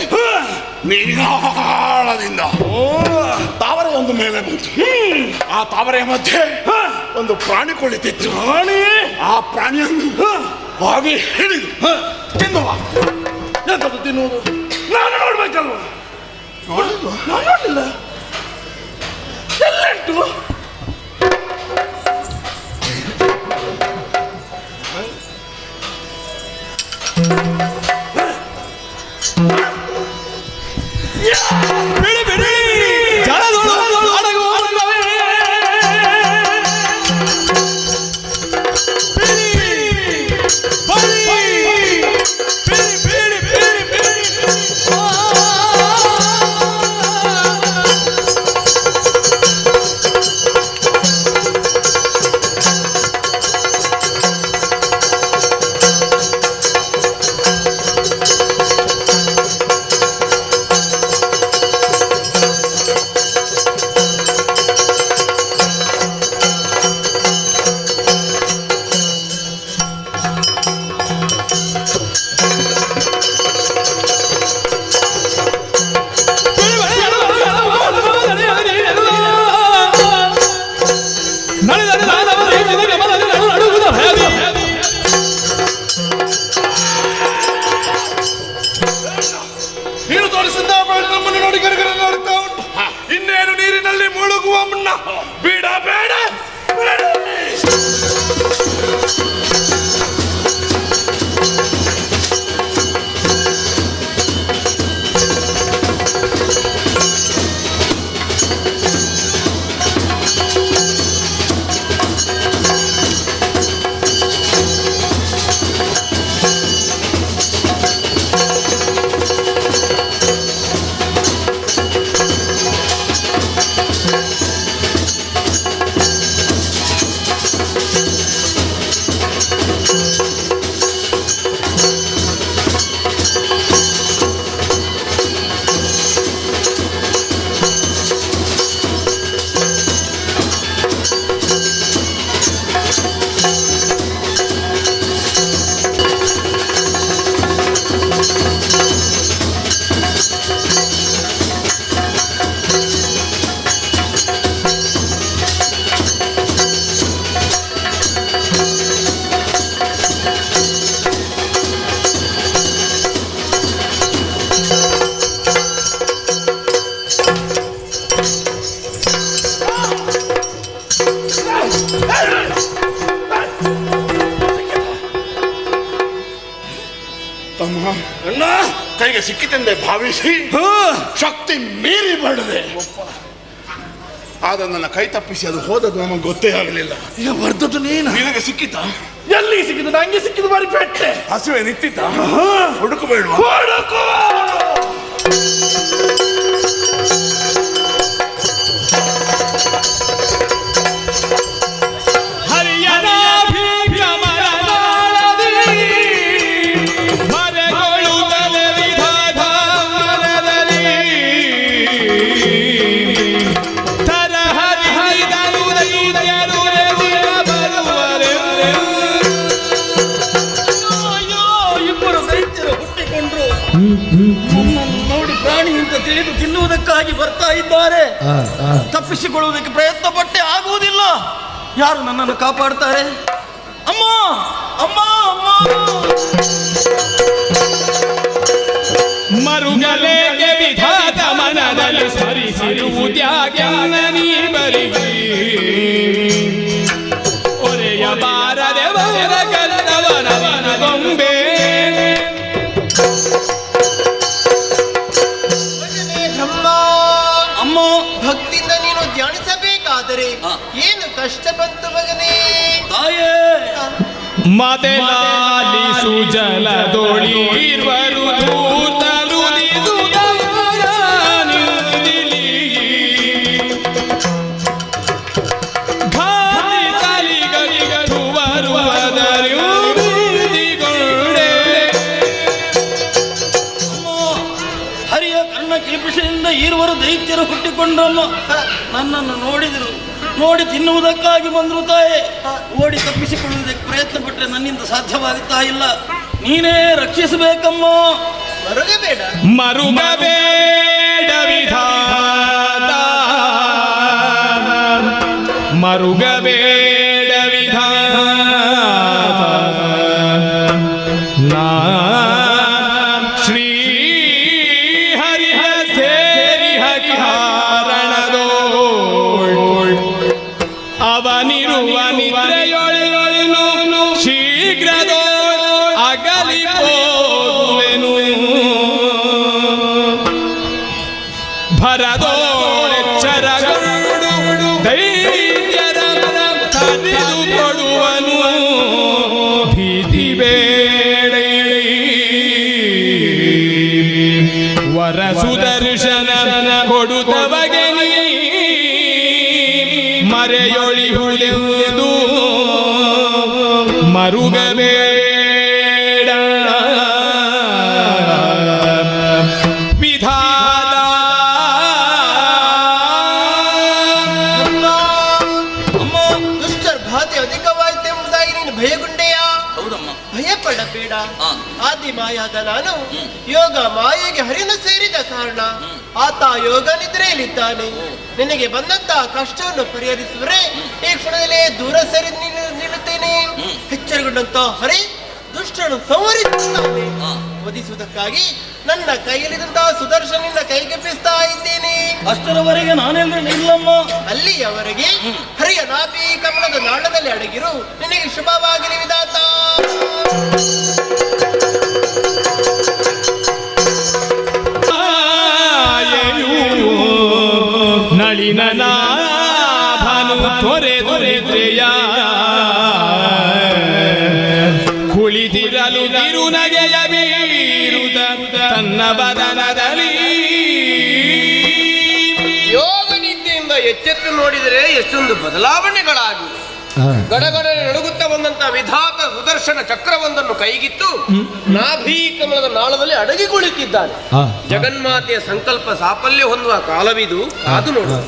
ನೀರಾಳದಿಂದ ತಾವರೆ ಒಂದು ಮೇಲೆ ಬಂತು. ಆ ತಾವರೆಯ ಮಧ್ಯೆ ಒಂದು ಪ್ರಾಣಿ ಕುಳಿತಿತ್ತು. ಆ ಪ್ರಾಣಿಯನ್ನು ಹಾಗೆ ಹಿಡಿದು ತಿನ್ನುವ. ಎಂತದ್ದು ತಿನ್ನುವುದು? ನಾನು ನೋಡ್ಬೇಕಲ್ವ? ನೋಡಿಲ್ವ? ನಾನು ನೋಡಲಿಲ್ಲ. ಎಲ್ಲುಂಟು? ಬಿಡಿ ಬಿಡಿ ಜಲದೊಳಗೆ ಅಡಗುವ ನೀನು ತೋರಿಸಿದ್ದ ನಮ್ಮನ್ನು ನೋಡಿ ಗರಗರ ನೋಡುತ್ತಾ ಉಂಟು. ಇನ್ನೇನು ನೀರಿನಲ್ಲಿ ಮುಳುಗುವ ಮುನ್ನ ಬೇಡ ಬೇಡ ಕೈಗೆ ಸಿಕ್ಕಿತೆಂದೇ ಭಾವಿಸಿ ಶಕ್ತಿ ಮೀರಿ ಬಡದೆ. ಆದ ನನ್ನ ಕೈ ತಪ್ಪಿಸಿ ಅದು ಹೋದದ್ದು ನಮಗೆ ಗೊತ್ತೇ ಆಗಲಿಲ್ಲ. ಈಗ ಬರ್ದದ್ದು ನಿನಗೆ ಸಿಕ್ಕಿತ? ಎಲ್ಲಿ ಸಿಕ್ಕಿದ್ದು? ನಂಗೆ ಸಿಕ್ಕಿದ್ದು ಬಾರಿ ಪೆಟ್ಟೆ. ಹಸುವೆ ನಿಂತಿತ್ತ? ಹುಡುಕಬೇಡ. ನೋಡಿ ಪ್ರಾಣಿ ಅಂತ ತಿಳಿದು ತಿನ್ನುವುದಕ್ಕಾಗಿ ಬರ್ತಾ ಇದ್ದಾರೆ. ತಪ್ಪಿಸಿಕೊಳ್ಳುವುದಕ್ಕೆ ಪ್ರಯತ್ನ ಪಟ್ಟೆ ಆಗುವುದಿಲ್ಲ. ಯಾರು ನನ್ನನ್ನು ಕಾಪಾಡ್ತಾರೆ? ಅಮ್ಮ ಅಮ್ಮ ಅಮ್ಮ. ಮರುಗಲೇಗೆ ವಿಧಾತ ಮನದಲ್ಲಿ ಸ್ಮರಿಸಿರುವುದ್ಯಾಗೆನ್ನ ನೀ ಬರಿಗೆ ಒರೆಯ ಬಾರದೆ ಬರ ಕಲ್ಲವನವನ ಗೊಂಬೆ. ಅಮ್ಮ, ಭಕ್ತಿಯಿಂದ ನೀನು ಧ್ಯಾನಿಸಬೇಕಾದರೆ ಏನು ಕಷ್ಟ ಬಂತು ಮಗನೇ? ತಾಯೇ ಮದಲಾಲಿಸು ಜಲದೊಳಿರ್ವರು ಧೂರ್ತಲುದಿದು ನಿಂದಿಲಿ ಭಾರಿ ಕಲಿಗರಿಗರು ಬರುವುದರು ಬಿಡಿಗೊಂಡೆ. ಹರಿಯ ಕರ್ಣ ಕಿಲಿಪಿಸಿನಿಂದ ಈರುವರು ದೈತ್ಯರು ಹುಟ್ಟಿಕೊಂಡಮ್ಮ ನನ್ನನ್ನು ನೋಡಿದರು. ನೋಡಿ ತಿನ್ನುವುದಕ್ಕಾಗಿ ಬಂದರು ತಾಯೇ. ಓಡಿ ತಪ್ಪಿಸಿಕೊಳ್ಳುವುದಕ್ಕೆ ಪ್ರಯತ್ನ ಪಟ್ಟರೆ ನನ್ನಿಂದ ಸಾಧ್ಯವಾಗುತ್ತಾ ಇಲ್ಲ. ನೀನೇ ರಕ್ಷಿಸಬೇಕಮ್ಮ. ಮರುಗಬೇಡ ಮರುಗಬೇಡ ವಿಧಾತ ಮರುಗಬೇಡ ವಿಧಾತ ನಾ ಶ್ರೀ ಹರಿಹ ಸೇರಿಹ ಕಾರಣದೋ ಅವನಿರುವ ನಿದ್ರೆಯೊಳಿನು ಶೀಘ್ರದೋ ಅಗಲಿ ಹೋಗುವೆನು ಭರದೋಳೆಚ್ಚರಗೊಂಡು ದೈತ್ಯರ ಕದಿದು ಕೊಡುವನು ಭೀತಿ ಬೇಡ ವರ ಸುದರ್ಶನ ಕೊಡುತ್ತವಗೆ ನೀ ಮರೆಯೊಳಿ ಹುಳಿಯುವುದು ಮರುಗಬೇಡ ವಿಧಾತ. ಅಮ್ಮ, ದುಷ್ಟರ ಬಾಧೆ ಅಧಿಕವಾಯಿತೆಂಬುದಾಗಿ ನೀನು ಭಯಗೊಂಡೆಯಾ? ಹೌದಮ್ಮ. ಭಯಪಡಬೇಡ. ಆದಿ ಮಾಯಾದ ನಾನು ಯೋಗ ಮಾಯೆಗೆ ಹರಿನು ಸೇರಿದ ಕಾರಣ ಆತ ಯೋಗ ನಿದ್ರೆಯಲ್ಲಿದ್ದಾನೆ. ನಿನಗೆ ಬಂದಂತಹ ಕಷ್ಟವನ್ನು ಪರಿಹರಿಸಿದರೆ ಈ ಕ್ಷಣದಲ್ಲೇ ದೂರ ಸರಿ ನಿಲ್ಲುತ್ತೇನೆ. ಎಚ್ಚರಗೊಂಡಂತ ಹರಿ ದುಷ್ಟರನ್ನು ಸಂಹರಿಸುತ್ತಾನೆ. ವಧಿಸುವುದಕ್ಕಾಗಿ ನನ್ನ ಕೈಯಲ್ಲಿದ್ದಂತಹ ಸುದರ್ಶನಿಂದ ಕೈಗೆಪ್ಪಿಸ್ತಾ ಇದ್ದೇನೆ. ಅಷ್ಟರವರೆಗೆ ನಾನೆಲ್ಲ ಇಲ್ಲಮ್ಮ. ಅಲ್ಲಿಯವರೆಗೆ ಹರಿಯ ನಾಭಿ ಕಮಲದ ನಾಳದಲ್ಲಿ ಅಡಗಿರು. ನಿನಗೆ ಶುಭವಾಗಲಿ ವಿಧಾತ. ನಳಿನನ ಭಾನು ತೊರೆದೊರೆದ್ರೆಯ ಕುಳಿತಿರಲು ತಿರುನಗೆಯ ಬೀರುದ ತನ್ನ ಬದನದಲ್ಲಿ ಯೋಗ ನಿದ್ದೆಯಿಂದ ಎಚ್ಚೆತ್ತು ನೋಡಿದರೆ ಎಷ್ಟೊಂದು ಬದಲಾವಣೆಗಳಾಗಿವೆ. ಗಡಗಡನೆ ನಡುಗುತ್ತಾ ಬಂದಂತ ವಿಧಾತ ಸುದರ್ಶನ ಚಕ್ರವೊಂದನ್ನು ಕೈಗಿತ್ತು ನಾಭಿ ಕಮಲದ ನಾಳದಲ್ಲಿ ಅಡಗಿ ಕುಳಿತಿದ್ದಾನೆ. ಜಗನ್ಮಾತೆಯ ಸಂಕಲ್ಪ ಸಾಫಲ್ಯ ಹೊಂದುವ ಕಾಲವಿದು, ಕಾದು ನೋಡು.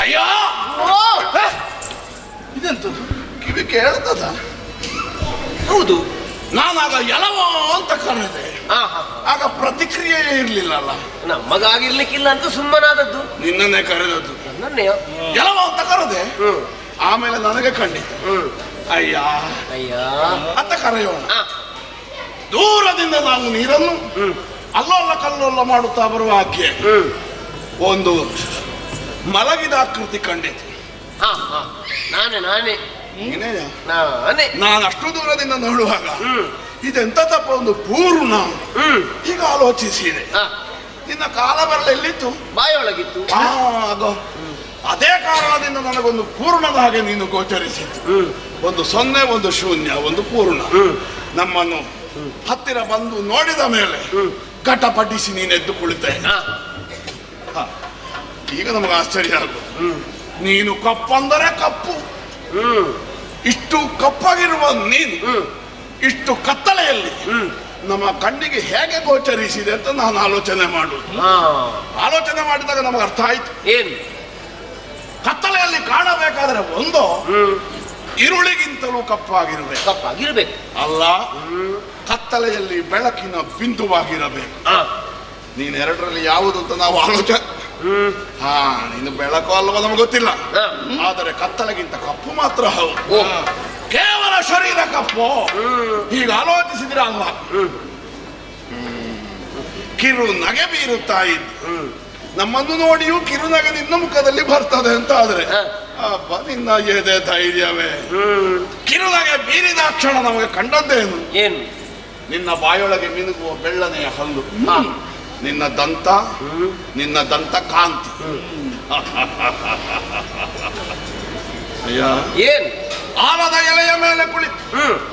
ಅಯ್ಯೋ ಇದೆಂತದ್ದು ಕಿವಿ ಕೇಳ್ತದ? ಹೌದು, ನಾನಾಗ ಎಲವೋ ಅಂತ ಕರೆದೆ, ಆಗ ಪ್ರತಿಕ್ರಿಯೆ ಇರ್ಲಿಲ್ಲಲ್ಲ. ನಮ್ಮಗಾಗಿರ್ಲಿಕ್ಕಿಲ್ಲ ಅಂತ ಸುಮ್ಮನಾದದ್ದು. ನಿನ್ನನ್ನೇ ಕರೆದದ್ದು. ನನ್ನೇ ಎಲವೋ ಅಂತ ಕರೆದೆ, ಆಮೇಲೆ ನನಗೆ ಕಂಡಿತು. ಅಯ್ಯ ಅಯ್ಯ ಅಂತ ಕರೆಯೋಣ. ದೂರದಿಂದ ನಾವು ನೀರನ್ನು ಅಲ್ಲೋಲ್ಲ ಕಲ್ಲೋಲ್ಲ ಮಾಡುತ್ತಾ ಬರುವ ಹಾಗೆ ಒಂದು ಮಲಗಿದ ಆಕೃತಿ ಕಂಡಿತು. ನಾನೇ ನಾನೇ ನಾನು ಅಷ್ಟು ದೂರದಿಂದ ನೋಡುವಾಗ ಇದೆಂತ ತಪ್ಪ ಒಂದು ಪೂರ್ಣ ಈಗ ಆಲೋಚಿಸಿದೆ. ನಿನ್ನ ಕಾಲ ಬರಲೆಲ್ಲಿತ್ತು? ಬಾಯೊಳಗಿತ್ತು. ಅದೇ ಕಾರಣದಿಂದ ನನಗೊಂದು ಪೂರ್ಣದ ಹಾಗೆ ನೀನು ಗೋಚರಿಸಿತ್ತು. ಒಂದು 0, ಒಂದು 0, ಒಂದು ಪೂರ್ಣ. ನಮ್ಮನ್ನು ಹತ್ತಿರ ಬಂದು ನೋಡಿದ ಮೇಲೆ ಘಟಪಡಿಸಿ ನೀನು ಎದ್ದು ಕುಳಿತೆ. ಈಗ ನಮಗೆ ಆಶ್ಚರ್ಯ ಆಗುವುದು. ನೀನು ಕಪ್ಪಂದರೆ ಕಪ್ಪು, ಇಷ್ಟು ಕಪ್ಪಾಗಿರುವ ನೀನು ಇಷ್ಟು ಕತ್ತಲೆಯಲ್ಲಿ ನಮ್ಮ ಕಣ್ಣಿಗೆ ಹೇಗೆ ಗೋಚರಿಸಿದೆ ಅಂತ ನಾನು ಆಲೋಚನೆ ಆಲೋಚನೆ ಮಾಡಿದಾಗ ನಮಗೆ ಅರ್ಥ ಆಯ್ತು. ಏನು? ಕತ್ತಲೆಯಲ್ಲಿ ಕಾಣಬೇಕಾದ್ರೆ ಒಂದು ಇರುಳಿಗಿಂತಲೂ ಕಪ್ಪಾಗಿರ್ಬೇಕು ಅಲ್ಲ, ಕತ್ತಲೆಯಲ್ಲಿ ಬೆಳಕಿನ ಬಿಂದುವಾಗಿರಬೇಕು. ನೀನು ಎರಡರಲ್ಲಿ ಯಾವುದು ಅಂತ ನಾವು ಆಲೋಚನೆ ನೀನು ಬೆಳಕು ಅಲ್ವಾ ನಮ್ಗೆ ಗೊತ್ತಿಲ್ಲ, ಆದರೆ ಕತ್ತಲೆಗಿಂತ ಕಪ್ಪು ಮಾತ್ರ ಹೌದು. ಕೇವಲ ಶರೀರ ಕಪ್ಪು ಹೀಗೆ ಆಲೋಚಿಸಿದ್ರೆ ಅಲ್ಲ. ಕಿರು ನಗೆ ಬೀರುತ್ತಾ ಇದ್ದು ನಮ್ಮನ್ನು ನೋಡಿಯೂ ಕಿರುನಗೆ ನಿನ್ನ ಮುಖದಲ್ಲಿ ಬರ್ತದೆ ಅಂತ ಆದ್ರೆ ಅಬ್ಬ ನಿನ್ನ ಎದೆ ಧೈರ್ಯವೇ. ಕಿರುನಗೆ ಬೀರಿದ ಕ್ಷಣ ನಮಗೆ ಕಂಡದ್ದೇನು? ಏನು? ನಿನ್ನ ಬಾಯೊಳಗೆ ಮಿನುಗುವ ಬೆಳ್ಳನೆಯ ಹಲ್ಲು, ನಿನ್ನ ದಂತ ಕಾಂತಿ. ಅಯ್ಯ, ಏನು? ಆಲದ ಎಲೆಯ ಮೇಲೆ ಕುಳಿತು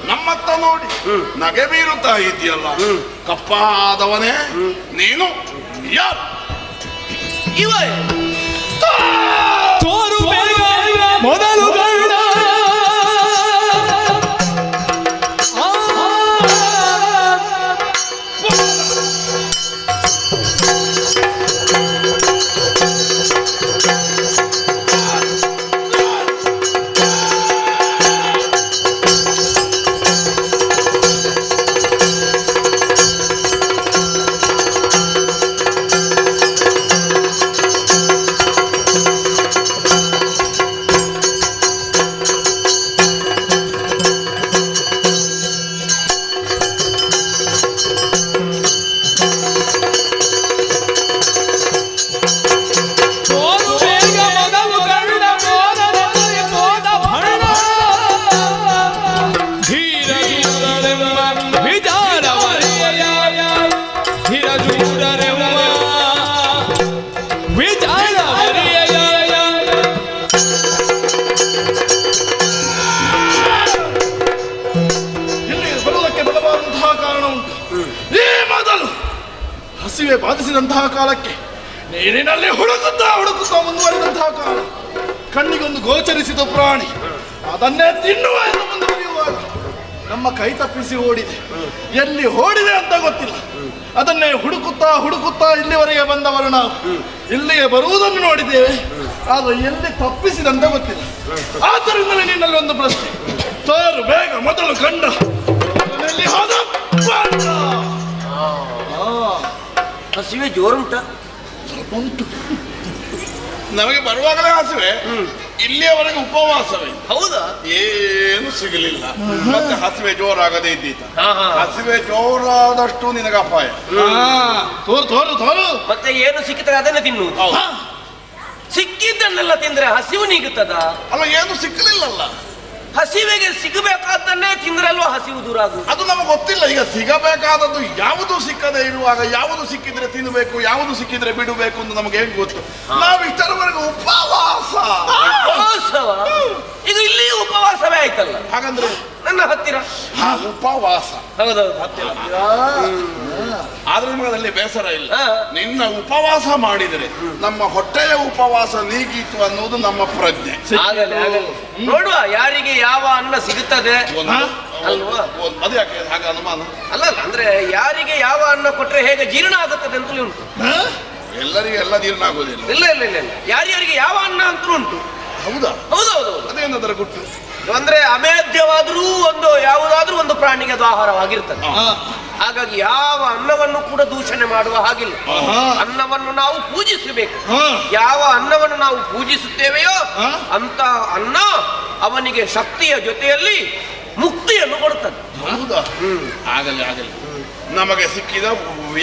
ನಮ್ಮತ್ತ ನೋಡಿ ನಗೆ ಬೀರುತ್ತಾ ಇದೆಯಲ್ಲ, ಕಪ್ಪಾದವನೇ ನೀನು ಯಾರು? ತೋರು ಮೊದಲು ಹಸಿವೆ ಬಾಧಿಸಿದಂತಹ ಕಾಲಕ್ಕೆ ನೀರಿನಲ್ಲಿ ಹುಡುಕುತ್ತಾ ಮುಂದುವರಿದಂತಹ ಕಾಲ, ಕಣ್ಣಿಗೊಂದು ಗೋಚರಿಸಿದ ಪ್ರಾಣಿ ಅದನ್ನೇ ತಿನ್ನುವ ಎಂದು ಮುಂದುವರಿಯುವಾಗ ನಮ್ಮ ಕೈ ತಪ್ಪಿಸಿ ಓಡಿದೆ. ಎಲ್ಲಿ ಓಡಿದೆ ಅಂತ ಗೊತ್ತಿಲ್ಲ. ಅದನ್ನೇ ಹುಡುಕುತ್ತಾ ಇಲ್ಲಿವರೆಗೆ ಬಂದವರು ನಾವು. ಇಲ್ಲಿಗೆ ಬರುವುದನ್ನು ನೋಡಿದ್ದೇವೆ, ಆದರೆ ಎಲ್ಲಿ ತಪ್ಪಿಸಿದಂತ ಗೊತ್ತಿಲ್ಲ. ಆದ್ದರಿಂದಲೇ ನಿನ್ನಲ್ಲಿ ಒಂದು ಪ್ರಶ್ನೆ. ತೋರು ಬೇಗ ಮೊದಲು ಕಂಡ ಹೋದ ಪಾಂಡ. ಹಸಿವೆ ಜೋರುಂಟ? ಸ್ವಲ್ಪ ಉಂಟು. ನಮಗೆ ಬರುವಾಗಲೇ ಹಸಿವೆ, ಇಲ್ಲಿಯವರೆಗೆ ಉಪವಾಸವೇ. ಹೌದಾ? ಏನು ಸಿಗಲಿಲ್ಲ. ಮತ್ತೆ ಹಸಿವೆ ಜೋರಾಗದೇ ಇದ್ದೀತ. ಹಸಿವೆ ಜೋರಾದಷ್ಟು ನಿನಗೆ ಅಪಾಯ. ತೋರು ಮತ್ತೆ ಏನು ಸಿಕ್ಕಿದ್ರೆ ಅದನ್ನ ತಿನ್ನುವುದು. ಸಿಕ್ಕಿದ್ದನ್ನೆಲ್ಲ ತಿಂದ್ರೆ ಹಸಿವು ನೀಗುತ್ತದ? ಅಲ್ಲ, ಏನು ಸಿಕ್ಕಲಿಲ್ಲಲ್ಲ. ಹಸಿವೆಗೆ ಸಿಗಬೇಕಾದನ್ನೇ ತಿಂದ್ರಲ್ವಾ ಹಸಿವು ದೂರ ಆಗುವುದು? ಅದು ನಮಗೆ ಗೊತ್ತಿಲ್ಲ. ಈಗ ಸಿಗಬೇಕಾದದ್ದು ಯಾವುದು ಸಿಕ್ಕದೆ ಇರುವಾಗ ಯಾವುದು ಸಿಕ್ಕಿದ್ರೆ ತಿನ್ನಬೇಕು, ಯಾವುದು ಸಿಕ್ಕಿದ್ರೆ ಬಿಡಬೇಕು ಅಂತ ನಮಗೆ ಹೇಗೆ ಗೊತ್ತು? ನಾವು ಇಷ್ಟರವರೆಗೆ ಉಪವಾಸವ. ಈಗ ಇಲ್ಲಿ ಉಪವಾಸವೇ ಆಯ್ತಲ್ಲ. ಹಾಗಂದ್ರೆ ನನ್ನ ಹತ್ತಿರ ಉಪವಾಸ. ಹೌದೌದು, ಹತ್ತಿರ. ಆದ್ರೆ ನಿಮಗೆ ಅದರಲ್ಲಿ ಬೇಸರ ಇಲ್ಲ. ನಿನ್ನ ಉಪವಾಸ ಮಾಡಿದರೆ ನಮ್ಮ ಹೊಟ್ಟೆಯ ಉಪವಾಸ ನೀಗಿತು ಅನ್ನೋದು ನಮ್ಮ ಪ್ರಜ್ಞೆ. ಆಗಲೇ ನೋಡುವ ಯಾರಿಗೆ ಯಾವ ಅನ್ನ ಸಿಗುತ್ತದೆ ಅಲ್ವಾ? ಅದು ಯಾಕೆ ಹಾಗೆ ಅನುಮಾನ? ಅಲ್ಲ, ಅಂದ್ರೆ ಯಾರಿಗೆ ಯಾವ ಅನ್ನ ಕೊಟ್ರೆ ಹೇಗೆ ಜೀರ್ಣ ಆಗುತ್ತದೆ ಅಂತಲೇ ಉಂಟು. ಎಲ್ಲರಿಗೆ ಎಲ್ಲ ಜೀರ್ಣ ಆಗೋದಿಲ್ಲ. ಇಲ್ಲ ಇಲ್ಲ ಇಲ್ಲ ಇಲ್ಲ, ಯಾರ್ಯಾರಿಗೆ ಯಾವ ಅನ್ನ ಅಂತಲೂ ಉಂಟು. ಹೌದಾ? ಹೌದೌದು. ಅದೇನದರ ಗುಟ್ಟು? ಅಂದ್ರೆ ಅಮೇಧ್ಯವಾದ್ರೂ ಯಾವುದಾದ್ರೂ ಒಂದು ಪ್ರಾಣಿಗೆ ಅದು ಆಹಾರವಾಗಿರ್ತದೆ. ಹಾಗಾಗಿ ಯಾವ ಅನ್ನವನ್ನು ಕೂಡ ದೂಷಣೆ ಮಾಡುವ ಹಾಗಿಲ್ಲ. ಅನ್ನವನ್ನು ನಾವು ಪೂಜಿಸಬೇಕು. ಯಾವ ಅನ್ನವನ್ನು ನಾವು ಪೂಜಿಸುತ್ತೇವೆಯೋ ಅಂತ ಅನ್ನ ಅವನಿಗೆ ಶಕ್ತಿಯ ಜೊತೆಯಲ್ಲಿ ಮುಕ್ತಿಯನ್ನು ಕೊಡುತ್ತದೆ. ಹೌದಾ? ಆಗಲಿ. ನಮಗೆ ಸಿಕ್ಕಿದ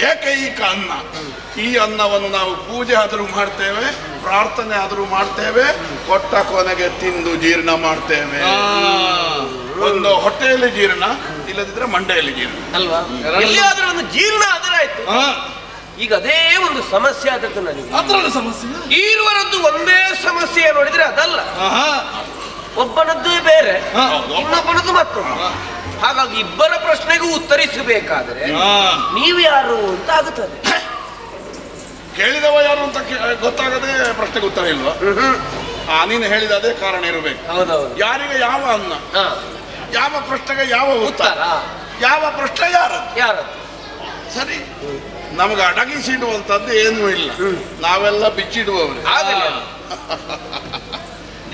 ಏಕೈಕ ಅನ್ನ. ಈ ಅನ್ನವನ್ನು ನಾವು ಪೂಜೆ ಆದರೂ ಮಾಡ್ತೇವೆ, ಪ್ರಾರ್ಥನೆ ಆದರೂ ಮಾಡ್ತೇವೆ, ಕೊಟ್ಟ ಕೊನೆಗೆ ತಿಂದು ಜೀರ್ಣ ಮಾಡ್ತೇವೆ. ಒಂದು ಹೊಟ್ಟೆಯಲ್ಲಿ ಜೀರ್ಣ, ಇಲ್ಲದಿದ್ರೆ ಮಂಡೆಯಲ್ಲಿ ಜೀರ್ಣ ಅಲ್ವಾ? ಎಲ್ಲಿಯಾದ್ರೂ ಒಂದು ಜೀರ್ಣ ಆದರೆ ಆಯ್ತು. ಈಗ ಅದೇ ಒಂದು ಸಮಸ್ಯೆ ಆದದ್ದು ನನಗೆ. ಅದರಲ್ಲಿ ಸಮಸ್ಯೆ ಈರುವರದ್ದು ಒಂದೇ ಸಮಸ್ಯೆ ನೋಡಿದ್ರೆ ಅದಲ್ಲ, ಒಬ್ಬನದ್ದು ಬೇರೆ, ಇನ್ನೊಬ್ಬನದ್ದು ಮತ್ತೊಂದು. ಹಾಗಾಗಿ ಇಬ್ಬರ ಪ್ರಶ್ನೆಗೂ ಉತ್ತರಿಸಬೇಕಾದ್ರೆ ನೀವು ಯಾರು ಅಂತ ಆಗುತ್ತದೆ. ಕೇಳಿದವ ಯಾರು ಅಂತ ಗೊತ್ತಾಗದೆ ಪ್ರಶ್ನೆಗೆ ಉತ್ತರ ಇಲ್ವಾ? ನೀನು ಹೇಳಿದ ಅದೇ ಕಾರಣ ಇರಬೇಕು. ಹೌದೌದು. ಯಾರಿಗೆ ಯಾವ ಅನ್ನ, ಯಾವ ಪ್ರಶ್ನೆಗೆ ಯಾವ ಉತ್ತರ, ಯಾವ ಪ್ರಶ್ನೆ ಯಾರದ್ದು. ಸರಿ, ನಮಗೆ ಅಡಗಿಸಿಡುವಂಥದ್ದು ಏನೂ ಇಲ್ಲ. ನಾವೆಲ್ಲ ಬಿಚ್ಚಿಡುವವರು.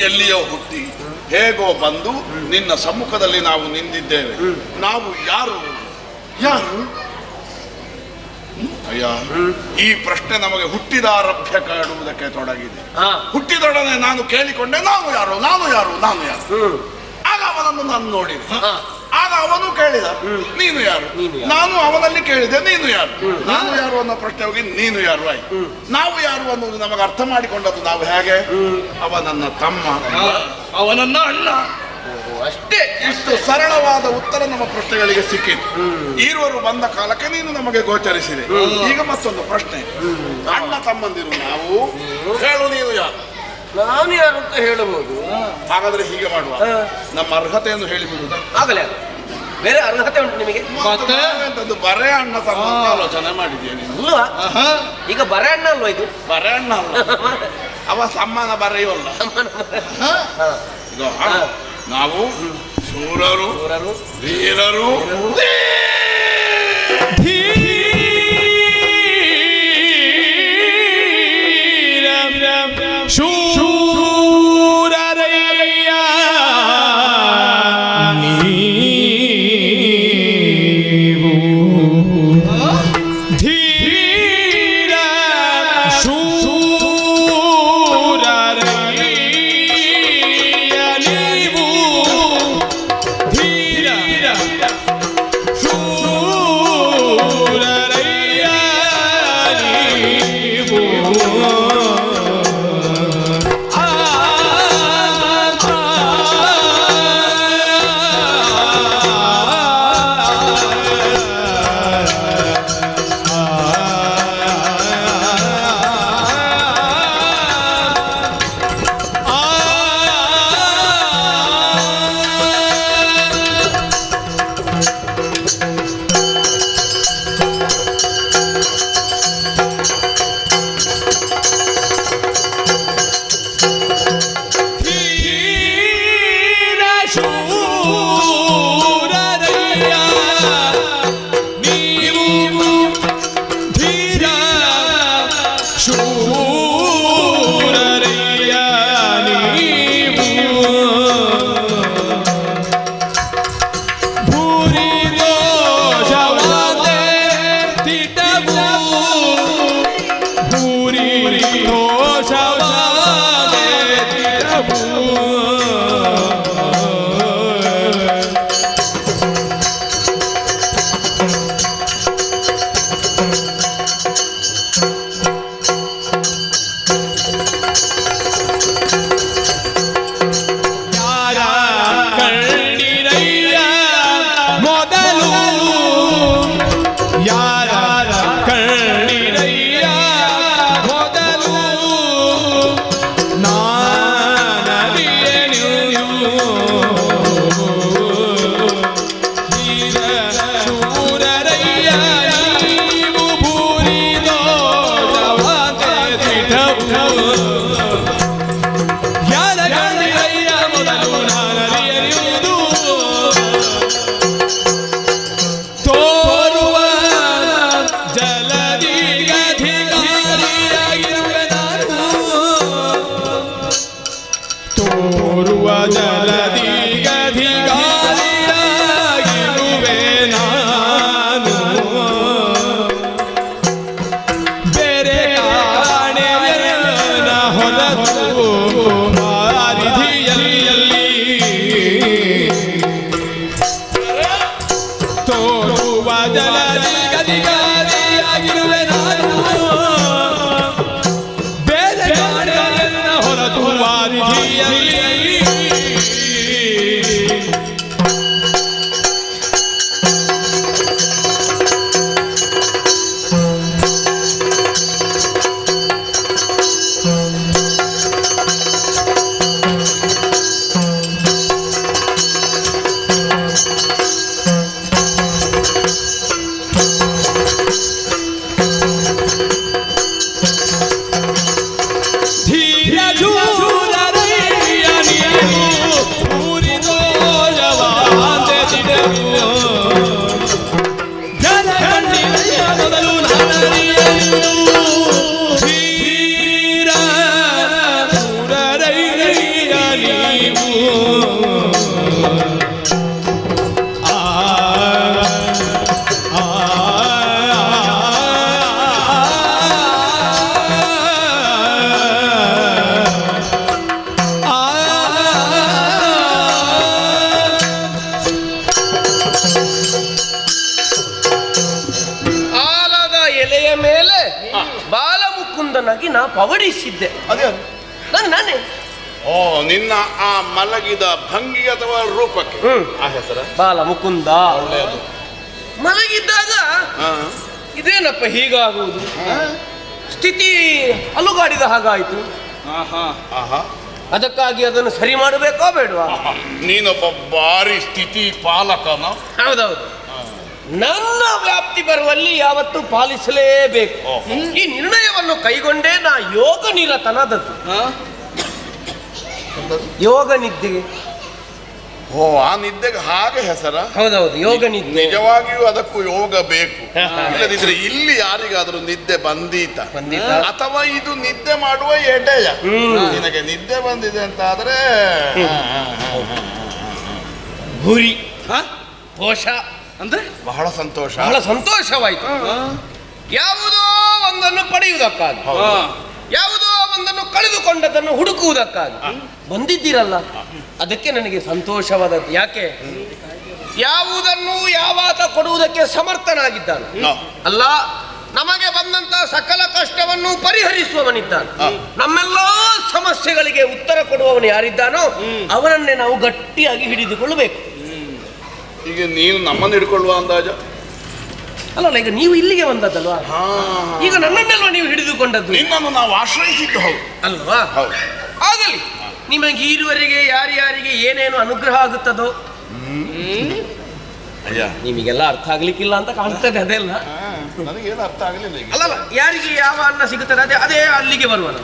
ಎಲ್ಲಿಯೋ ಹುಟ್ಟಿ ಹೇಗೋ ಬಂದು ನಿನ್ನ ಸಮ್ಮುಖದಲ್ಲಿ ನಾವು ನಿಂತಿದ್ದೇವೆ. ನಾವು ಯಾರು? ಅಯ್ಯ, ಈ ಪ್ರಶ್ನೆ ನಮಗೆ ಹುಟ್ಟಿದಾರಭ್ಯ ಕಾಡುವುದಕ್ಕೆ ತೊಡಗಿದೆ. ಹುಟ್ಟಿದೊಡನೆ ನಾನು ಕೇಳಿಕೊಂಡೆ, ನಾನು ಯಾರು. ಆಗ ಅವನನ್ನು ನಾನು ನೋಡಿದೆ. ಆಗ ಅವನು ಕೇಳಿದ, ನೀನು ಯಾರು. ನಾನು ಅವನಲ್ಲಿ ಕೇಳಿದೆ, ನೀನು ಯಾರು. ನಾನು ಯಾರು ಅನ್ನೋ ಪ್ರಶ್ನೆ ಹೋಗಿ ನೀನು ಯಾರು ಆಯ್ತು. ನಾವು ಯಾರು ಅನ್ನೋದು ನಮಗೆ ಅರ್ಥ ಮಾಡಿಕೊಂಡದ್ದು ನಾವು ಹೇಗೆ? ಅವ ನನ್ನ ತಮ್ಮ, ಅವನನ್ನ ಅಣ್ಣ. ಅಷ್ಟೇ. ಇಷ್ಟು ಸರಳವಾದ ಉತ್ತರ ನಮ್ಮ ಪ್ರಶ್ನೆಗಳಿಗೆ ಸಿಕ್ಕಿತು. ಈರುವರು ಬಂದ ಕಾಲಕ್ಕೆ ನೀನು ನಮಗೆ ಗೋಚರಿಸಿದೆ. ಈಗ ಮತ್ತೊಂದು ಪ್ರಶ್ನೆ. ಅಣ್ಣ ತಮ್ಮಂದಿರು ನಾವು, ಹೇಳು ನೀನು ಯಾರು. ನಾನು ಯಾರು ಅಂತ ಹೇಳಬಹುದು. ಹಾಗಾದ್ರೆ ಹೀಗೆ ಮಾಡುವ, ನಮ್ಮ ಅರ್ಹತೆಯನ್ನು ಹೇಳಿಬಿಡುವುದ? ಆಗಲೇ ಬೇರೆ ಅರ್ಹತೆ ಉಂಟು ನಿಮಗೆ? ಎಂತದ್ದು ಬರೇ ಅಣ್ಣ ತಮ್ಮ ಆಲೋಚನೆ ಮಾಡಿದ್ಯಾ ನೀನು? ಅಲ್ವಾ? ಈಗ ಬರೇ ಅಣ್ಣ ಅಲ್ವಾ ಇದು? ಬರೇ ಅಣ್ಣ ಅಲ್ಲ, ಅವ ಸಮ್ಮಾನ ಬರೆಯವಲ್ಲ. ನಾವು ಶೂರರು, ವೀರರು, ಶೂರರಯ್ಯ ನೀವು ಧೀರ ಶೂರರಯ್ಯ ನೀವು ಧೀರ ಜಲದಿ ಗದಿಗಾದಿಯಾಗಿರುವೆ ನಾನು ಬೇರೆ ಕಾಣೆಯನ್ನ ಹೊರತು ವಾರಿಧಿಯಲ್ಲಿ ನಾ ಪವಡಿಸಿದ್ದೆ. ಅದೇ ನಾನೇ ಓ ನಿನ್ನ ಆ ಮಲಗಿದ ಭಂಗಿ ಅಥವಾ ರೂಪಕ್ಕೆ ಆ ಹೆಸರ ಬಾಲ ಮುಕುಂದ. ಒಳ್ಳೆಯದು. ಮಲಗಿದ್ದಾಗ ಇದೇನಪ್ಪ ಹೀಗಾಗುವುದು, ಸ್ಥಿತಿ ಅಲುಗಾಡಿದ ಹಾಗಾಯಿತು. ಅದಕ್ಕಾಗಿ ಅದನ್ನು ಸರಿ ಮಾಡಬೇಕೋ ಬೇಡವಾ? ನೀನೊಬ್ಬ ಭಾರಿ ಸ್ಥಿತಿ ಪಾಲಕನ. ಹೌದೌದು, ನನ್ನ ವ್ಯಾಪ್ತಿ ಬರುವಲ್ಲಿ ಯಾವತ್ತೂ ಪಾಲಿಸಲೇಬೇಕು. ಈ ನಿರ್ಣಯವನ್ನು ಕೈಗೊಂಡೇ ನಾ ಯೋಗ ನಿರತನಾದದ್ದು. ಯೋಗ ನಿದ್ದೆ. ಓ, ಆ ನಿದ್ದೆಗೆ ಹಾಗೆ ಹೆಸರ? ಹೌದೌದು, ಯೋಗ ನಿದ್ದೆ. ನಿಜವಾಗಿಯೂ ಅದಕ್ಕೂ ಯೋಗ ಬೇಕು. ಇಲ್ಲದಿದ್ರೆ ಇಲ್ಲಿ ಯಾರಿಗಾದ್ರೂ ನಿದ್ದೆ ಬಂದೀತ ಅಥವಾ ಇದು ನಿದ್ದೆ ಮಾಡುವ ಎಡೆಯ ನಿನಗೆ ನಿದ್ದೆ ಬಂದಿದೆ ಅಂತ ಆದ್ರೆ ಗುರಿ ದೋಷ ಅಂದ್ರೆ ಬಹಳ ಸಂತೋಷ, ಬಹಳ ಸಂತೋಷವಾಯಿತು. ಯಾವುದೋ ಒಂದನ್ನು ಪಡೆಯುವುದಕ್ಕಾಗಿ, ಯಾವುದೋ ಒಂದನ್ನು ಕಳೆದುಕೊಂಡದನ್ನು ಹುಡುಕುವುದಕ್ಕಾಗಿ ಬಂದಿದ್ದೀರಲ್ಲ, ಅದಕ್ಕೆ ನನಗೆ ಸಂತೋಷವಾದದ್ದು. ಯಾಕೆ? ಯಾವುದನ್ನು ಯಾವಾತ ಕೊಡುವುದಕ್ಕೆ ಸಮರ್ಥನಾಗಿದ್ದಾನೆ ಅಲ್ಲ, ನಮಗೆ ಬಂದಂತ ಸಕಲ ಕಷ್ಟವನ್ನು ಪರಿಹರಿಸುವವನಿದ್ದಾನೆ. ನಮ್ಮೆಲ್ಲ ಸಮಸ್ಯೆಗಳಿಗೆ ಉತ್ತರ ಕೊಡುವವನು ಯಾರಿದ್ದಾನೋ ಅವನನ್ನೇ ನಾವು ಗಟ್ಟಿಯಾಗಿ ಹಿಡಿದುಕೊಳ್ಳಬೇಕು. ಈಗ ನೀನು ನಮ್ಮನ್ನು ಹಿಡ್ಕೊಳ್ಳುವ ಅಂದಾಜ ಅಲ್ಲ, ಈಗ ನೀವು ಇಲ್ಲಿಗೆ ಬಂದದ್ದಲ್ವಾ, ಈಗ ನನ್ನನ್ನೆಲ್ವಾ ನೀವು ಹಿಡಿದುಕೊಂಡದ್ದು? ನಿನ್ನನ್ನು ನಾವು ಆಶ್ರಯಿಸಿದ್ದು ಹೌದು ಅಲ್ವಾ? ಆಗಲಿ, ನಿಮಗೆ ಈರುವರೆಗೆ ಯಾರ್ಯಾರಿಗೆ ಏನೇನು ಅನುಗ್ರಹ ಆಗುತ್ತದೋ ನಿಮಗೆಲ್ಲ ಅರ್ಥ ಆಗ್ಲಿಕ್ಕಿಲ್ಲ ಅಂತ ಕಾಣ್ತದೆ. ಅದೆಲ್ಲ ನನಗೇನು ಅರ್ಥ ಆಗಲಿಲ್ಲ. ಅಲ್ಲಲ್ಲ, ಯಾರಿಗೆ ಯಾವ ಅನ್ನ ಸಿಗುತ್ತದೆ ಅದೇ ಅದೇ ಅಲ್ಲಿಗೆ ಬರುವಲ್ಲ,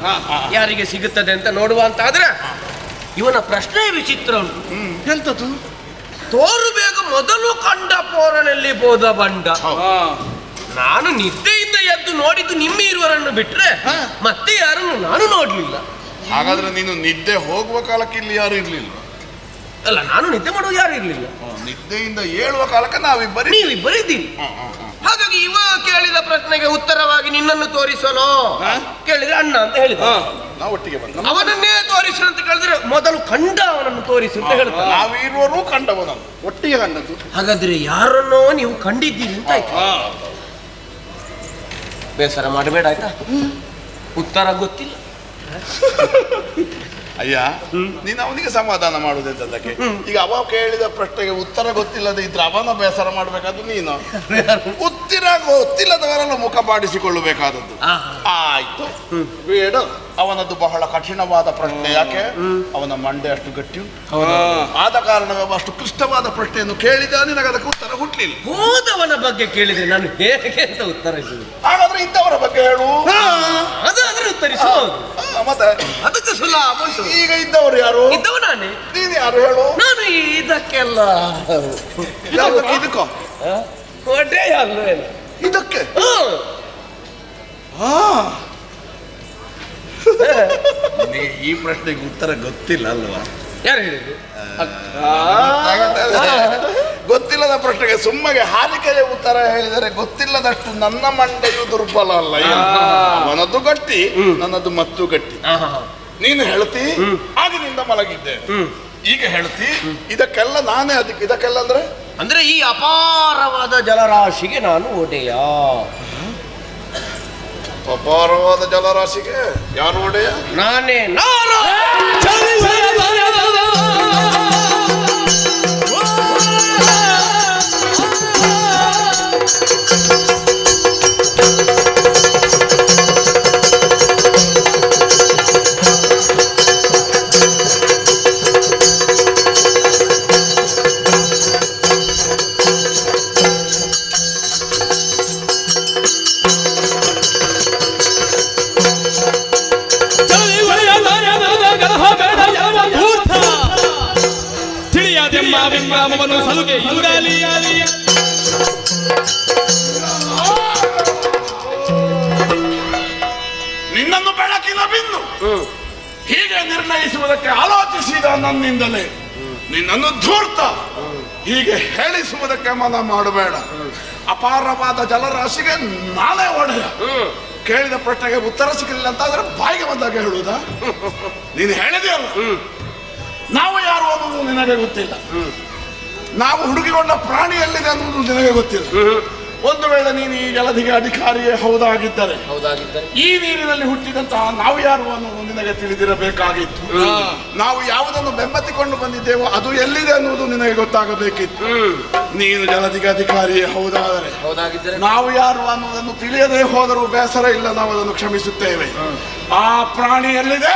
ಯಾರಿಗೆ ಸಿಗುತ್ತದೆ ಅಂತ ನೋಡುವ ಅಂತ ಆದ್ರೆ ಇವನ ಪ್ರಶ್ನೆ ವಿಚಿತ್ರ ಉಂಟು. ಎಂತದ್ದು? ತೋರು ಬೇಗ ಮೊದಲು ಕಂಡ ಪೋರನಲ್ಲಿ ಬೋದ ಬಂಡ. ನಾನು ನಿದ್ದೆಯಿಂದ ಎದ್ದು ನೋಡಿದ್ದು ನಿಮ್ಮ ಇರುವರನ್ನು ಬಿಟ್ರೆ ಮತ್ತೆ ಯಾರನ್ನು ನಾನು ನೋಡ್ಲಿಲ್ಲ. ಹಾಗಾದ್ರೆ ನೀನು ನಿದ್ದೆ ಹೋಗುವ ಕಾಲಕ್ಕೆ ಇಲ್ಲಿ ಯಾರು ಇರ್ಲಿಲ್ಲ? ಅಲ್ಲ, ನಾನು ನಿದ್ದೆ ಮಾಡುವ ಯಾರು ಇರ್ಲಿಲ್ಲ. ನಿದ್ದೆಯಿಂದ ಏಳುವ ಕಾಲಕ್ಕೆ ನೀವಿಬ್ಬರಿದ್ದೀರಿ. ಹಾಗಾಗಿ ಇವ ಕೇಳಿದ ಪ್ರಶ್ನೆಗೆ ಉತ್ತರವಾಗಿ ನಿನ್ನನ್ನು ತೋರಿಸಲು ಕೇಳಿದ್ರೆ ಅಣ್ಣ ಅಂತ ಹೇಳಿದ. ನಾವು ಒಟ್ಟಿಗೆ ಬಂದ. ಅವನನ್ನೇ ತೋರಿಸು ಅಂತ ಕೇಳಿದ್ರೆ ಮೊದಲು ಕಂಡ ಅವನನ್ನು ತೋರಿಸು ಅಂತ ಹೇಳ್ತಾರೆ. ನಾವಿರುವರು ಕಂಡವನು, ಒಟ್ಟಿಗೆ ಕಂಡದ್ದು. ಹಾಗಾದ್ರೆ ಯಾರನ್ನೋ ನೀವು ಕಂಡಿದ್ದೀರಿ ಅಂತ ಆಯ್ತು. ಬೇಸರ ಮಾಡಬೇಡ ಆಯ್ತಾ, ಉತ್ತರ ಗೊತ್ತಿಲ್ಲ. ಅಯ್ಯ, ನೀನು ಅವನಿಗೆ ಸಮಾಧಾನ ಮಾಡುವುದಕ್ಕೆ. ಈಗ ಅವ ಕೇಳಿದ ಪ್ರಶ್ನೆಗೆ ಉತ್ತರ ಗೊತ್ತಿಲ್ಲದೆ ಇದ್ರೆ ಅವನ ಬೇಸರ ಮಾಡಬೇಕಾದ್ದು ನೀನು. ಉತ್ತರ ಗೊತ್ತಿಲ್ಲದವರೆಲ್ಲ ಮುಖ ಪಾಡಿಸಿಕೊಳ್ಳಬೇಕಾದದ್ದು. ಆಯ್ತು, ಬೇಡ. ಅವನದ್ದು ಬಹಳ ಕಠಿಣವಾದ ಪ್ರಶ್ನೆ. ಯಾಕೆ? ಅವನ ಮಂಡೆ ಅಷ್ಟು ಗಟ್ಟಿ ಉಂಟು. ಆದ ಕಾರಣವೇ ಅಷ್ಟು ಕ್ಲಿಷ್ಟವಾದ ಪ್ರಶ್ನೆಯನ್ನು ಕೇಳಿದ ನಿನಗೆ ಅದಕ್ಕೆ ಉತ್ತರ ಹುಟ್ಟಲಿಲ್ಲ. ಹೋದವನ ಬಗ್ಗೆ ಕೇಳಿದ್ರೆ ನಾನು ಹೇಗೆ ಅಂತ ಉತ್ತರಿಸುವುದು? ಹಾಗಾದ್ರೆ ಇದ್ದವರ ಬಗ್ಗೆ ಹೇಳು, ಅದಾದ್ರೆ ಉತ್ತರಿಸಬಹುದು. ಮತ್ತೆ ಅದಕ್ಕೆ ಸುಲಭ ಉಂಟು. ಈಗ ಇದ್ದವರು ಯಾರು? ಇದ್ದವ ನಾನೇ. ನೀನು ಯಾರು ಹೇಳು? ನಾನು ಇದಕ್ಕೆಲ್ಲ ಇದಕ್ಕೋ ಒಡ್ಡೆ ಅಲ್ವೇನ ಇದಕ್ಕೆ. ನಿನಗೆ ಈ ಪ್ರಶ್ನೆಗೆ ಉತ್ತರ ಗೊತ್ತಿಲ್ಲ ಅಲ್ವಾ? ಯಾರು ಹೇಳಿದ್ರು? ಗೊತ್ತಿಲ್ಲದ ಪ್ರಶ್ನೆಗೆ ಸುಮ್ಮಗೆ ಹಾರಿಕೆಯ ಉತ್ತರ ಹೇಳಿದರೆ ಗೊತ್ತಿಲ್ಲದಷ್ಟು ನನ್ನ ಮಂಡೆಯು ದುರ್ಬಲ ಅಲ್ಲ. ಅವನದ್ದು ಗಟ್ಟಿ, ನನ್ನದು ಮತ್ತು ಗಟ್ಟಿ. ನೀನು ಹೇಳ್ತಿ ಆಗಿನಿಂದ ಮಲಗಿದ್ದೆ, ಈಗ ಹೇಳ್ತಿ ಇದಕ್ಕೆಲ್ಲ ನಾನೇ ಅದಕ್ಕೆ. ಇದಕ್ಕೆಲ್ಲ ಅಂದ್ರೆ ಅಂದ್ರೆ ಈ ಅಪಾರವಾದ ಜಲರಾಶಿಗೆ ನಾನು ಒಡೆಯ. ಅಪಾರವಾದ ಜಲರಾಶಿಗೆ ಯಾರು ಒಡೆಯ? ನಾನೇ ನಾರಾಯಣ. ವಿರಾಮವನ್ನು ಸಲುಗೆ ಯುಗಾಲಿ ನಿನ್ನನ್ನು ಬೆಳಕಿನ ಬಿಂದು ಹೀಗೆ ನಿರ್ಣಯಿಸುವುದಕ್ಕೆ ಆಲೋಚಿಸಿದ ನನ್ನಿಂದಲೇ ನಿನ್ನನ್ನು ಧೂರ್ತ ಹೀಗೆ ಹೇಳಿಸುವುದಕ್ಕೆ ಮನ ಮಾಡಬೇಡ. ಅಪಾರವಾದ ಜಲರಾಶಿಗೆ ನಾನೇ ಒಡೆಯ. ಕೇಳಿದ ಪ್ರಶ್ನೆಗೆ ಉತ್ತರ ಸಿಗಲಿಲ್ಲ ಅಂತ ಆದ್ರೆ ಬಾಯಿಗೆ ಬಂದಾಗ ಹೇಳುವುದಾ? ನೀನು ಹೇಳಿದೆಯಲ್ಲ, ನಾವು ಯಾರು ಅನ್ನೋದು ನಿನಗೆ ಗೊತ್ತಿಲ್ಲ, ನಾವು ಹುಡುಕಿಕೊಂಡ ಪ್ರಾಣಿ ಎಲ್ಲಿದೆ ಅನ್ನೋದು ನಿನಗೆ ಗೊತ್ತಿಲ್ಲ. ಒಂದು ವೇಳೆ ನೀನು ಈ ಜಲಧಿಗೆ ಅಧಿಕಾರಿಯೇ ಹೌದಾಗಿದ್ದರೆ ಈ ನೀರಿನಲ್ಲಿ ಹುಟ್ಟಿದಂತಹ ನಾವು ಯಾರು ಅನ್ನೋದು ನಿನಗೆ ತಿಳಿದಿರಬೇಕಾಗಿತ್ತು. ನಾವು ಯಾವುದನ್ನು ಬೆಂಬತ್ತಿಕೊಂಡು ಬಂದಿದ್ದೇವೋ ಅದು ಎಲ್ಲಿದೆ ಅನ್ನೋದು ನಿನಗೆ ಗೊತ್ತಾಗಬೇಕಿತ್ತು. ನೀನು ಜಲಧಿಗೆ ಅಧಿಕಾರಿಯೇ ಹೌದಾದರೆ ನಾವು ಯಾರು ಅನ್ನೋದನ್ನು ತಿಳಿಯದೇ ಹೋದರೂ ಬೇಸರ ಇಲ್ಲ, ನಾವು ಅದನ್ನು ಕ್ಷಮಿಸುತ್ತೇವೆ. ಆ ಪ್ರಾಣಿ ಎಲ್ಲಿದೆ?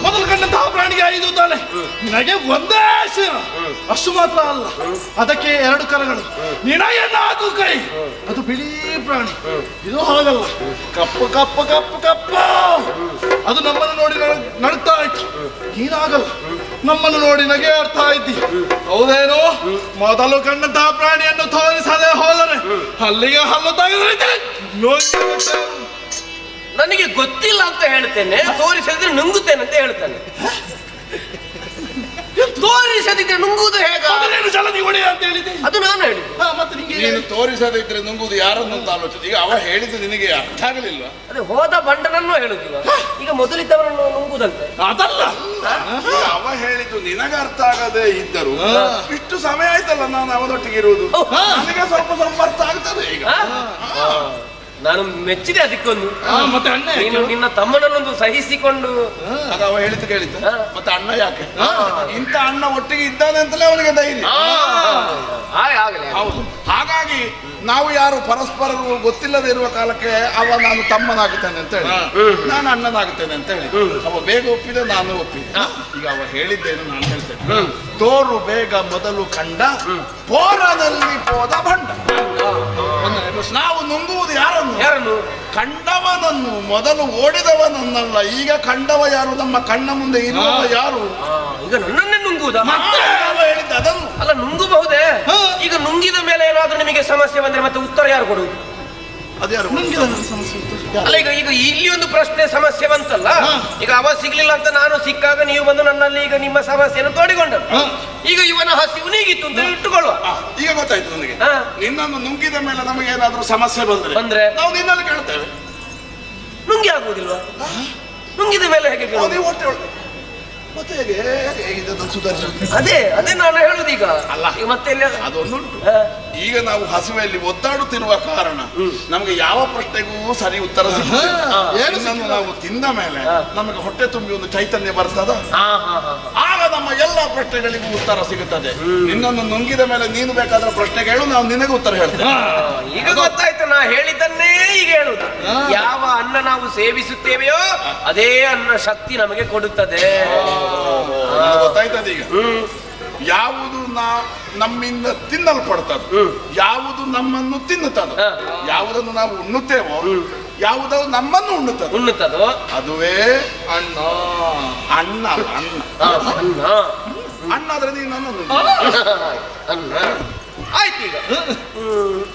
ಮೊದಲು ಕಂಡಂತಹ ಪ್ರಾಣಿಗೆ 5 ತಲೆ, ನಿನಗೆ ಒಂದೇ ಶಿರ. ಅಷ್ಟು ಮಾತ್ರ ಅಲ್ಲ, ಅದಕ್ಕೆ 2 ಕರಗಳು, ನಿನಗೆ 4 ಕೈ. ಅದು ಬಿಳಿ ಪ್ರಾಣಿ, ಇದು ಹಾಗಲ್ಲ, ಕಪ್ಪು ಕಪ್ಪು ಕಪ್ಪು ಕಪ್ಪು. ಅದು ನಮ್ಮನ್ನು ನೋಡಿ ನಡ್ತಾ ಇತ್ತು, ನೀನಾಗಲ್ಲ, ನಮ್ಮನ್ನು ನೋಡಿ ನಗೆ ಆಡ್ತಾ ಇದ್ದಿ. ಹೌದೇನೋ? ಮೊದಲು ಕಂಡಂತಹ ಪ್ರಾಣಿಯನ್ನು ತೋರಿಸದೆ ಹೋದರೆ ಅಲ್ಲಿಗೆ ಹಲ್ಲು ತೆಗೆದ್ರೆ ನನಗೆ ಗೊತ್ತಿಲ್ಲ ಅಂತ ಹೇಳ್ತೇನೆ, ತೋರಿಸಿದ್ರೆ ನುಂಗುತ್ತೇನೆ ಅಂತ ಹೇಳ್ತಾನೆ. ತೋರಿಸದಿದ್ರೆ ನುಂಗುವುದು ಹೇಗೆ? ಜಲದಿ ಒಡೆಯ ಅಂತ ಹೇಳಿದೆ, ಅದು ನಾನು ಹೇಳಿದೆ. ಮತ್ತೆ ನೀನು ತೋರಿಸದಿದ್ರೆ ನುಂಗುವುದು ಯಾರನ್ನು ಅಂತ ಆಲೋಚನೆ. ಈಗ ಅವ ಹೇಳಿದ್ದು ನಿನಗೆ ಅರ್ಥ ಆಗಲಿಲ್ವಾ? ಅದೇ ಹೋದ ಬಂಡನನ್ನು ಹೇಳುದಿಲ್ಲ, ಈಗ ಮೊದಲಿದ್ದವರನ್ನು ನುಂಗುದಂತೆ. ಅದಲ್ಲ, ಅವ ಹೇಳಿದ್ದು ನಿನಗೆ ಅರ್ಥ ಆಗದೆ ಇದ್ದರು ಇಷ್ಟು ಸಮಯ ಆಯ್ತಲ್ಲ ನಾನು ಅವನೊಟ್ಟಿಗೆ ಇರುವುದು, ನನಗೆ ಸ್ವಲ್ಪ ಸ್ವಲ್ಪ ಅರ್ಥ ಆಗ್ತದೆ ಈಗ. ನಾನು ಮೆಚ್ಚಿದೆ ಅದಕ್ಕೊಂದು. ಮತ್ತೆ ಅಣ್ಣ ನೀನು ನಿನ್ನ ತಮ್ಮನನ್ನೊಂದು ಸಹಿಸಿಕೊಂಡು ಆಗ ಅವ ಹೇಳಿದ್ದು ಕೇಳಿದ್ದು. ಮತ್ತೆ ಅಣ್ಣ ಯಾಕೆ? ಇಂಥ ಅಣ್ಣ ಒಟ್ಟಿಗೆ ಇದ್ದಾನೆ ಅಂತಲೇ ಅವನಿಗೆ ಧೈರ್ಯ. ಹೌದು, ಹಾಗಾಗಿ ನಾವು ಯಾರು ಪರಸ್ಪರರು ಗೊತ್ತಿಲ್ಲದೆ ಇರುವ ಕಾಲಕ್ಕೆ ಅವ ನಾನು ತಮ್ಮನಾಗುತ್ತೇನೆ ಅಂತ ಹೇಳಿ, ನಾನು ಅಣ್ಣನಾಗುತ್ತೇನೆ ಅಂತ ಹೇಳಿ ಅವ ಬೇಗ ಒಪ್ಪಿದೆ, ನಾನು ಒಪ್ಪಿದೆ. ಈಗ ಅವ ಹೇಳಿದ್ದೇನು ನಾನು ಹೇಳ್ತೇನೆ. ತೋರು ಬೇಗ ಮೊದಲು ಕಂಡ ಪೋರದಲ್ಲಿ ಹೋದ ಭಂಡ. ನಾವು ನುಂಗುವುದು ಯಾರನ್ನು? ಕಂಡವನನ್ನು. ಮೊದಲು ಓಡಿದವನನ್ನಲ್ಲ, ಈಗ ಕಂಡವ ಯಾರು? ನಮ್ಮ ಕಣ್ಣ ಮುಂದೆ ಇರುವ ಯಾರು? ಈಗ ನನ್ನನ್ನೇ ನುಂಗುವುದ? ಹೇಳಿದ್ದ ಅದನ್ನು ಅಲ್ಲ, ನುಂಗಬಹುದೇ? ಈಗ ನುಂಗಿದ ಮೇಲೆ ಏನಾದ್ರೂ ನಿಮಗೆ ಸಮಸ್ಯೆ ಬಂದ್ರೆ ಮತ್ತೆ ಉತ್ತರ ಯಾರು ಕೊಡುವುದು? ಅದ್ಯಾರು? ಅಲ್ಲ, ಈಗ ಇಲ್ಲಿ ಒಂದು ಪ್ರಶ್ನೆ ಸಮಸ್ಯೆ ಬಂತಲ್ಲ, ಈಗ ಅವ ಸಿಗ್ಲಿಲ್ಲ ಅಂತ ನಾನು ಸಿಕ್ಕಾಗ ನೀವು ಬಂದು ನನ್ನಲ್ಲಿ ಈಗ ನಿಮ್ಮ ಸಮಸ್ಯೆಯನ್ನು ತೋಡಿಕೊಂಡರು. ಈಗ ಇವನ ಹಸಿವು ನೀಗಿತ್ತು ಅಂತ ಇಟ್ಟುಕೊಳ್ಳುವ. ಈಗ ಗೊತ್ತಾಯ್ತು ನನಗೆ. ನಿನ್ನನ್ನು ನುಂಗಿದ ಮೇಲೆ ನಮಗೆ ಏನಾದ್ರೂ ಸಮಸ್ಯೆ ಬಂದ್ರೆ ನಾವು ನಿನ್ನಲ್ಲಿ ಕೇಳ್ತೇವೆ. ನುಂಗಿ ಆಗುವುದಿಲ್ವಾ? ನುಂಗಿದ ಮೇಲೆ ಹೇಗೆ ಮತ್ತೆ ಹೇಗೆ ಸುಧಾರಿಸುದು? ಅದೇ ನಾನು ಹೇಳುದು. ಈಗ ಅಲ್ಲ, ಮತ್ತೆ ಅದೊಂದುಂಟು. ಈಗ ನಾವು ಹಸುವೆಯಲ್ಲಿ ಒದ್ದಾಡುತ್ತಿರುವ ಕಾರಣ ನಮಗೆ ಯಾವ ಪ್ರಶ್ನೆಗೂ ಸರಿ ಉತ್ತರ ಸಿಗುವುದಿಲ್ಲ. ನಾವು ತಿಂದ ಮೇಲೆ ನಮಗೆ ಹೊಟ್ಟೆ ತುಂಬಿ ಒಂದು ಚೈತನ್ಯ ಬರ್ತದ, ಆಗ ನಮ್ಮ ಎಲ್ಲ ಪ್ರಶ್ನೆಗಳಿಗೂ ಉತ್ತರ ಸಿಗುತ್ತದೆ. ನಿನ್ನನ್ನು ನುಂಗಿದ ಮೇಲೆ ನೀನು ಬೇಕಾದ ಪ್ರಶ್ನೆ ಕೇಳು, ನಾವು ನಿನಗೆ ಉತ್ತರ ಹೇಳ್ತೇವೆ. ಈಗ ಗೊತ್ತಾಯ್ತು, ನಾ ಹೇಳಿದ್ದನ್ನೇ ಈಗ ಹೇಳುದು. ಯಾವ ಅನ್ನ ನಾವು ಸೇವಿಸುತ್ತೇವೆಯೋ ಅದೇ ಅನ್ನ ಶಕ್ತಿ ನಮಗೆ ಕೊಡುತ್ತದೆ. ಗೊತ್ತಾಯ್ತದೆ ಈಗ. ಯಾವುದು ನಮ್ಮಿಂದ ತಿನ್ನಲ್ಪಡ್ತದೆ, ಯಾವುದು ನಮ್ಮನ್ನು ತಿನ್ನುತ್ತದೋ, ಯಾವುದನ್ನು ನಾವು ಉಣ್ಣುತ್ತೇವೋ, ಯಾವುದೋ ನಮ್ಮನ್ನು ಉಣ್ಣುತ್ತದೋ ಅದುವೇ ಅಣ್ಣ. ಅಣ್ಣ ಅಣ್ಣ ಅನ್ನ ಅಣ್ಣ ಆದ್ರೆ ನೀನು ನನ್ನನ್ನು ಅನ್ನ. ಆಯ್ತು, ಈಗ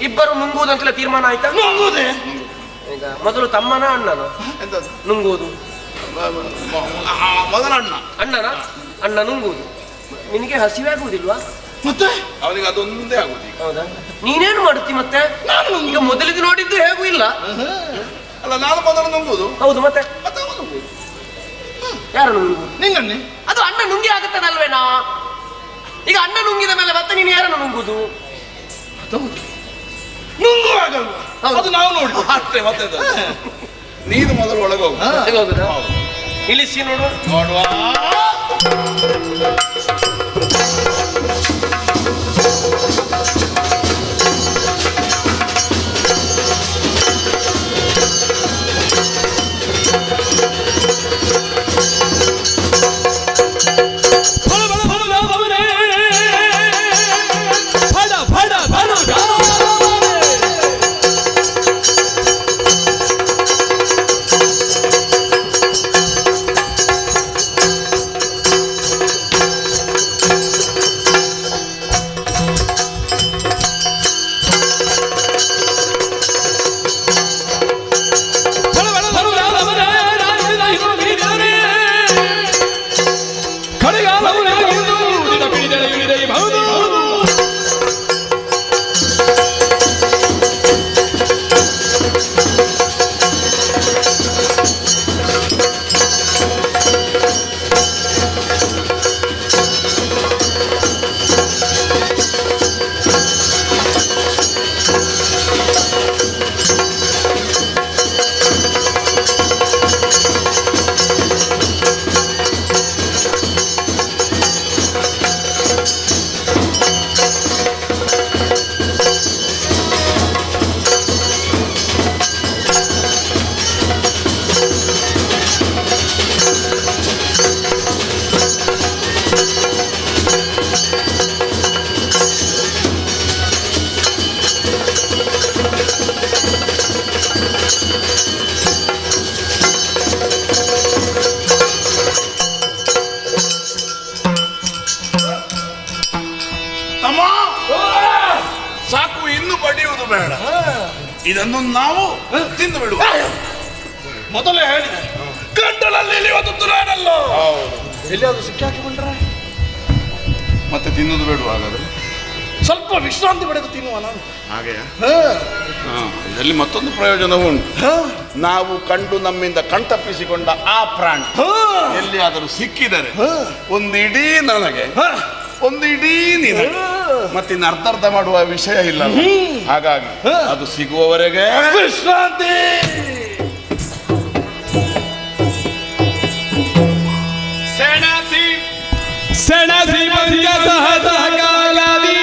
ಇಬ್ಬರು ನುಂಗುವುದಂತಲೇ ತೀರ್ಮಾನ ಆಯ್ತಾ? ನುಂಗುವುದೇ ಈಗ ಮೊದಲು ತಮ್ಮನ ಅಣ್ಣನ ಎಂತದ್ದು? ನುಂಗುವುದು ಮೊದಲ ಅಣ್ಣ. ಅಣ್ಣನ ಅಣ್ಣ ನುಂಗುವುದು. ನಿನಗೆ ಹಸಿವೆ ಆಗುವುದಿಲ್ವಾ? ಮತ್ತೆ ಅವನಿಗೆ ಅದೊಂದೇ ಆಗುದು. ಹೌದಾ? ನೀನೇನು ಮಾಡುತ್ತಿ ಮತ್ತೆ? ಈಗ ಮೊದಲಿದ್ದು ನೋಡಿದ್ದು ಹೇಗೂ ಇಲ್ಲ ಅಲ್ಲ, ನಾನು ಮೊದಲು ನುಂಗುದು. ಹೌದು, ಮತ್ತೆ ಮತ್ತೆ ಅವನು ನುಂಗುದು. ಯಾರು ನುಂಗುವುದು? ನಿಂಗನ್ನೇ ಅದು ಅಣ್ಣ ನುಂಗಿ ಆಗುತ್ತದಲ್ವೇನಾ? ಈಗ ಅಣ್ಣ ನುಂಗಿದ ಮೇಲೆ ಮತ್ತೆ ನೀನು ಯಾರನ್ನು ನುಂಗುದು? ನುಂಗುವಾಗಲ್ವಾ? ಅದು ನಾವು ನೋಡಿ ಅಷ್ಟೇ. ಮತ್ತೆ ನೀನು ಮೊದಲು ಒಳಗೆ ಹೋಗುದಾ? ಇಳಿಸಿ ನೋಡುವ. ಸಾಕು, ಇನ್ನು ಬಡಿಯುವುದು ಬೇಡ. ಇದನ್ನು ನಾವು ತಿಂದು ಬಿಡುವ. ಮೊದಲೇ ಹೇಳಿದೆ, ಗಂಟಲಲ್ಲಿ ಇವತ್ತು ತುರಾನಲ್ಲೋ. ಎಲ್ಲಿಯಾದ್ರೂ ಸಿಕ್ಕಾಕಿಕೊಂಡ್ರೆ ಮತ್ತೆ ತಿನ್ನುವುದು ಬೇಡ. ಹಾಗಾದ್ರೆ ಸ್ವಲ್ಪ ವಿಶ್ರಾಂತಿ ಪಡೆದು ತಿನ್ನುವ ನಾನು. ಹಾಗೆಯಾ? ಇದರಲ್ಲಿ ಮತ್ತೊಂದು ಪ್ರಯೋಜನವೂ ಉಂಟು. ನಾವು ಕಂಡು ನಮ್ಮಿಂದ ಕಣ್ತಪ್ಪಿಸಿಕೊಂಡ ಆ ಪ್ರಾಣಿ ಎಲ್ಲಿಯಾದರೂ ಸಿಕ್ಕಿದರೆ ಒಂದು ಇಡೀ ನನಗೆ, ಒಂದು ಇಡೀ ನಿನಗೆ, ಮತ್ತಿನ್ನು ಅರ್ಧ ಮಾಡುವ ವಿಷಯ ಇಲ್ಲ. ಹಾಗಾಗಿ ಅದು ಸಿಗುವವರೆಗೆ ವಿಶ್ರಾಂತಿ. ಸೆಣಸಿ ಮಂಜ ಸಹಕಾಲದಿ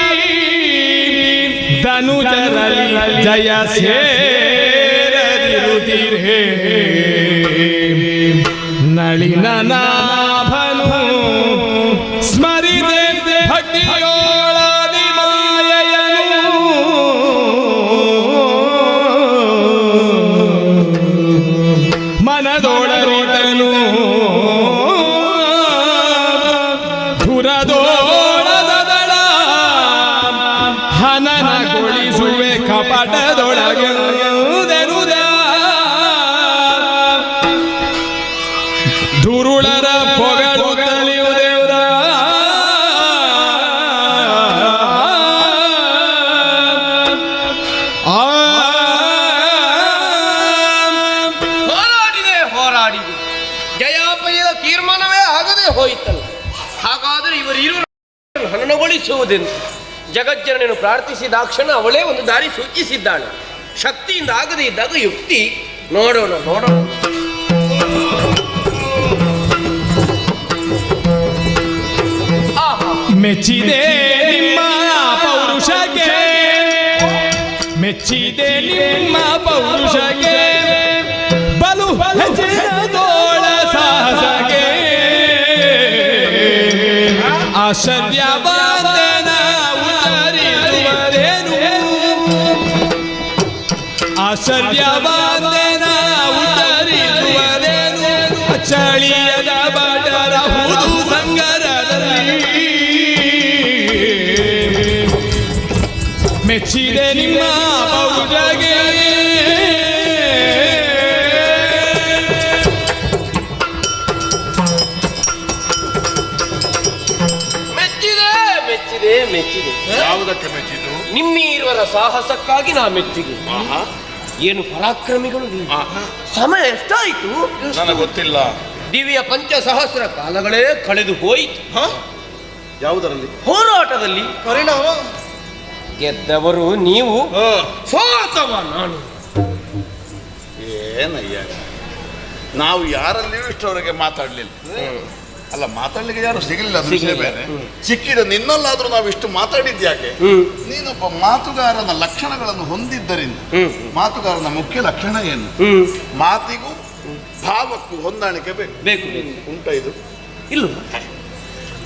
ಧನುಜರಲ್ಲಿ ಜಯ ಸೇರದಿರುತ್ತಿರೇ ನಳಿನ ನಾಭನು ಸ್ಮರಿದೆ ಭಕ್ತಿಯೋಳದಿ ಮಾಯೆಯನು ಮನದೊಳರಿದನು ಧುರದೋಳದಳ ಹನನಗೊಳಿಸುವೆ ಕಪಟದೊಳಗೆನುದ ದುರುಳರ ಪೊಗಳು ತಲಿಯುವುದೇವ್ರ ಹೋರಾಡಿದೆ ಜಯಾಪಯದ ತೀರ್ಮಾನವೇ ಆಗದೆ ಹೋಯಿತಲ್ಲ. ಹಾಗಾದರೆ ಇವರು ಹನನಗೊಳಿಸುವುದೆಂದು ಜಗಜ್ಜನನನ್ನು ಪ್ರಾರ್ಥಿಸಿದಾಕ್ಷಣ ಅವಳೇ ಒಂದು ದಾರಿ ಸೂಚಿಸಿದ್ದಾಳೆ. ಶಕ್ತಿಯಿಂದ ಆಗದೇ ಇದ್ದಾಗ ಯುಕ್ತಿ. ನೋಡೋಣ. ಮೆಚ್ಚಿದೆ ನಿಮ್ಮ ಪೌರುಷಕ್ಕೆ, ಮೆಚ್ಚಿದೆ ನಿಮ್ಮ ಪೌರುಷಕ್ಕೆ, ಬಲು ಹೆಚ್ಚಿನ ತೋಳ ಸಾಹಸಕ್ಕೆ, ಆಶ್ಚರ್ಯ ಆಶ್ಚರ್ಯವಾದನ ಉತ್ತರಿಸುವುದೇನು ಆಶ್ಚರ್ಯವಾದನ ಉತ್ತರಿಸುವುದೇನು ಚಳಿಯದ ಬಡರಹುದು ಸಂಗರದಲ್ಲಿ ಮೆಚ್ಚಿದೆ ನಿಮ್ಮ ಪೌಜಗೆ ಮೆಚ್ಚಿದೆ. ಯಾವುದಕ್ಕೆ ಮೆಚ್ಚಿತು? ನಿಮ್ಮೀರುವರ ಸಾಹಸಕ್ಕಾಗಿ ನಾ ಮೆಚ್ಚಿದೆ. ಏನು ಪರಾಕ್ರಮಿಗಳು ನೀವು. ಸಮಯ ಎಷ್ಟಾಯಿತು ನನಗೆ ಗೊತ್ತಿಲ್ಲ. ದಿವ್ಯ ಪಂಚಸಹಸ್ರ ಕಾಲಗಳೇ ಕಳೆದು ಹೋಯಿತು. ಯಾವುದರಲ್ಲಿ? ಹೋರಾಟದಲ್ಲಿ ಪರಿಣಾಮ ಗೆದ್ದವರು ನೀವು, ಸೋತವ ನಾನು. ಏನಯ್ಯ, ನಾವು ಯಾರಲ್ಲಿಯೂ ಇಷ್ಟವರೆಗೆ ಮಾತಾಡಲಿಲ್ಲ. ಅಲ್ಲ, ಮಾತಾಡ್ಲಿಕ್ಕೆ ಯಾರು ಸಿಗಲಿಲ್ಲ, ಅದು ವಿಷಯ ಬೇರೆ. ಸಿಕ್ಕಿದ ನಿನ್ನಲ್ಲಾದ್ರೂ ನಾವು ಇಷ್ಟು ಮಾತಾಡಿದ್ಯಾಕೆ? ನೀನೊಬ್ಬ ಮಾತುಗಾರನ ಲಕ್ಷಣಗಳನ್ನು ಹೊಂದಿದ್ದರಿಂದ. ಮಾತುಗಾರನ ಮುಖ್ಯ ಲಕ್ಷಣ ಏನು? ಮಾತಿಗೂ ಭಾವಕ್ಕೂ ಹೊಂದಾಣಿಕೆ ಬೇಕು. ಬೇಕು ಉಂಟ ಇದು? ಇಲ್ಲ.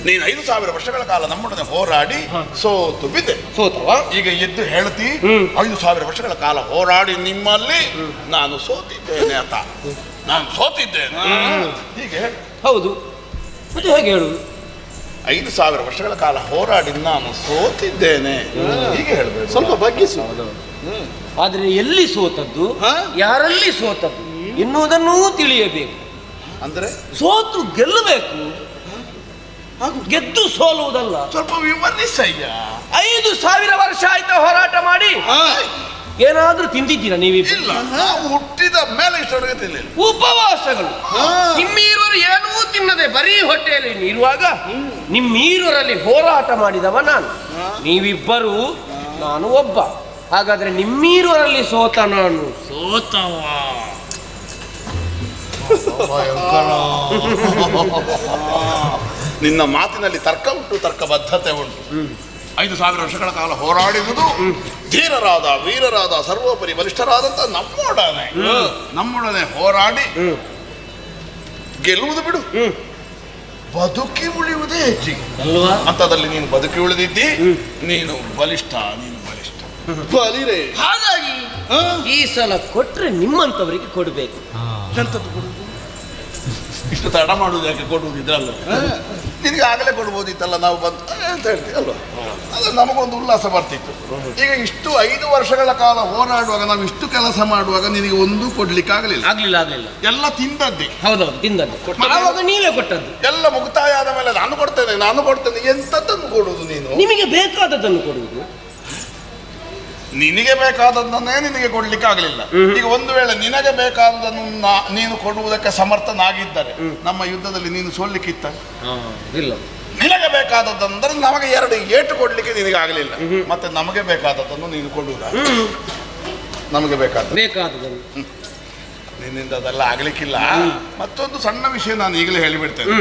ನೀನು 5,000 ವರ್ಷಗಳ ಕಾಲ ನಮ್ಮೊಡನೆ ಹೋರಾಡಿ ಸೋತು ಬಿದ್ದೆ. ಸೋತವ ಈಗ ಎದ್ದು ಹೇಳ್ತಿ 5,000 ವರ್ಷಗಳ ಕಾಲ ಹೋರಾಡಿ ನಿಮ್ಮಲ್ಲಿ ನಾನು ಸೋತಿದ್ದೇನೆ ಅಂತ. ನಾನು ಸೋತಿದ್ದೇನೆ ಹೀಗೆ. ಹೌದು, ಮತ್ತೆ ಹೇಗೆ ಹೇಳುದು? 5,000 ವರ್ಷಗಳ ಕಾಲ ಹೋರಾಡಿ ನಾನು ಸೋತಿದ್ದೇನೆ ಹೀಗೆ ಹೇಳ್ಬೇಕು. ಸ್ವಲ್ಪ ಬಗ್ಗಿಸು. ಆದ್ರೆ ಎಲ್ಲಿ ಸೋತದ್ದು, ಯಾರಲ್ಲಿ ಸೋತದ್ದು ಎನ್ನುವುದನ್ನೂ ತಿಳಿಯಬೇಕು. ಅಂದ್ರೆ ಸೋತು ಗೆಲ್ಲಬೇಕು, ಗೆದ್ದು ಸೋಲುವುದಲ್ಲ. ಸ್ವಲ್ಪ ವಿವರಿಸಯ್ಯ. 5,000 ವರ್ಷ ಆಯ್ತಾ ಹೋರಾಟ ಮಾಡಿ? ಏನಾದ್ರೂ ತಿಂದಿದ್ದೀರಾ ನೀವಿಬ್ಬರು? ಇಲ್ಲ, ನಾವು ಹುಟ್ಟಿದ ಮೇಲೆ ಇಷ್ಟವರೆಗೆ ತಿನ್ನಲಿಲ್ಲ. ಉಪವಾಸಗಳು. ನಿಮ್ಮೀರುವರು ಏನೂ ತಿನ್ನದೆ ಬರೀ ಹೊಟ್ಟೆಯಲ್ಲಿ ನೀರುವಾಗ ನಿಮ್ಮೀರುವರಲ್ಲಿ ಹೋರಾಟ ಮಾಡಿದವ ನಾನು. ನೀವಿಬ್ಬರು, ನಾನು ಒಬ್ಬ. ಹಾಗಾದ್ರೆ ನಿಮ್ಮೀರುವರಲ್ಲಿ ಸೋತ ನಾನು ಸೋತವ. ನಿನ್ನ ಮಾತಿನಲ್ಲಿ ತರ್ಕ ಉಂಟು, ತರ್ಕಬದ್ಧತೆ ಉಂಟು. 5,000 ವರ್ಷಗಳ ಕಾಲ ಹೋರಾಡಿದುದು ಧೀರರಾದ, ವೀರರಾದ, ಸರ್ವೋಪರಿ ಬಲಿಷ್ಠರಾದಂತ ನಮ್ಮೊಡನೆ ಹೋರಾಡಿ ಗೆಲ್ಲುವುದು ಬಿಡು, ಬದುಕಿ ಉಳಿಯುವುದೇ ಹೆಚ್ಚಿಗೆ ಅಲ್ವಾ? ಅಂತದಲ್ಲಿ ನೀನು ಬದುಕಿ ಉಳಿದಿದ್ದಿ. ನೀನು ಬಲಿಷ್ಠ, ನೀನು ಬಲಿಷ್ಠ. ಬಲಿರೇ. ಹಾಗಾಗಿ ಈ ಸಲ ಕೊಟ್ರೆ ನಿಮ್ಮಂತವರಿಗೆ ಕೊಡ್ಬೇಕು. ಎಂತದ್ದು ಕೊಡುವುದು? ಇಷ್ಟು ತಡ ಮಾಡುವುದು ಯಾಕೆ? ಕೊಡುವುದಿದ್ರಲ್ಲ, ನಿನಗೆ ಆಗಲೇ ಕೊಡ್ಬೋದಿತ್ತಲ್ಲ. ನಾವು ಬಂದು ಅಂತ ಹೇಳ್ತೀವಿ ಅಲ್ವ? ಅದು ನಮಗೊಂದು ಉಲ್ಲಾಸ ಬರ್ತಿತ್ತು. ಈಗ ಇಷ್ಟು 5 ವರ್ಷಗಳ ಕಾಲ ಹೋರಾಡುವಾಗ, ನಾವು ಇಷ್ಟು ಕೆಲಸ ಮಾಡುವಾಗ ನಿನಗೆ ಒಂದೂ ಕೊಡ್ಲಿಕ್ಕೆ ಆಗಲಿಲ್ಲ. ಆಗ್ಲಿಲ್ಲ. ಎಲ್ಲ ತಿಂದದ್ದೇ. ಹೌದೌದು, ತಿಂದದ್ದು. ಆವಾಗ ನೀವೇ ಕೊಟ್ಟದ್ದು. ಎಲ್ಲ ಮುಕ್ತಾಯ ಆದ ಮೇಲೆ ನಾನು ಕೊಡ್ತೇನೆ. ಎಂತದ್ದನ್ನು ಕೊಡುವುದು ನೀನು? ನಿಮಗೆ ಬೇಕಾದದ್ದನ್ನು ಕೊಡುವುದು. ನಿನಗೆ ಬೇಕಾದದ್ದನ್ನೇ ನಿನಗೆ ಕೊಡ್ಲಿಕ್ಕೆ ಆಗಲಿಲ್ಲ. ಈಗ ಒಂದು ವೇಳೆ ನಿನಗೆ ಬೇಕಾದದನ್ನು ನೀನು ಕೊಡುವುದಕ್ಕೆ ಸಮರ್ಥನಾಗಿದ್ದರೆ ನಮ್ಮ ಯುದ್ಧದಲ್ಲಿ ನೀನು ಸೋಲಿಕ್ಕಿತ್ತ? ಇಲ್ಲ. ನಿನಗೆ ಬೇಕಾದದ್ದಂದ್ರೆ ನಮಗೆ 2 ಏಟು ಕೊಡ್ಲಿಕ್ಕೆ ನಿನಗೆ ಆಗಲಿಲ್ಲ. ಮತ್ತೆ ನಮಗೆ ಬೇಕಾದದ್ದನ್ನು ನೀನು ಕೊಡುವುದ? ನಮಗೆ ಬೇಕಾದದ್ದನ್ನು ನಿನ್ನಿಂದ ಅದೆಲ್ಲ ಆಗ್ಲಿಕ್ಕಿಲ್ಲ. ಮತ್ತೊಂದು ಸಣ್ಣ ವಿಷಯ ನಾನು ಈಗಲೇ ಹೇಳಿಬಿಡ್ತೇನೆ.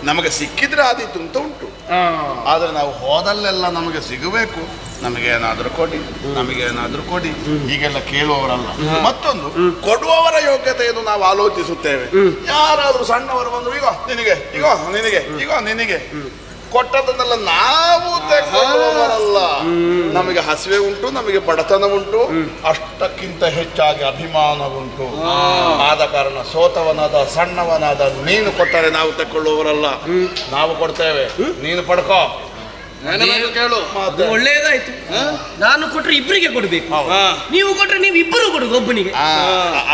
ನಮಗೆ ಸಿಕ್ಕಿದ್ರೆ ಆದೀತು ಅಂತ ಉಂಟು. ಆದ್ರೆ ನಾವು ಹೋದಲ್ಲೆಲ್ಲ ನಮಗೆ ಸಿಗಬೇಕು, ನಮಗೇನಾದ್ರೂ ಕೊಡಿ ಹೀಗೆಲ್ಲ ಕೇಳುವವರಲ್ಲ. ಮತ್ತೊಂದು, ಕೊಡುವವರ ಯೋಗ್ಯತೆಯನ್ನು ನಾವು ಆಲೋಚಿಸುತ್ತೇವೆ. ಯಾರಾದ್ರೂ ಸಣ್ಣವರು ಬಂದ್ರು, ನಿನಗೆ ಕೊಟ್ಟದನ್ನೆಲ್ಲ ನಾವು ತೆಗೆದುಕೊಳ್ಳುವವರಲ್ಲ. ನಮಗೆ ಹಸಿವೆ ಉಂಟು, ನಮಗೆ ಬಡತನ ಉಂಟು, ಅಷ್ಟಕ್ಕಿಂತ ಹೆಚ್ಚಾಗಿ ಅಭಿಮಾನ ಉಂಟು. ಆದ ಕಾರಣ ಸೋತವನಾದ, ಸಣ್ಣವನಾದ ನೀನು ಕೊಟ್ಟರೆ ನಾವು ತೆಕ್ಕೊಳ್ಳುವವರಲ್ಲ. ನಾವು ಕೊಡ್ತೇವೆ, ನೀನು ಪಡ್ಕೋ. ಕೇಳು, ಒಳ್ಳೇದಾಯ್ತು. ನಾನು ಕೊಟ್ರೆ ಇಬ್ಬರಿಗೆ ಕೊಡ್ಬೇಕು, ನೀವು ಕೊಟ್ರೆ ನೀವು ಇಬ್ಬರು ಕೊಡುದು ಒಬ್ಬನಿಗೆ.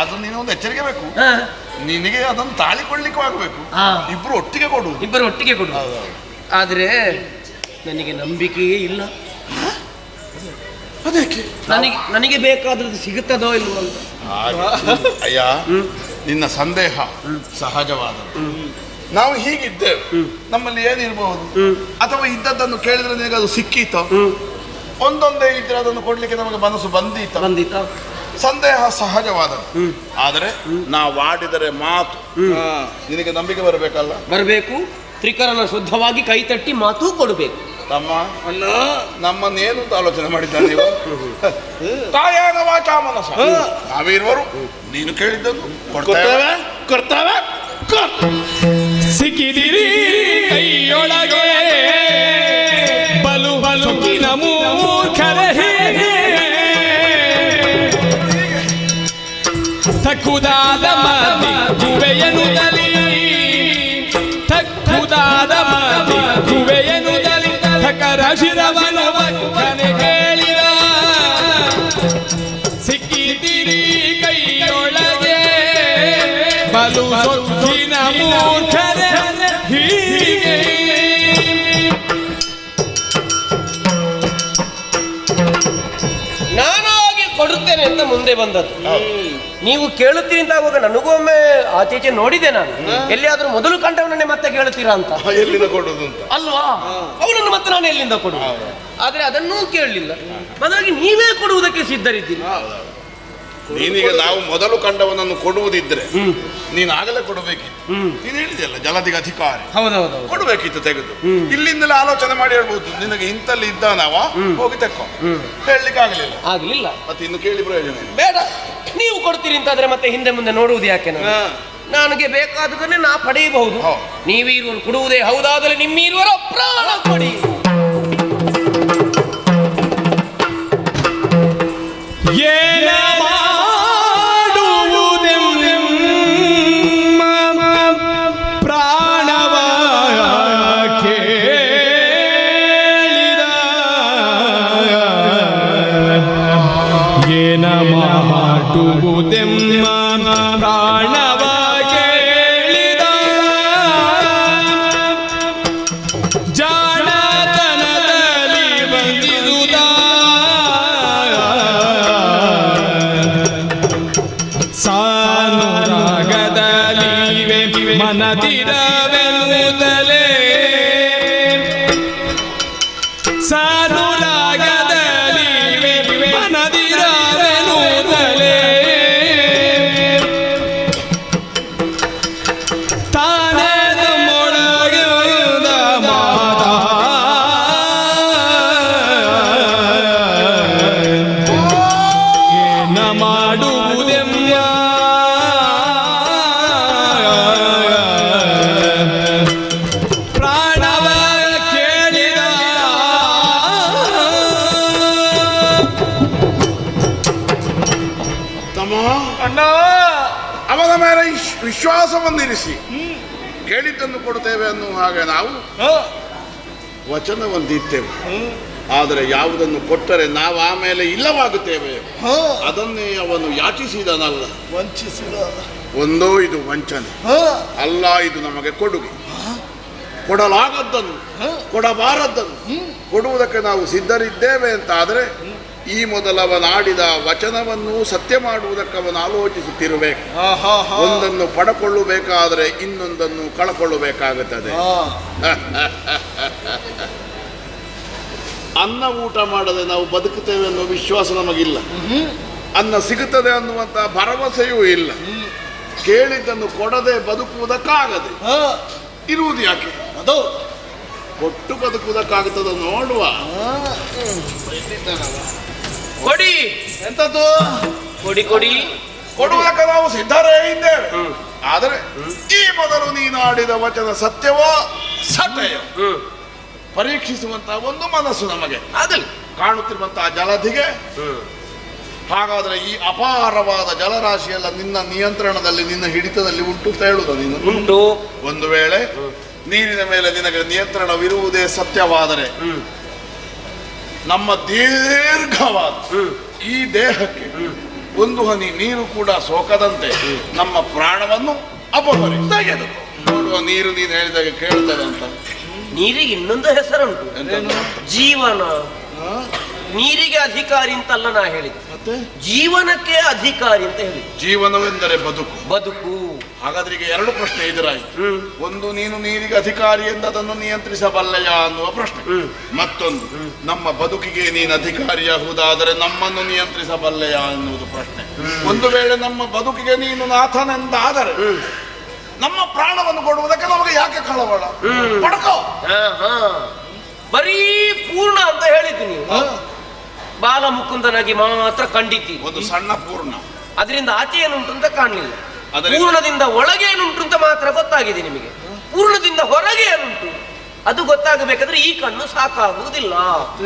ಅದು ನೀನು ಒಂದು ಎಚ್ಚರಿಕೆ ಬೇಕು. ನಿನಗೆ ಅದನ್ನು ತಾಳಿಕೊಳ್ಳಿಕ್ಕೂ ಆಗಬೇಕು. ಇಬ್ಬರು ಒಟ್ಟಿಗೆ ಕೊಡುದು. ಆದ್ರೆ ನನಗೆ ನಂಬಿಕೆಯೇ ಇಲ್ಲ. ಅದಕ್ಕೆ ನನಗೆ ಬೇಕಾದದ್ದು ಸಿಗುತ್ತದೋ ಇಲ್ವೋ ಅಂತ. ಅಯ್ಯ, ನಿನ್ನ ಸಂದೇಹ ಸಹಜವಾದದ್ದು. ನಾವು ಹೀಗಿದ್ದೇವೆ, ನಮ್ಮಲ್ಲಿ ಏನಿರ್ಬಹುದು? ಅಥವಾ ಇದ್ದದ್ದನ್ನು ಕೇಳಿದ್ರೆ ನಿನಗೆ ಅದು ಸಿಕ್ಕೀತೋ? ಒಂದೊಂದೇ ಇದ್ರೆ ಅದನ್ನು ಕೊಡ್ಲಿಕ್ಕೆ ನಮಗೆ ಮನಸ್ಸು ಬಂದೀತ. ಸಂದೇಹ ಸಹಜವಾದದ್ದು. ಆದರೆ ನಾವು ಆಡಿದರೆ ಮಾತು ನಿನಗೆ ನಂಬಿಕೆ ಬರಬೇಕಲ್ಲ? ಬರಬೇಕು. ತ್ರಿಕರಣ ಶುದ್ಧವಾಗಿ ಕೈತಟ್ಟಿ ಮಾತು ಕೊಡಬೇಕು. ನಮ್ಮನ್ನೇನು ಅಂತ ಆಲೋಚನೆ ಮಾಡಿದ್ದಾರೆ ನೀವು? ಕಾಯನ ವಾಚ ಮನಸ ನಾವಿರುವರು. ನೀನು ಕೇಳಿದ್ದನ್ನು ಕೊಡ್ತೇವೆ. ಸಿಕ್ಕಿದಿರಿ ಕೈಯೊಳಗೆ ಥಕ್ಕುದಾದ ಮಾತಿ ಕುವೆಯನು ತಲಿ ಥಕ್ಕುದಾದ ಮಾತಿ ಕುವೆಯನು ತಲಿ ಥಕರ ಶಿರವನು ಭಕ್ತನೆ ಕೇಳಿದ ಸಿಕ್ಕಿದಿರಿ ಕೈಯೊಳಗೆ ಬಲು ಸೊಕ್ಕಿನ ಮೂರ್ಖನೆ ಹೀಗೆ ನಾನಾಗಿ ಕೊಡುತ್ತೇನೆ ಅಂತ ಮುಂದೆ ಬಂದದ್ದು. ನೀವು ಕೇಳುತ್ತೀರಿ ಅಂತ ಆಗುವಾಗ ನನಗೂ ಒಮ್ಮೆ ಆಚೀಚೆ ನೋಡಿದೆ ನಾನು. ಎಲ್ಲಿಯಾದ್ರೂ ಮೊದಲು ಕಂಡವನನ್ನೇ ಮತ್ತೆ ಕೇಳುತ್ತೀರಾ ಅಂತ. ಎಲ್ಲಿಂದ ಕೊಡುದು ಅಂತ ಅಲ್ವಾ? ಅವನನ್ನು ಮತ್ತೆ ನಾನು ಎಲ್ಲಿಂದ ಕೊಡು? ಆದ್ರೆ ಅದನ್ನೂ ಕೇಳಲಿಲ್ಲ. ಬದಲಾಗಿ ನೀವೇ ಕೊಡುವುದಕ್ಕೆ ಸಿದ್ಧರಿದ್ದೀರಿ. ನೀನೀಗ ನಾವು ಮೊದಲು ಕಂಡವನನ್ನು ಕೊಡುವುದಿದ್ರೆ ನೀನು ಆಗಲೇ ಕೊಡಬೇಕಿತ್ತು. ನೀನು ಹೇಳಿದೆಯಲ್ಲ ಜಲದಿಗ ಅಧಿಕಾರಿ, ಹೌದೌದು, ಕೊಡಬೇಕಿತ್ತು ತೆಗೆದು. ಇಲ್ಲಿಂದಲೇ ಆಲೋಚನೆ ಮಾಡಿ ಹೇಳ್ಬೋದು, ನಿನಗೆ ಇಂತಲ್ಲಿ ಇದ್ದಾನವ ಹೋಗಿ ತೆಕ್ಕೋ. ಹೇಳಲಿಕ್ಕೆ ಆಗ್ಲಿಲ್ಲ. ಮತ್ತೆ ಇನ್ನು ಕೇಳಿ ಪ್ರಯೋಜನ ಇಲ್ಲ. ಬೇಡ, ನೀವು ಕೊಡ್ತೀರಿ ಅಂತಾದ್ರೆ ಮತ್ತೆ ಹಿಂದೆ ಮುಂದೆ ನೋಡುವುದು ಯಾಕೆ? ನನಗೆ ಬೇಕಾದದನ್ನೇ ನಾ ಪಡೆಯಬಹುದು. ನೀವಿರುವರು ಕೊಡುವುದೇ ಹೌದಾದರೆ ನಿಮ್ಮಿರುವರ ಪ್ರಾಣ ಕೊಡಿ. ಏನ ಮಾಡುವುದೆಂಬ ಪ್ರಾಣವ ಕೇಳಿದ ಏನ ಮಾಡುವುದೆಂಬ ಪ್ರಾಣವ ಕೇಳಿದ ಜಾಣತನದಲ್ಲಿ ಬಂದಿರುವುದ ಸಾನುರಾಗದಲ್ಲಿವೆ ಮನದಿರವೆನ್ನುತ್ತಲೇ ಸಾನುರಾಗದಲ್ಲಿವೆ ಮನದಿರವೆನ್ನುತ್ತಲೇ ತಾನೇ ನಮ್ಮೊಳಗಿದ ಮಾತ ಏನ ಮಾಡುವುದೆಂಬ ಪ್ರಾಣವ ಕೇಳಿದ ತಮ್ಮ ಅಣ್ಣ, ಅವನ ಮೇಲೆ ವಿಶ್ವಾಸವನ್ನಿರಿಸಿ ಕೇಳಿದ್ದನ್ನು ಕೊಡ್ತೇವೆ ಅನ್ನುವ ಹಾಗೆ ನಾವು ವಚನವೊಂದಿತ್ತೇವೆ. ಆದರೆ ಯಾವುದನ್ನು ಕೊಟ್ಟರೆ ನಾವು ಆಮೇಲೆ ಇಲ್ಲವಾಗುತ್ತೇವೆ ಅದನ್ನೇ ಅವನು ಯಾಚಿಸಿದನಲ್ಲ, ವಂಚಿಸಿದ. ಒಂದೋ ಇದು ವಂಚನೆ ಅಲ್ಲ, ಇದು ನಮಗೆ ಕೊಡುಗೆ. ಕೊಡಲಾಗದ್ದನ್ನು ಕೊಡಬಾರದ್ದನ್ನು ಕೊಡುವುದಕ್ಕೆ ನಾವು ಸಿದ್ಧರಿದ್ದೇವೆ ಅಂತ ಆದರೆ ಈ ಮೊದಲವನಾಡಿದ ವಚನವನ್ನು ಸತ್ಯ ಮಾಡುವುದಕ್ಕೆ ಅವನು ಆಲೋಚಿಸುತ್ತಿರಬೇಕು. ಒಂದನ್ನು ಪಡಕೊಳ್ಳಬೇಕಾದರೆ ಇನ್ನೊಂದನ್ನು ಕಳಕೊಳ್ಳಬೇಕಾಗುತ್ತದೆ. ಅನ್ನ ಊಟ ಮಾಡದೆ ನಾವು ಬದುಕುತ್ತೇವೆ ಅನ್ನೋ ವಿಶ್ವಾಸ ನಮಗಿಲ್ಲ. ಅನ್ನ ಸಿಗುತ್ತದೆ ಅನ್ನುವಂಥ ಭರವಸೆಯೂ ಇಲ್ಲ. ಕೇಳಿದ್ದನ್ನು ಕೊಡದೆ ಬದುಕುವುದಕ್ಕಾಗದೆ ಇರುವುದು ಯಾಕೆ? ಅದು ಕೊಟ್ಟು ಬದುಕುವುದಕ್ಕಾಗುತ್ತದೆ ನೋಡುವ. ಕೊಡಿ. ಎಂತದ್ದು? ಕೊಡಿ ಕೊಡಿ. ಕೊಡುವುದಕ್ಕೆ ನಾವು ಸಿದ್ಧರೇ ಇದ್ದೇವೆ. ಆದರೆ ಈ ಮೊದಲು ನೀನು ಆಡಿದ ವಚನ ಸತ್ಯವೋ ಸತ್ಯವೋ ಪರೀಕ್ಷಿಸುವಂತಹ ಒಂದು ಮನಸ್ಸು ನಮಗೆ ಆಗಲಿ. ಕಾಣುತ್ತಿರುವಂತಹ ಜಲಧಿಗೆ ಹಾಗಾದ್ರೆ ಈ ಅಪಾರವಾದ ಜಲರಾಶಿಯೆಲ್ಲ ನಿನ್ನ ನಿಯಂತ್ರಣದಲ್ಲಿ, ನಿನ್ನ ಹಿಡಿತದಲ್ಲಿ ಉಂಟು ಅಂತ ಹೇಳುವುದು ನೀನು? ಉಂಟು. ಒಂದು ವೇಳೆ ನೀರಿನ ಮೇಲೆ ನಿನಗೆ ನಿಯಂತ್ರಣವಿರುವುದೇ ಸತ್ಯವಾದರೆ ನಮ್ಮ ದೀರ್ಘವಾದ ಈ ದೇಹಕ್ಕೆ ಒಂದು ಹನಿ ನೀರು ಕೂಡ ಸೋಕದಂತೆ ನಮ್ಮ ಪ್ರಾಣವನ್ನು ಅಪಹರಿಸಿ ತೆಗೆದು ನೋಡುವ. ನೀರು ನೀನು ಹೇಳಿದಾಗ ಕೇಳ್ತದೆ ಅಂತ. ನೀರಿಗೆ ಇನ್ನೊಂದು ಹೆಸರುಂಟು, ಜೀವನ. ನೀರಿಗೆ ಅಧಿಕಾರಿ ಅಂತಲ್ಲ ನಾ ಹೇಳಿದೆ, ಜೀವನಕ್ಕೆ ಅಧಿಕಾರಿ ಅಂತ ಹೇಳಿ. ಜೀವನವೆಂದರೆ ಬದುಕು. ಬದುಕು. ಹಾಗಾದ್ರೆ ಈಗ ಎರಡು ಪ್ರಶ್ನೆ ಎದುರಾಯಿತು. ಒಂದು, ನೀನು ನೀರಿಗೆ ಅಧಿಕಾರಿ ಎಂದು ಅದನ್ನು ನಿಯಂತ್ರಿಸಬಲ್ಲೆಯ ಅನ್ನುವ ಪ್ರಶ್ನೆ. ಮತ್ತೊಂದು, ನಮ್ಮ ಬದುಕಿಗೆ ನೀನು ಅಧಿಕಾರಿಯಾಗುವುದಾದರೆ ನಮ್ಮನ್ನು ನಿಯಂತ್ರಿಸಬಲ್ಲೆಯ ಎನ್ನುವುದು ಪ್ರಶ್ನೆ. ಒಂದು ವೇಳೆ ನಮ್ಮ ಬದುಕಿಗೆ ನೀನು ನಾಥನೆಂದಾದರೆ ನಮ್ಮ ಪ್ರಾಣವನ್ನು ಕೊಡುವುದಕ್ಕೆ ನಮಗೆ ಯಾಕೆ ಕಳವಳ? ಪಡ್ಕೋ. ಬರೀ ಪೂರ್ಣ ಅಂತ ಹೇಳಿದ್ದು ನೀವು. ಬಾಲಮುಕುಂದನಾಗಿ ಮಾತ್ರ ಕಂಡಿದ್ದೀರಿ. ಒಂದು ಸಣ್ಣ ಪೂರ್ಣ. ಅದರಿಂದ ಆಚೆ ಏನುಂಟು ಅಂತ ಕಾಣಲಿಲ್ಲ. ಪೂರ್ಣದಿಂದ ಒಳಗೆ ಏನುಂಟು ಅಂತ ಮಾತ್ರ ಗೊತ್ತಾಗಿದೆ ನಿಮಗೆ. ಪೂರ್ಣದಿಂದ ಹೊರಗೆ ಏನುಂಟು ಅದು ಗೊತ್ತಾಗಬೇಕಾದ್ರೆ ಈ ಕಣ್ಣು ಸಾಕಾಗುವುದಿಲ್ಲ.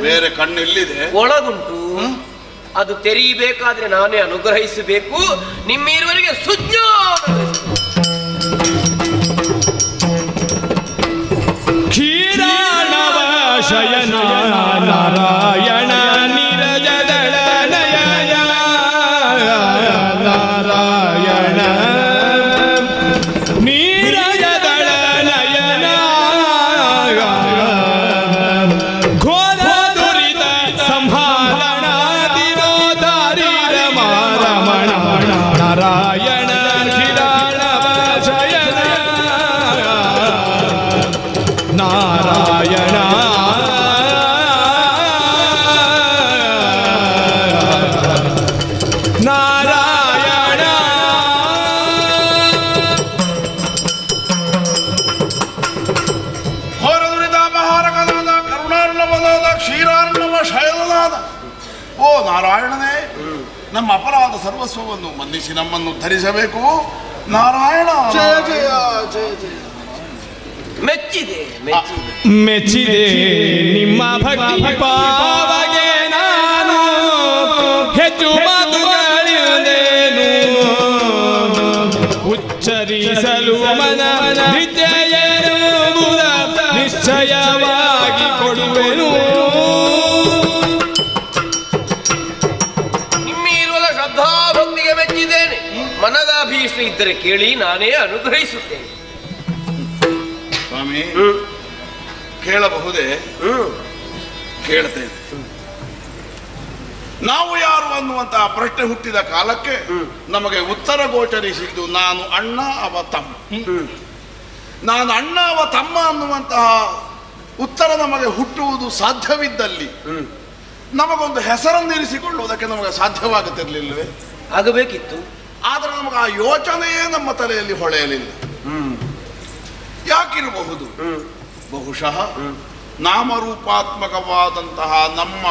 ಬೇರೆ ಕಣ್ಣು ಎಲ್ಲಿದೆ? ಒಳಗುಂಟು. ಅದು ತೆರೀಬೇಕಾದ್ರೆ ನಾನೇ ಅನುಗ್ರಹಿಸಬೇಕು. ನಿಮ್ಮಿರುವರಿಗೆ ಸುಜ್ಞಾನ ಕ್ಷೀರಾಣವ ಶಯನ ನಾರಾಯಣ ನೀರಜದಳ ನಯನ ನಾರಾಯಣ ನೀರಜದಳ ನಯನ ಘೋರ ದುರಿತ ಸಂಹಾರಣ ದಿನೋದಾರಿ ರಮಣ ನಾರಾಯಣ ಕ್ಷೀರಾಣವ ಶಯನ ನಾರಾಯಣ ನಾರಾಯಣ ಘೋರ ದುರಿತಾಪಹಾರಕನಾದ ಕರುಣಾರ್ಣವನಾದ ಕ್ಷೀರಾರ್ಣವ ಶಯನನಾದ ಓ ನಾರಾಯಣನೇ, ನಮ್ಮ ಅಪರಾಧ ಸರ್ವಸ್ವವನ್ನು ಮನ್ನಿಸಿ ನಮ್ಮನ್ನು ಧರಿಸಬೇಕು. ನಾರಾಯಣ ಜಯ ಜಯ ಜಯ ಜಯ. ಮೆಚ್ಚಿದೆ. ಮೆಚ್ಚಿದೆ ನಿಮ್ಮ ಭಕ್ತಿ ಪಾವಗೆ ನಾನು ಹೆಚ್ಚು ಮಾತುಗಳಿಂದೇನು ಉಚ್ಚರಿಸಲು ಮನ ನಿತ್ಯಯೇನುವುದ ನಿಶ್ಚಯವಾಗಿ ಕೊಡುವೆನು. ನಿಮ್ಮಿರುವ ಶ್ರದ್ಧಾಭಕ್ತಿಗೆ ಮೆಚ್ಚಿದ್ದೇನೆ. ಮನದಾಭೀಷ್ಟ ಇದ್ದರೆ ಕೇಳಿ, ನಾನೇ ಅನುಗ್ರಹಿಸುತ್ತೇನೆ. ಸ್ವಾಮಿ, ಕೇಳಬಹುದೇ? ಕೇಳ್ತೇನೆ. ನಾವು ಯಾರು ಅನ್ನುವಂತಹ ಪ್ರಶ್ನೆ ಹುಟ್ಟಿದ ಕಾಲಕ್ಕೆ ನಮಗೆ ಉತ್ತರ ಗೋಚರಿಸಿದ್ದು ನಾನು ಅಣ್ಣ ಅವ ತಮ್ಮ. ನಾನು ಅಣ್ಣ ಅವ ತಮ್ಮ ಅನ್ನುವಂತಹ ಉತ್ತರ ನಮಗೆ ಹುಟ್ಟುವುದು ಸಾಧ್ಯವಿದ್ದಲ್ಲಿ ನಮಗೊಂದು ಹೆಸರನ್ನಿರಿಸಿಕೊಳ್ಳುವುದಕ್ಕೆ ನಮಗೆ ಸಾಧ್ಯವಾಗುತ್ತಿರಲಿಲ್ಲವೇ? ಆಗಬೇಕಿತ್ತು. ಆದರೆ ನಮಗೆ ಆ ಯೋಚನೆಯೇ ನಮ್ಮ ತಲೆಯಲ್ಲಿ ಹೊಳೆಯಲಿಲ್ಲ. ಯಾಕಿರಬಹುದು? ಬಹುಶಃ ನಾಮರೂಪಾತ್ಮಕವಾದಂತಹ ನಮ್ಮ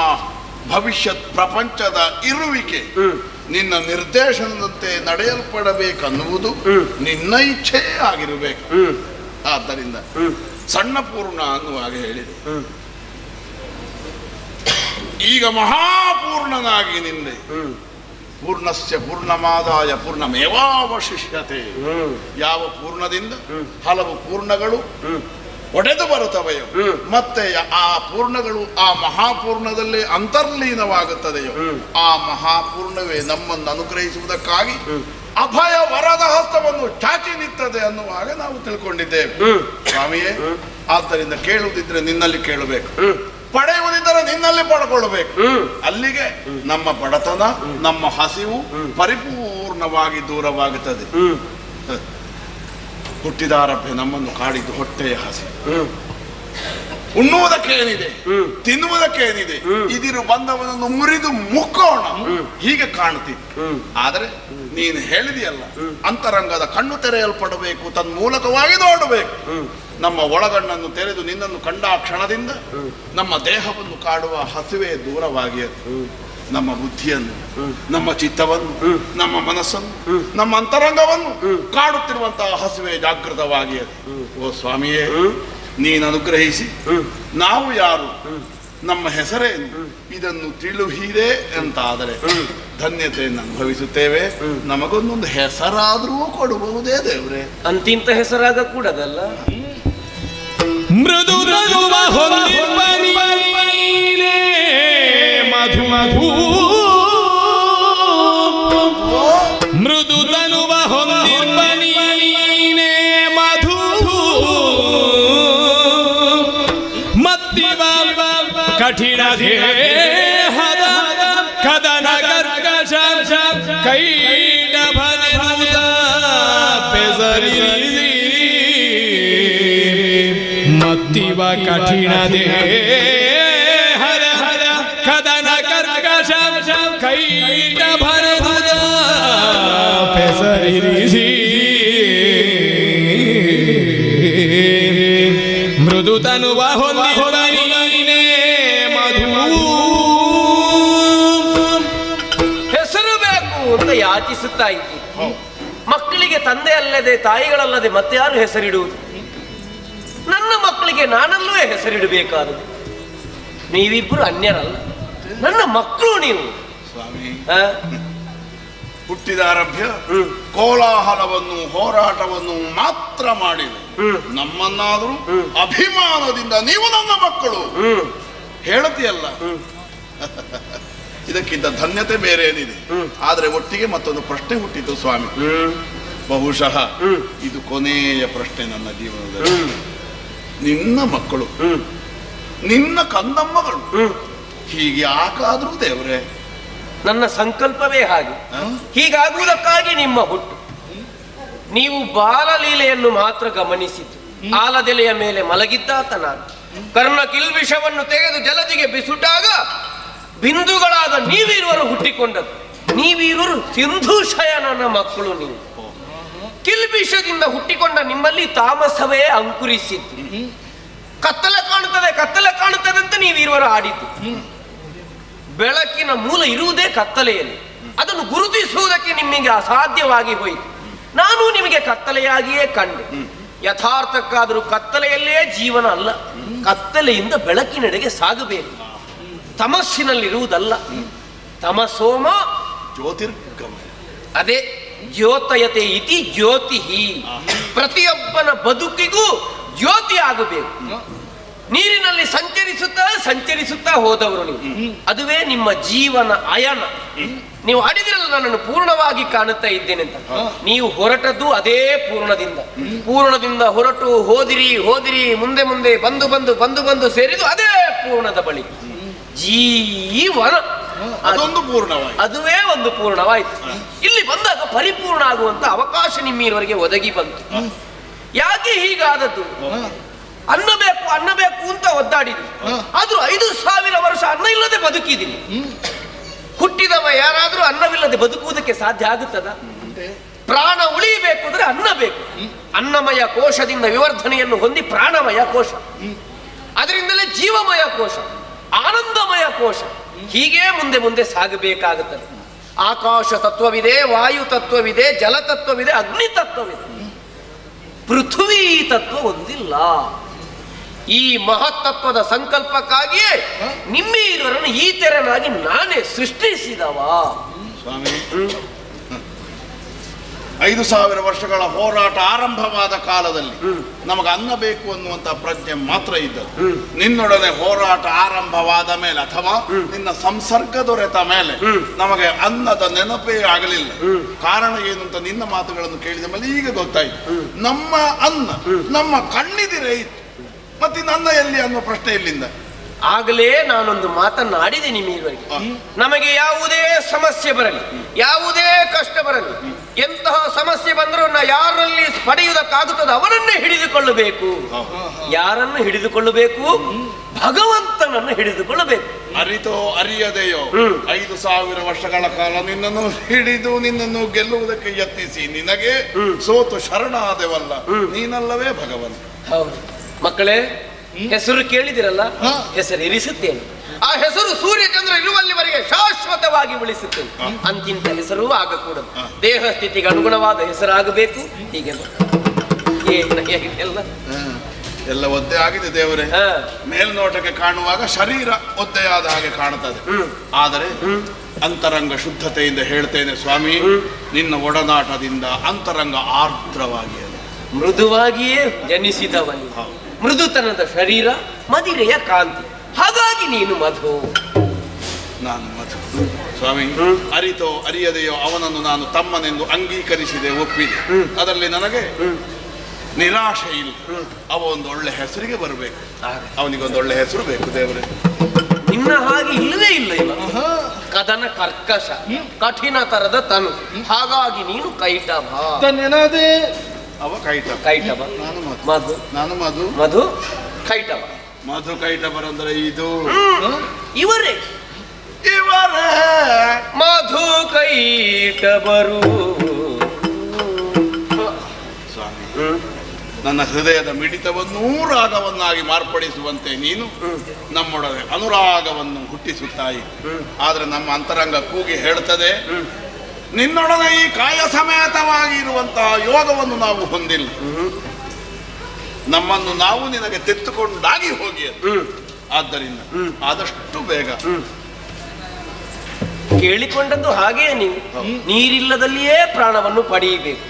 ಭವಿಷ್ಯತ್ ಪ್ರಪಂಚದ ಇರುವಿಕೆ ನಿನ್ನ ನಿರ್ದೇಶನದಂತೆ ನಡೆಯಲ್ಪಡಬೇಕನ್ನುವುದು ನಿನ್ನ ಇಚ್ಛೆಯೇ ಆಗಿರಬೇಕು. ಆದ್ದರಿಂದ ಸಣ್ಣ ಪೂರ್ಣ ಅನ್ನುವಾಗ ಹೇಳಿದೆ. ಈಗ ಮಹಾಪೂರ್ಣನಾಗಿ ನಿಂದೆ ಪೂರ್ಣಸ್ಯ ಪೂರ್ಣಮಾದಾಯ ಪೂರ್ಣಮೇವಾವಶಿಷ್ಯತೆ. ಯಾವ ಪೂರ್ಣದಿಂದ ಹಲವು ಪೂರ್ಣಗಳು ಒಡೆದು ಬರುತ್ತವೆಯೋ ಮತ್ತೆ ಆ ಪೂರ್ಣಗಳು ಆ ಮಹಾಪೂರ್ಣದಲ್ಲೇ ಅಂತರ್ಲೀನವಾಗುತ್ತದೆಯೋ ಆ ಮಹಾಪೂರ್ಣವೇ ನಮ್ಮನ್ನು ಅನುಗ್ರಹಿಸುವುದಕ್ಕಾಗಿ ಅಭಯ ವರದ ಹಸ್ತವನ್ನು ಚಾಚಿ ನಿತ್ತದೆ ಅನ್ನುವಾಗ ನಾವು ತಿಳ್ಕೊಂಡಿದ್ದೇವೆ. ಸ್ವಾಮಿಯೇ, ಆದ್ದರಿಂದ ಕೇಳುವುದಿದ್ರೆ ನಿನ್ನಲ್ಲಿ ಕೇಳಬೇಕು, ಪಡೆಯುವುದಿದ್ದರೆ ನಿನ್ನಲ್ಲಿ ಪಡ್ಕೊಳ್ಬೇಕು. ಅಲ್ಲಿಗೆ ನಮ್ಮ ಬಡತನ, ನಮ್ಮ ಹಸಿವು ಪರಿಪೂರ್ಣವಾಗಿ ದೂರವಾಗುತ್ತದೆ. ಹುಟ್ಟಿದಾರಭ್ಯ ನಮ್ಮನ್ನು ಕಾಡಿದ್ದು ಹೊಟ್ಟೆಯ ಹಸಿ. ಉಣ್ಣುವುದಕ್ಕೇನಿದೆ, ತಿನ್ನುವುದಕ್ಕೇನಿದೆ, ಇದಿರು ಬಂದವನನ್ನು ಮುರಿದು ಮುಕ್ಕೋಣ ಹೀಗೆ ಕಾಣುತ್ತಿತ್ತು. ಆದರೆ ನೀನು ಹೇಳಿದೆಯಲ್ಲ, ಅಂತರಂಗದ ಕಣ್ಣು ತೆರೆಯಲ್ಪಡಬೇಕು, ತನ್ಮೂಲಕವಾಗಿ ನೋಡಬೇಕು. ನಮ್ಮ ಒಳಗಣ್ಣನ್ನು ತೆರೆದು ನಿನ್ನನ್ನು ಕಂಡ ಕ್ಷಣದಿಂದ ನಮ್ಮ ದೇಹವನ್ನು ಕಾಡುವ ಹಸಿವೆ ದೂರವಾಗಿಯದು. ನಮ್ಮ ಬುದ್ಧಿಯನ್ನು, ನಮ್ಮ ಚಿತ್ತವನ್ನು, ನಮ್ಮ ಮನಸ್ಸನ್ನು, ನಮ್ಮ ಅಂತರಂಗವನ್ನು ಕಾಡುತ್ತಿರುವಂತಹ ಹಸಿವೆ ಜಾಗೃತವಾಗಿಯದು. ಓ ಸ್ವಾಮಿಯೇ, ನೀನು ಅನುಗ್ರಹಿಸಿ ನಾವು ಯಾರು, ನಮ್ಮ ಹೆಸರೇನು, ಇದನ್ನು ತಿಳಿಹಿದೆ ಅಂತಾದರೆ ಧನ್ಯತೆಯನ್ನು ಅನುಭವಿಸುತ್ತೇವೆ. ನಮಗೊಂದೊಂದು ಹೆಸರಾದರೂ ಕೊಡಬಹುದೇ ದೇವ್ರೆ? ಅಂತಿಂತ ಹೆಸರಾಗ ಕೂಡದಲ್ಲ. ಮೃದು ತನುವ ಹೊಂದಿಬ್ಬನಿಯೇ ಮಧು ಮಧು ಮೃದು ತನುವ ಹೊಂದಿಬ್ಬನಿಯೇ ಮಧು ಮತ್ತಿವ ಕಠಿಣ ದೇಹದ ಕದನ ಕರ್ಕಶ ಕೈಡ ಭನೆನುತ ಪೆಸರಿ ಮತ್ತಿವ ಕಠಿಣ ದೇಹದ ಕದನ ಕರ್ಕಶ ಕೈಟ ಭರನುತ ಪೆಸರಿಸಿ ಮೃದು ತನುವ ಹೊಂದಿಬ್ಬನಿಯೇ ಮಧು. ಹೆಸರು ಬೇಕು ಅಂತ ಯಾಚಿಸುತ್ತಾ ಇದ್ದೀನಿ. ಮಕ್ಕಳಿಗೆ ತಂದೆ ಅಲ್ಲದೆ ತಾಯಿಗಳಲ್ಲದೆ ಮತ್ತೆ ಯಾರು ಹೆಸರಿಡುವುದು? ನನ್ನ ಮಕ್ಕಳಿಗೆ ನಾನಲ್ಲವೇ ಹೆಸರಿಡಬೇಕಾದದು. ನೀವಿಬ್ಬರು ಅನ್ಯರಲ್ಲ, ನನ್ನ ಮಕ್ಕಳು ನೀವು. ಸ್ವಾಮಿ, ಆ? ಹುಟ್ಟಿದ ಆರಭ್ಯ ಕೋಲಾಹಲವನ್ನು ಹೋರಾಟವನ್ನು ಮಾತ್ರ ಮಾಡಿದೆ. ನಮ್ಮನ್ನಾದರೂ ಅಭಿಮಾನದಿಂದ ನೀವು ನನ್ನ ಮಕ್ಕಳು ಹೇಳತಿಯಲ್ಲ, ಇದಕ್ಕಿಂತ ಧನ್ಯತೆ ಬೇರೆ ಏನಿದೆ. ಆದ್ರೆ ಒಟ್ಟಿಗೆ ಮತ್ತೊಂದು ಪ್ರಶ್ನೆ ಹುಟ್ಟಿತು ಸ್ವಾಮಿ. ಬಹುಶಃ ಇದು ಕೊನೆಯ ಪ್ರಶ್ನೆ ನನ್ನ ಜೀವನದಲ್ಲಿ. ನಿನ್ನ ಮಕ್ಕಳು, ನಿನ್ನ ಕಂದಮ್ಮಗಳು ಹೀಗೆ ಯಾಕಾದ್ರೂ ದೇವರೇ? ನನ್ನ ಸಂಕಲ್ಪವೇ ಹಾಗೆ. ಹೀಗಾಗುವುದಕ್ಕಾಗಿ ನಿಮ್ಮ ಹುಟ್ಟು. ನೀವು ಬಾಲಲೀಲೆಯನ್ನು ಮಾತ್ರ ಗಮನಿಸಿದ್ದು. ಆಲದೆಲೆಯ ಮೇಲೆ ಮಲಗಿದ್ದಾತ ನಾನು. ಕರ್ಣ ಕಿಲ್ಬಿಷವನ್ನು ತೆಗೆದು ಜಲದಿಗೆ ಬಿಸುಟಾಗ ಬಿಂದುಗಳಾದ ನೀವೀರುವರು ಹುಟ್ಟಿಕೊಂಡದ್ದು. ನೀವೀರುವರು ಸಿಂಧುಶಯನನ ಮಕ್ಕಳು. ನೀವು ಕಿಲ್ಬಿಷದಿಂದ ಹುಟ್ಟಿಕೊಂಡ ನಿಮ್ಮಲ್ಲಿ ತಾಮಸವೇ ಅಂಕುರಿಸಿದ್ದು. ಕತ್ತಲೆ ಕಾಣುತ್ತದೆ, ಕತ್ತಲೆ ಕಾಣುತ್ತದೆ ಅಂತ ನೀವೀರುವರು ಆಡಿದ್ದು. ಬೆಳಕಿನ ಮೂಲ ಇರುವುದೇ ಕತ್ತಲೆಯಲ್ಲಿ. ಅದನ್ನು ಗುರುತಿಸುವುದಕ್ಕೆ ನಿಮಗೆ ಅಸಾಧ್ಯವಾಗಿ ಹೋಯಿತು. ನಾನು ನಿಮಗೆ ಕತ್ತಲೆಯಾಗಿಯೇ ಕಂಡೆ. ಯಥಾರ್ಥಕ್ಕಾದರೂ ಕತ್ತಲೆಯಲ್ಲೇ ಜೀವನ ಅಲ್ಲ, ಕತ್ತಲೆಯಿಂದ ಬೆಳಕಿನೆಡೆಗೆ ಸಾಗಬೇಕು. ತಮಸ್ಸಿನಲ್ಲಿರುವುದಲ್ಲ. ತಮಸೋಮ ಜ್ಯೋತಿರ್ಗಮಯ. ಅದೇ ಜ್ಯೋತಯತೆ ಇತಿ ಜ್ಯೋತಿ. ಪ್ರತಿಯೊಬ್ಬನ ಬದುಕಿಗೂ ಜ್ಯೋತಿ ಆಗಬೇಕು. ನೀರಿನಲ್ಲಿ ಸಂಚರಿಸುತ್ತಾ ಹೋದವರು ನೀವು. ಅದುವೇ ನಿಮ್ಮ ಜೀವನ ಅಯನ. ನೀವು ಆಡಿದಿರಲ್ಲ, ನನ್ನನ್ನು ಪೂರ್ಣವಾಗಿ ಕಾಣುತ್ತಾ ಇದ್ದೇನೆ ಅಂತ. ನೀವು ಹೊರಟದ್ದು ಅದೇ ಪೂರ್ಣದಿಂದ ಹೊರಟು ಹೋದಿರಿ ಮುಂದೆ ಬಂದು ಸೇರಿದು ಅದೇ ಪೂರ್ಣದ ಬಳಿ. ಜೀವನ ಅದೊಂದು ಪೂರ್ಣವಾಯಿತು. ಅದುವೇ ಒಂದು ಪೂರ್ಣವಾಯಿತು. ಇಲ್ಲಿ ಬಂದಾಗ ಪರಿಪೂರ್ಣ ಆಗುವಂತ ಅವಕಾಶ ನಿಮ್ಮೀರವರೆಗೆ ಒದಗಿ ಬಂತು. ಯಾಕೆ ಹೀಗಾದದ್ದು? ಅನ್ನ ಬೇಕು ಅಂತ ಒದ್ದಾಡಿದ್ವಿ. ಆದ್ರೂ 5,000 ವರ್ಷ ಅನ್ನ ಇಲ್ಲದೆ ಬದುಕಿದೀನಿ. ಹುಟ್ಟಿದವ ಯಾರಾದ್ರೂ ಅನ್ನವಿಲ್ಲದೆ ಬದುಕುವುದಕ್ಕೆ ಸಾಧ್ಯ ಆಗುತ್ತದ? ಪ್ರಾಣ ಉಳಿಯಬೇಕು ಅಂದ್ರೆ ಅನ್ನ ಬೇಕು. ಅನ್ನಮಯ ಕೋಶದಿಂದ ವಿವರ್ಧನೆಯನ್ನು ಹೊಂದಿ ಪ್ರಾಣಮಯ ಕೋಶ, ಅದರಿಂದಲೇ ಜೀವಮಯ ಕೋಶ, ಆನಂದಮಯ ಕೋಶ. ಹೀಗೆ ಮುಂದೆ ಸಾಗಬೇಕಾಗುತ್ತದೆ. ಆಕಾಶ ತತ್ವವಿದೆ, ವಾಯು ತತ್ವವಿದೆ, ಜಲ ತತ್ವವಿದೆ, ಅಗ್ನಿ ತತ್ವವಿದೆ. ಪೃಥ್ವಿ ತತ್ವ ಒಂದಿಲ್ಲ. ಈ ಮಹತ್ತತ್ವದ ಸಂಕಲ್ಪಕ್ಕಾಗಿಯೇ ನಿಮ್ಮೀರವರನ್ನು ಈ ತೆರನಾಗಿ ನಾನೇ ಸೃಷ್ಟಿಸಿದವ ಸ್ವಾಮಿ. 5,000 ವರ್ಷಗಳ ಹೋರಾಟ ಆರಂಭವಾದ ಕಾಲದಲ್ಲಿ ನಮಗೆ ಅನ್ನ ಬೇಕು ಅನ್ನುವಂತ ಪ್ರಜ್ಞೆ ಮಾತ್ರ ಇದ್ದದ್ದು. ನಿನ್ನೊಡನೆ ಹೋರಾಟ ಆರಂಭವಾದ ಮೇಲೆ ಅಥವಾ ನಿನ್ನ ಸಂಸರ್ಗ ದೊರೆತ ಮೇಲೆ ನಮಗೆ ಅನ್ನದ ನೆನಪೇ ಆಗಲಿಲ್ಲ. ಕಾರಣ ಏನು ಅಂತ ನಿನ್ನ ಮಾತುಗಳನ್ನು ಕೇಳಿದ ಮೇಲೆ ಈಗ ಗೊತ್ತಾಯ್ತು. ನಮ್ಮ ಅನ್ನ ನಮ್ಮ ಕಣ್ಣಿದಿರೇ ಇತ್ತು, ಮತ್ತೆ ನನ್ನ ಎಲ್ಲಿ ಅನ್ನೋ ಪ್ರಶ್ನೆ ಇಲ್ಲಿಂದ. ಆಗಲೇ ನಾನೊಂದು ಮಾತನ್ನಾಡಿದೆ ನಿಮ್ಮೀವರಿಗೆ. ನಮಗೆ ಯಾವುದೇ ಸಮಸ್ಯೆ ಬರಲಿ, ಯಾವುದೇ ಕಷ್ಟ ಬರಲಿ, ಎಂತಹ ಸಮಸ್ಯೆ ಬಂದರೂ ಯಾರಲ್ಲಿ ಪಡೆಯುವುದಕ್ಕಾಗುತ್ತದೆ ಅವರನ್ನೇ ಹಿಡಿದುಕೊಳ್ಳಬೇಕು. ಯಾರನ್ನು ಹಿಡಿದುಕೊಳ್ಳಬೇಕು? ಭಗವಂತನನ್ನು ಹಿಡಿದುಕೊಳ್ಳಬೇಕು. ಅರಿತೋ ಅರಿಯದೆಯೋ 5,000 ವರ್ಷಗಳ ಕಾಲ ನಿನ್ನನ್ನು ಹಿಡಿದು ನಿನ್ನನ್ನು ಗೆಲ್ಲುವುದಕ್ಕೆ ಯತ್ನಿಸಿ ನಿನಗೆ ಸೋತು ಶರಣಾದೆವಲ್ಲ, ನೀನಲ್ಲವೇ ಭಗವಂತ. ಹೌದು ಮಕ್ಕಳೇ, ಹೆಸರು ಕೇಳಿದಿರಲ್ಲ, ಹೆಸರು ಇರಿಸುತ್ತೇನೆ. ಆ ಹೆಸರು ಸೂರ್ಯಚಂದ್ರ ಇರುವಲ್ಲಿವರೆಗೆ ಶಾಶ್ವತವಾಗಿ ಉಳಿಸುತ್ತೇನೆ. ಅಂತಿಂತ ಹೆಸರು ಆಗಕೂಡದು. ದೇಹ ಸ್ಥಿತಿಗೆ ಅನುಗುಣವಾದ ಹೆಸರಾಗಬೇಕು. ಹೀಗೆ ಎಲ್ಲ ಒದ್ದೆ ಆಗಿದೆ ದೇವರೇ. ಮೇಲ್ನೋಟಕ್ಕೆ ಕಾಣುವಾಗ ಶರೀರ ಒದ್ದೆಯಾದ ಹಾಗೆ ಕಾಣುತ್ತದೆ. ಆದರೆ ಅಂತರಂಗ ಶುದ್ಧತೆಯಿಂದ ಹೇಳ್ತೇನೆ ಸ್ವಾಮಿ, ನಿನ್ನ ಒಡನಾಟದಿಂದ ಅಂತರಂಗ ಆರ್ದ್ರವಾಗಿ ಮೃದುವಾಗಿಯೇ ಜನಿಸಿದವನು. ಮೃದುತನದ ಶರೀರ, ಮದಿರೆಯ ಕಾಂತಿ. ಹಾಗಾಗಿ ನೀನು ಮಧು, ನಾನು ಮಧು. ಸ್ವಾಮಿ, ಅರಿತೋ ಅರಿಯದೆಯೋ ಅವನನ್ನು ನಾನು ತಮ್ಮನೆಂದು ಅಂಗೀಕರಿಸಿದೆ, ಒಪ್ಪಿದೆ. ಅದರಲ್ಲಿ ನನಗೆ ನಿರಾಶೆ ಇಲ್ಲ. ಅವ ಒಂದು ಒಳ್ಳೆ ಹೆಸರಿಗೆ ಬರಬೇಕು. ಅವನಿಗೊಂದು ಒಳ್ಳೆ ಹೆಸರು ಬೇಕು ದೇವರೇ. ನಿನ್ನ ಹಾಗೆ ಇಲ್ಲವೇ ಇಲ್ಲ ಇವ. ಕದನ ಕರ್ಕಶ, ಕಠಿಣ ತರದ ತನು. ಹಾಗಾಗಿ ನೀನು ಕೈಟಭ. ಅವ ಕೈಟಭ. ನಾನು ಮಧು. ನಾನು ಮಧು. ಮಧು ಕೈಟಭ. ಮಧು ಕೈಟಭರಂದ್ರೆ ಇದು ಇವರೇ ಮಧು ಕೈಟಭರು. ಸ್ವಾಮಿ, ನನ್ನ ಹೃದಯದ ಮಿಡಿತವನ್ನೂ ರಾಗವನ್ನಾಗಿ ಮಾರ್ಪಡಿಸುವಂತೆ ನೀನು ನಮ್ಮೊಡನೆ ಅನುರಾಗವನ್ನು ಹುಟ್ಟಿಸುತ್ತಾಯಿ. ಆದ್ರೆ ನಮ್ಮ ಅಂತರಂಗ ಕೂಗಿ ಹೇಳುತ್ತದೆ, ನಿನ್ನೊಡನೆ ಈ ಕಾಯ ಸಮೇತವಾಗಿ ಇರುವಂತಹ ಯೋಗವನ್ನು ನಾವು ಹೊಂದಿಲ್ಲ. ನಮ್ಮನ್ನು ನಾವು ನಿನಗೆ ತೆತ್ತುಕೊಂಡಾಗಿ ಹೋಗಿ. ಆದ್ದರಿಂದ ಆದಷ್ಟು ಬೇಗ ಕೇಳಿಕೊಂಡದ್ದು ಹಾಗೇ ನೀವು ನೀರಿಲ್ಲದಲ್ಲಿಯೇ ಪ್ರಾಣವನ್ನು ಪಡೆಯಬೇಕು.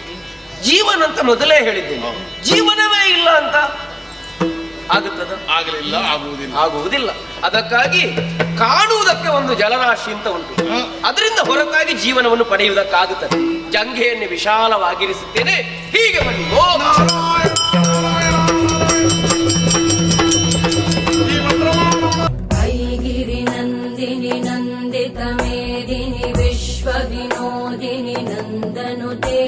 ಜೀವನ ಅಂತ ಮೊದಲೇ ಹೇಳಿದ್ದೇನೆ, ಜೀವನವೇ ಇಲ್ಲ ಅಂತ ಆಗುತ್ತದ? ಆಗಲಿಲ್ಲ, ಆಗುವುದಿಲ್ಲ. ಅದಕ್ಕಾಗಿ ಕಾಣುವುದಕ್ಕೆ ಒಂದು ಜಲರಾಶಿ ಅಂತ ಉಂಟು, ಅದರಿಂದ ಹೊರತಾಗಿ ಜೀವನವನ್ನು ಪಡೆಯುವುದಕ್ಕಾಗುತ್ತದೆ. ಜಂಘೆಯನ್ನು ವಿಶಾಲವಾಗಿರಿಸುತ್ತೇನೆ, ಹೀಗೆ ಬನ್ನಿ. ಐಗಿರಿ ನಂದಿನಿ ನಂದಿತ ಮೇದಿನಿ ವಿಶ್ವ ವಿನೋದಿನಿ ನಂದನುತೆ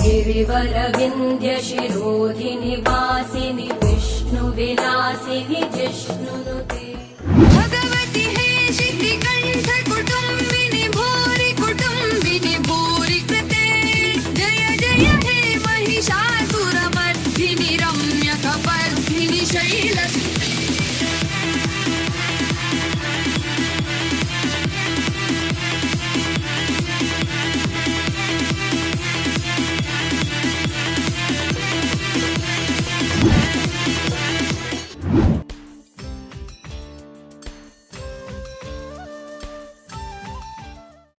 ಗಿರಿವರ ವಿಂಧ್ಯ ಶಿರೋಧಿನಿ ವಾಸಿನಿ ವಿಷ್ಣು ವಿಲಾಸಿನಿ ಜಿಷ್ಣುನುತೆ